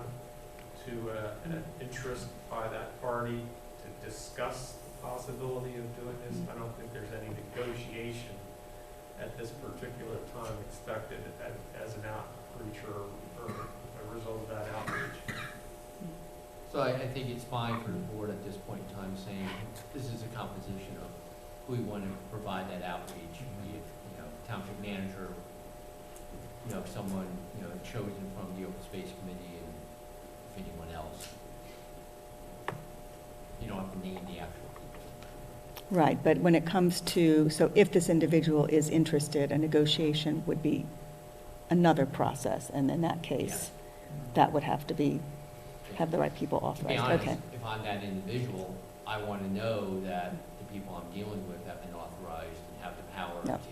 W: to an interest by that party to discuss the possibility of doing this. I don't think there's any negotiation at this particular time expected as an outreach or a result of that outreach.
M: So I think it's fine for the board at this point in time saying, this is a composition of who we want to provide that outreach, be it, township manager, someone, chosen from the open space committee, and if anyone else. You don't have to name the actual people.
B: Right, but when it comes to, so if this individual is interested, a negotiation would be another process, and in that case, that would have to have the right people
M: To be
B: authorized.
M: honest,
B: Okay.
M: if I'm that individual, I want to know that the people I'm dealing with have been authorized and have the power
B: Yep.
M: to,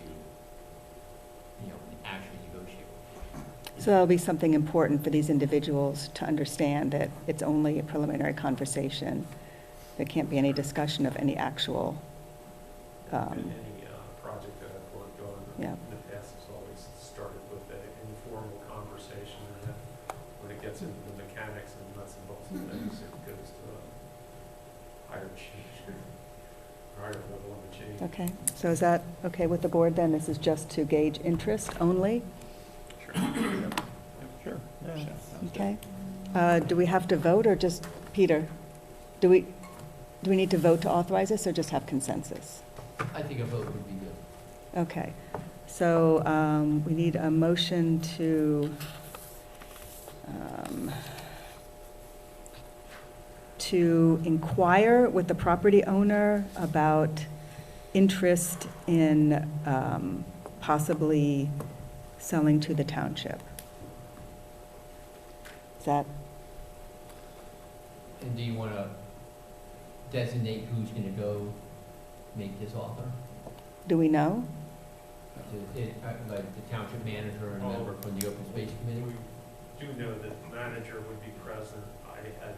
M: actually negotiate.
B: So that'll be something important for these individuals to understand, that it's only a preliminary conversation. There can't be any discussion of any actual,
W: In any project that I've worked on
B: Yeah.
W: in the past, it's always started with an informal conversation, and then when it gets into the mechanics and nuts and bolts of things, it goes to a higher change, higher level of a change.
B: okay. So is that okay with the board then? This is just to gauge interest only?
F: Sure. Yeah.
B: Okay. Do we have to vote, or just, Peter, do we need to vote to authorize this, or just have consensus?
M: I think a vote would be good.
B: Okay. So we need a motion to inquire with the property owner about interest in possibly selling to the township. Is that,
M: And do you want to designate who's going to go make this offer?
B: do we know?
M: Like the township manager and a
W: Oh.
M: member from the open space committee?
W: We do know that the manager would be present. I had,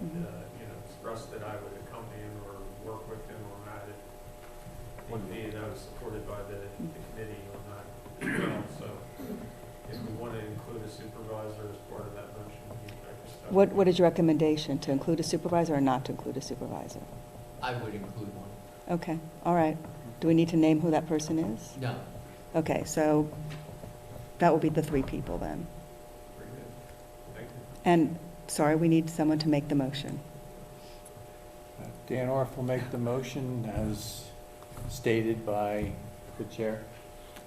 W: expressed that I would accompany him or work with him on that. Would be, and I was supported by the committee on that as well. So if we want to include a supervisor as part of that motion, I just.
B: What is your recommendation, to include a supervisor or not to include a supervisor?
M: I would include one.
B: Okay, all right. Do we need to name who that person is?
M: No.
B: Okay, so that will be the three people then.
W: Very good. Thank you.
B: And, sorry, we need someone to make the motion.
R: Dan Orff will make the motion as stated by the chair.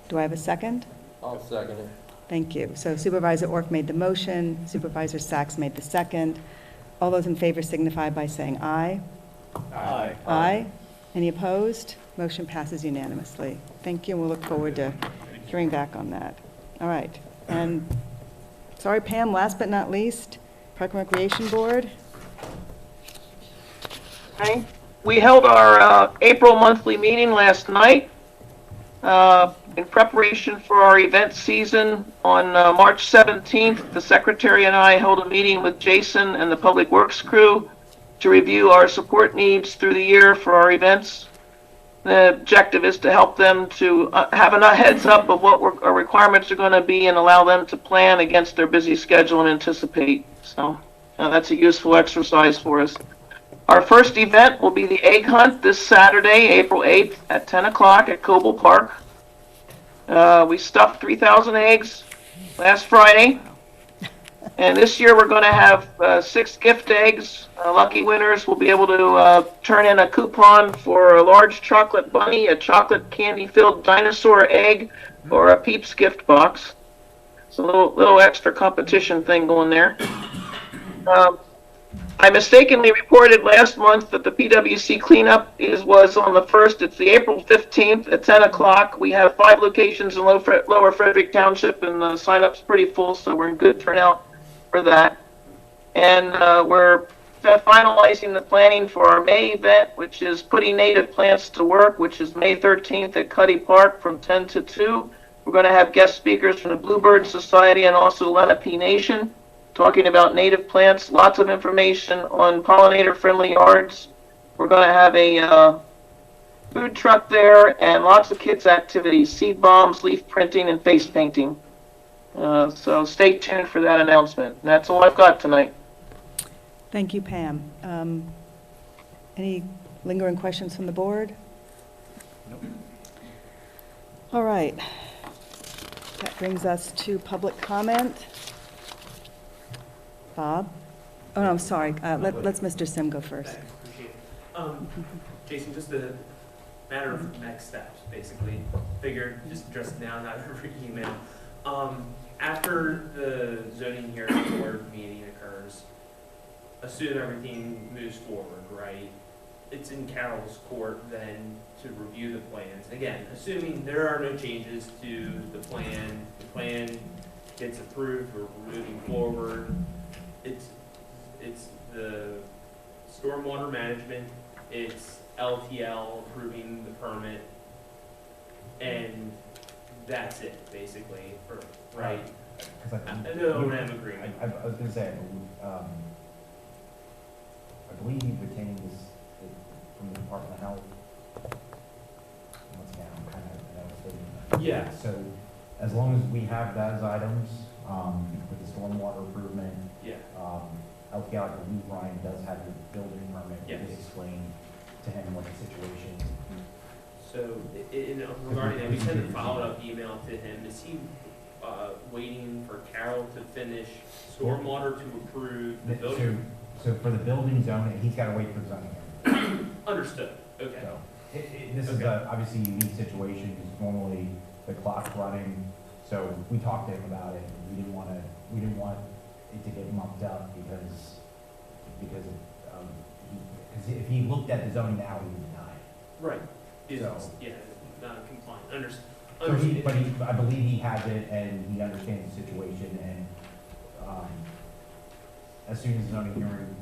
B: Do I have a second?
P: I'll second it.
B: Thank you. So Supervisor Orff made the motion, Supervisor Sachs made the second. All those in favor signify by saying aye.
R: Aye.
B: Aye. Any opposed? Motion passes unanimously. Thank you, and we'll look forward to hearing back on that. All right. And, sorry, Pam, last but not least, Park and Recreation Board.
C: Okay. We held our April monthly meeting last night in preparation for our event season. On March 17th, the secretary and I held a meeting with Jason and the Public Works crew to review our support needs through the year for our events. The objective is to help them to have a heads up of what our requirements are going to be and allow them to plan against their busy schedule and anticipate. So that's a useful exercise for us. Our first event will be the egg hunt this Saturday, April 8th at 10 o'clock at Coble Park. We stuffed 3,000 eggs last Friday. And this year we're going to have 6 gift eggs. Lucky winners will be able to turn in a coupon for a large chocolate bunny, a chocolate candy-filled dinosaur egg, or a Peeps gift box. It's a little extra competition thing going there. I mistakenly reported last month that the PWC cleanup was on the 1st. It's the April 15th at 10 o'clock. We have 5 locations in Lower Frederick Township, and the sign-up's pretty full, so we're in good turnout for that. And we're finalizing the planning for our May event, which is Putting Native Plants to Work, which is May 13th at Cuddy Park from 10 to 2. We're going to have guest speakers from the Bluebird Society and also Lenape Nation, talking about native plants, lots of information on pollinator-friendly yards. We're going to have a food truck there and lots of kids' activities, seed bombs, leaf printing, and face painting. So stay tuned for that announcement. And that's all I've got tonight.
B: Thank you, Pam. Any lingering questions from the board?
Q: Nope.
B: All right. That brings us to public comment. Bob? Oh, no, I'm sorry. Let's Mr. Sim go first.
G: Thanks, appreciate it. Jason, just a matter of next steps, basically. Figured just address it now, not over email. After the zoning hearing board meeting occurs, assume everything moves forward, right? It's in Carol's court then to review the plans. Again, assuming there are no changes to the plan gets approved, we're moving forward. It's the stormwater management, it's LTL approving the permit, and that's it, basically, right? The O&M agreement.
S: I was gonna say, I believe you've retained this from the Department of Health. Once again, I'm kind of,
G: Yeah.
S: So, as long as we have those items, with the stormwater improvement,
G: Yeah.
S: LPL, I believe Ryan does have your building permit.
G: Yes.
S: You explain to him what the situation is.
G: So, regarding that, we sent a follow-up email to him. Is he waiting for Carol to finish stormwater to approve the building?
S: So for the building zone, he's got to wait for the zoning.
G: Understood. Okay.
S: So this is obviously a unique situation because normally the clock's running. So we talked to him about it. We didn't want it to get mucked up because if he looked at the zoning now, he would deny it.
G: Right.
S: So,
G: yeah, not compliant. Understood.
S: So I believe he has it and he understands the situation, and as soon as the zoning hearing,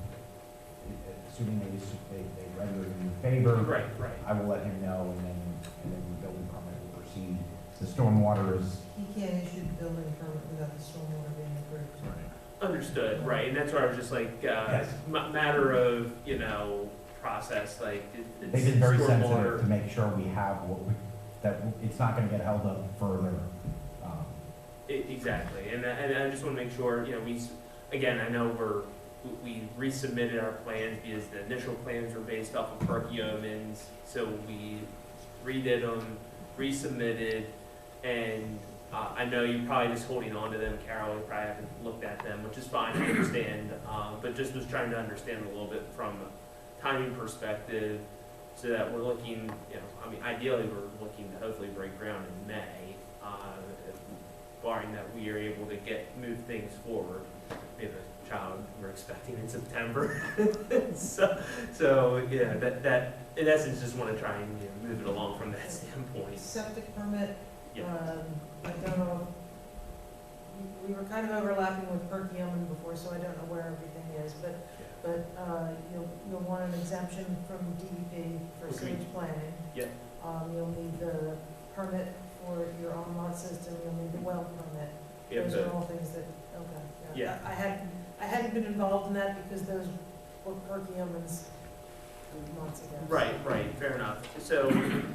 S: assuming they render it in favor,
G: Right.
S: I will let him know, and then the building permit will proceed. The stormwater is.
L: He can't issue the building permit without the stormwater being approved.
G: Understood, right, and that's where I was just like,
S: Yes.
G: matter of, process, like.
S: They've been very sensitive to make sure we have that it's not going to get held up further.
G: Exactly, and I just want to make sure, again, I know we resubmitted our plans because the initial plans were based off of Perkiomen's, so we redid them, resubmitted, and I know you're probably just holding on to them, Carol, you probably haven't looked at them, which is fine, I understand, but just was trying to understand a little bit from a timing perspective, so that we're looking, ideally we're looking to hopefully break ground in May, barring that we are able to move things forward. We have a child we're expecting in September. so yeah, that in essence just want to try and move it along from that standpoint.
L: Septic permit,
G: Yeah.
L: I don't know, we were kind of overlapping with Perkiomen before, so I don't know where everything is, but you'll want an exemption from DEP for sewage planning.
G: Yeah.
L: You'll need the permit for your on-lot system, you'll need the well permit.
G: Yeah,
L: Those are all things that, okay.
G: Yeah.
L: I hadn't been involved in that because those were Perkiomen's months ago.
G: Right, fair enough. So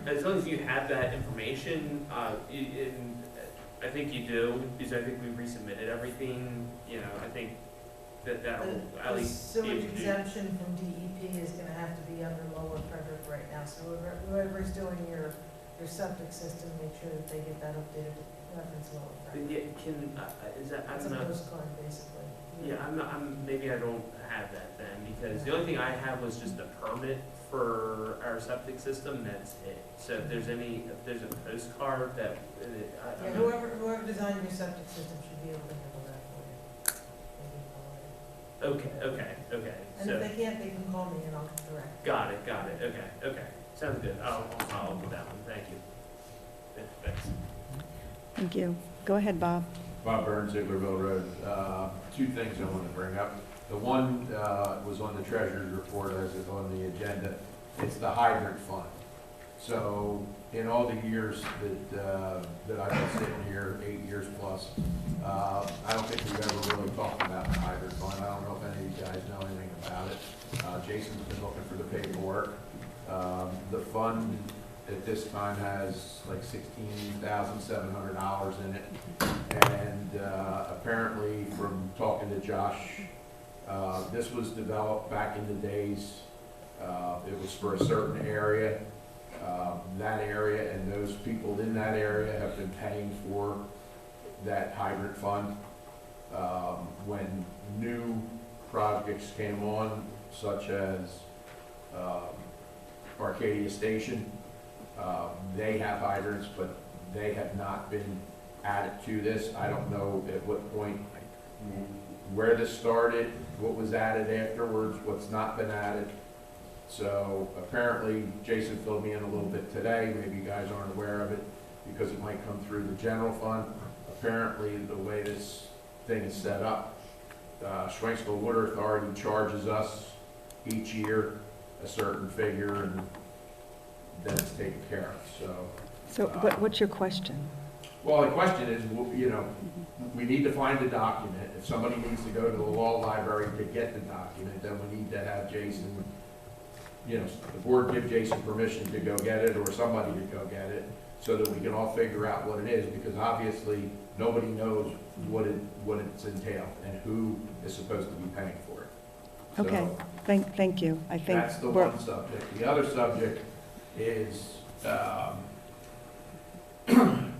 G: as long as you have that information, I think you do, because I think we resubmitted everything, I think that will at
L: The
G: least be able
L: sewage
G: to do.
L: exemption from DEP is gonna have to be under Lower Frederick right now, so whoever's doing your septic system, make sure that they get that updated to reference Lower Frederick.
G: Is that,
L: It's a
G: I'm not,
L: postcard, basically.
G: yeah, maybe I don't have that then, because the only thing I have was just a permit for our septic system, that's it. So if there's a postcard that,
L: Yeah, whoever designed your septic system should be able to handle that for you.
G: Okay.
L: And if they can't, they can call me and I'll direct.
G: Got it, okay. Sounds good. I'll follow up with that one, thank you. Yeah, thanks.
B: Thank you. Go ahead, Bob.
K: Bob Burns, Zieglerville Road. Two things I want to bring up. The one was on the treasurer's report as is on the agenda. It's the hydrant fund. So in all the years that I've been sitting here, 8 years plus, I don't think we've ever really talked about the hydrant fund. I don't know if any of you guys know anything about it. Jason's been looking for the paperwork. The fund at this time has like $16,700 in it. And apparently from talking to Josh, this was developed back in the days. It was for a certain area. That area and those people in that area have been paying for that hydrant fund. When new projects came on, such as Arcadia Station, they have hydrants, but they have not been added to this. I don't know at what point, where this started, what was added afterwards, what's not been added. So apparently, Jason filled me in a little bit today, maybe you guys aren't aware of it, because it might come through the general fund. Apparently, the way this thing is set up, Schwenksville Water Authority charges us each year a certain figure, and then it's taken care of,
B: So what's your question?
K: Well, the question is, you know, we need to find the document. If somebody needs to go to the law library to get the document, then we need to have Jason, you know, the board give Jason permission to go get it, or somebody to go get it, so that we can all figure out what it is, because obviously, nobody knows what it's entailed and who is supposed to be paying for it.
B: Okay,
K: So,
B: thank you. I think
K: that's the
B: we're-
K: one subject. The other subject is,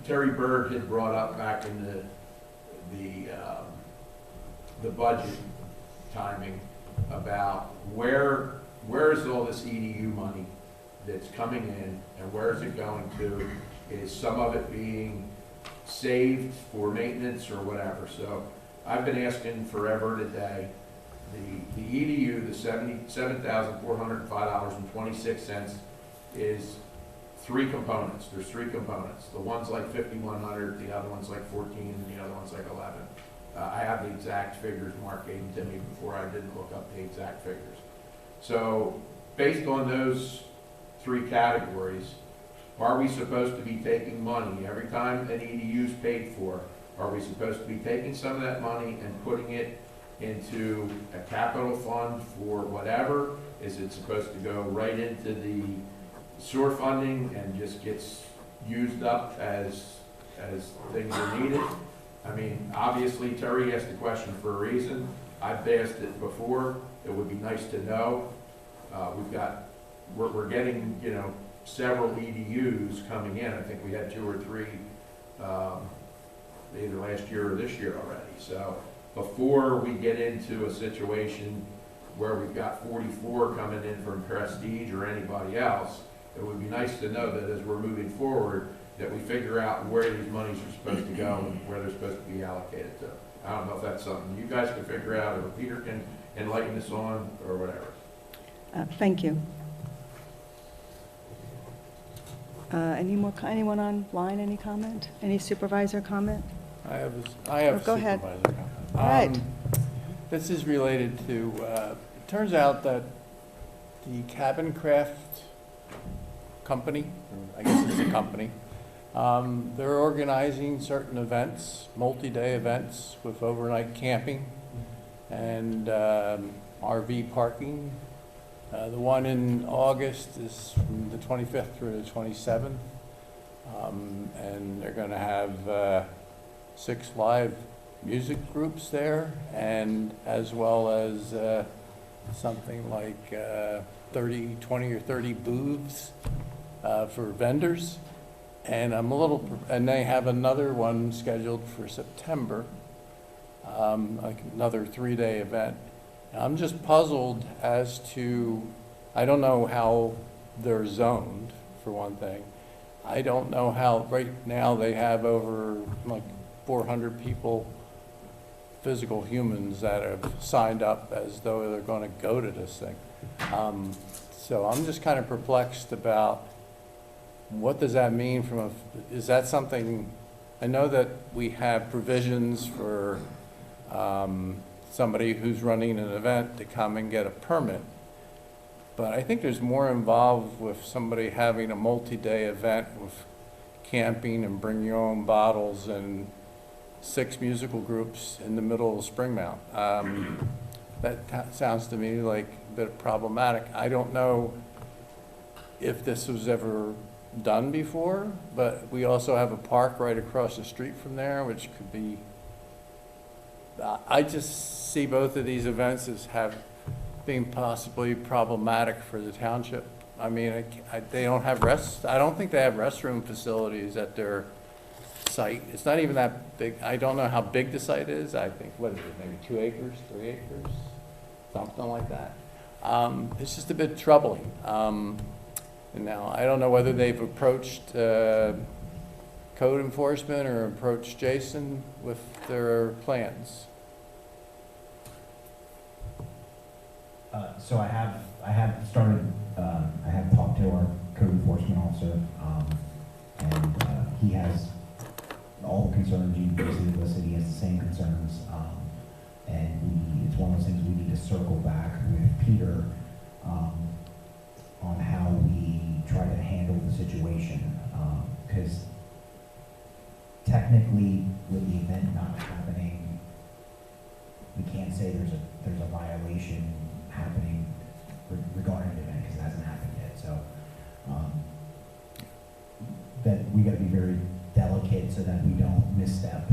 K: Terry Bird had brought up back in the budget timing about where is all this EDU money that's coming in and where is it going to? Is some of it being saved for maintenance or whatever? So I've been asking forever today, the EDU, the $77,405.26 is three components. There's three components. The one's like 5,100, the other one's like 14, and the other one's like 11. I have the exact figures Mark gave them to me before. I didn't look up the exact figures. So based on those three categories, are we supposed to be taking money every time an EDU is paid for? Are we supposed to be taking some of that money and putting it into a capital fund for whatever? Is it supposed to go right into the sewer funding and just gets used up as things are needed? I mean, obviously Terry asked the question for a reason. I've asked it before. It would be nice to know. We're getting, you know, several EDUs coming in. I think we had 2 or 3 either last year or this year already. So before we get into a situation where we've got 44 coming in from Prestige or anybody else, it would be nice to know that as we're moving forward, that we figure out where these monies are supposed to go and where they're supposed to be allocated to. I don't know if that's something you guys can figure out, or Peter can enlighten us on, or whatever.
B: Thank you. Anyone online, any comment? Any supervisor comment?
R: I have
B: Go ahead.
R: supervisor comment.
B: All right.
R: This is related to, it turns out that the Cabin Craft company, or I guess it's a company, they're organizing certain events, multi-day events with overnight camping and RV parking. The one in August is from the 25th through the 27th, and they're going to have 6 live music groups there, and as well as something like 20 or 30 booths for vendors. And and they have another one scheduled for September, like another 3-day event. I'm just puzzled as to, I don't know how they're zoned, for one thing. I don't know how, right now they have over like 400 people physical humans that have signed up as though they're going to go to this thing. So I'm just kind of perplexed about what does that mean from a, is that something, I know that we have provisions for somebody who's running an event to come and get a permit, but I think there's more involved with somebody having a multi-day event with camping and bring your own bottles and 6 musical groups in the middle of Springmount. That sounds to me like a bit problematic. I don't know if this was ever done before, but we also have a park right across the street from there, which could be, I just see both of these events as being possibly problematic for the township. I mean, they don't have I don't think they have restroom facilities at their site. It's not even that big. I don't know how big the site is. I think, what is it, maybe 2 acres, 3 acres, something like that. It's just a bit troubling. And now, I don't know whether they've approached code enforcement or approached Jason with their plans.
S: So I have started, I have talked to our code enforcement officer, and he has all the concerns you basically listed. He has the same concerns, and it's one of those things we need to circle back with Peter on how we try to handle the situation, because technically, with the event not happening, we can't say there's a violation happening regarding the event because it hasn't happened yet. So that we got to be very delicate so that we don't misstep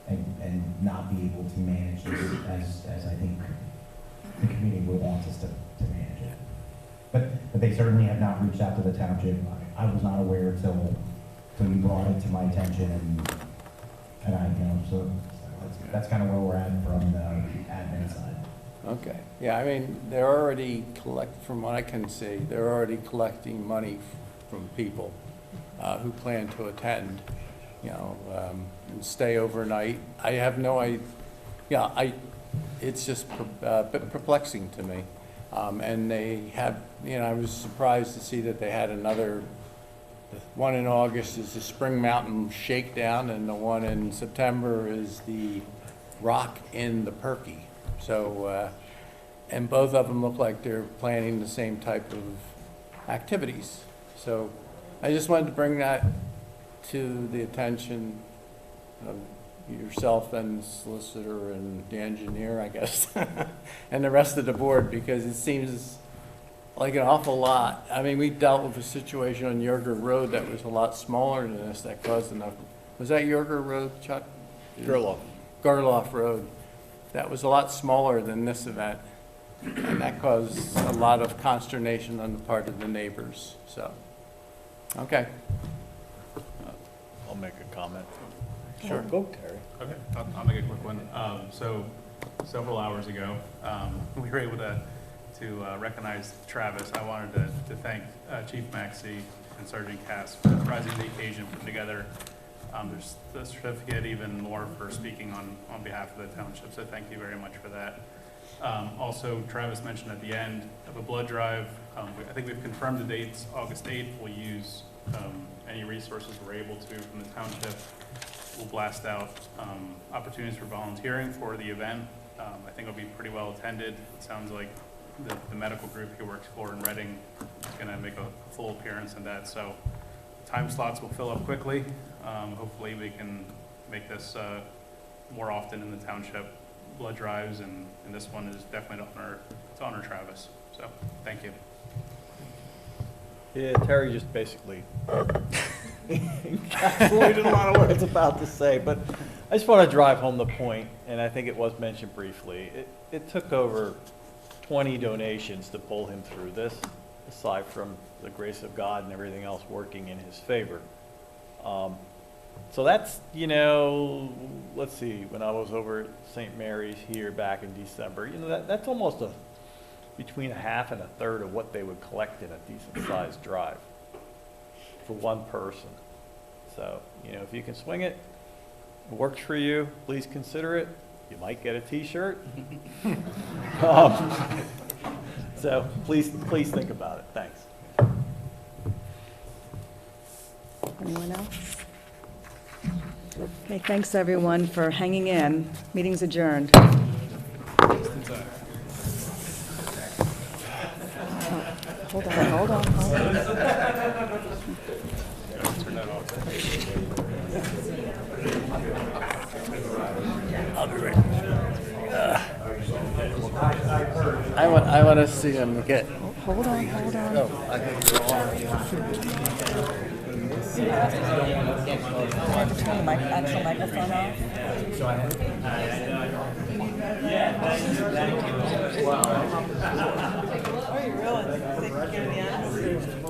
S: and not be able to manage this as I think the committee would want us to manage it. But they certainly have not reached out to the township. I was not aware till you brought it to my attention, and I, so that's kind of where we're at from the admin side.
R: Okay. Yeah, I mean, they're already from what I can see, they're already collecting money from people who plan to attend, and stay overnight. I have no idea. Yeah, it's just a bit perplexing to me. And they have, I was surprised to see that they had the one in August is the Spring Mountain Shakedown, and the one in September is the Rock in the Perky. So, and both of them look like they're planning the same type of activities. So I just wanted to bring that to the attention of yourself and the solicitor and the engineer, I guess, and the rest of the board, because it seems like an awful lot. I mean, we dealt with a situation on Yerger Road that was a lot smaller than this that caused enough. Was that Yerger Road, Chuck? Garloff Road. That was a lot smaller than this event, and that caused a lot of consternation on the part of the neighbors. So, okay.
F: I'll make a comment.
R: Sure.
F: Go, Terry.
Q: Okay, I'll make a quick one. So several hours ago, we were able to recognize Travis. I wanted to thank Chief Maxey and Sergeant Cass for rising to the occasion, putting together the certificate, even more for speaking on behalf of the township. So thank you very much for that. Also, Travis mentioned at the end of a blood drive. I think we've confirmed the dates. August 8th, we'll use any resources we're able to from the township. We'll blast out opportunities for volunteering for the event. I think it'll be pretty well attended. It sounds like the medical group he works for in Reading is going to make a full appearance in that. So time slots will fill up quickly. Hopefully we can make this more often in the township blood drives, and this one is definitely to honor Travis. So thank you.
F: Yeah, Terry just basically encapsulated a lot of what I was about to say, but I just want to drive home the point, and I think it was mentioned briefly. It took over 20 donations to pull him through this, aside from the grace of God and everything else working in his favor. So that's, let's see, when I was over at St. Mary's here back in December, that's almost between a half and a third of what they would collect in a decent sized drive for one person. So, if you can swing it, works for you, please consider it. You might get a T-shirt. So please think about it. Thanks.
B: Anyone else? Okay, thanks everyone for hanging in. Meeting's adjourned. Hold on.
R: I'll be ready. I want to see him get.
B: Hold on.
R: Oh, I think you're
B: Turn the actual microphone off.
L: Oh, you really? Taking care of the animals?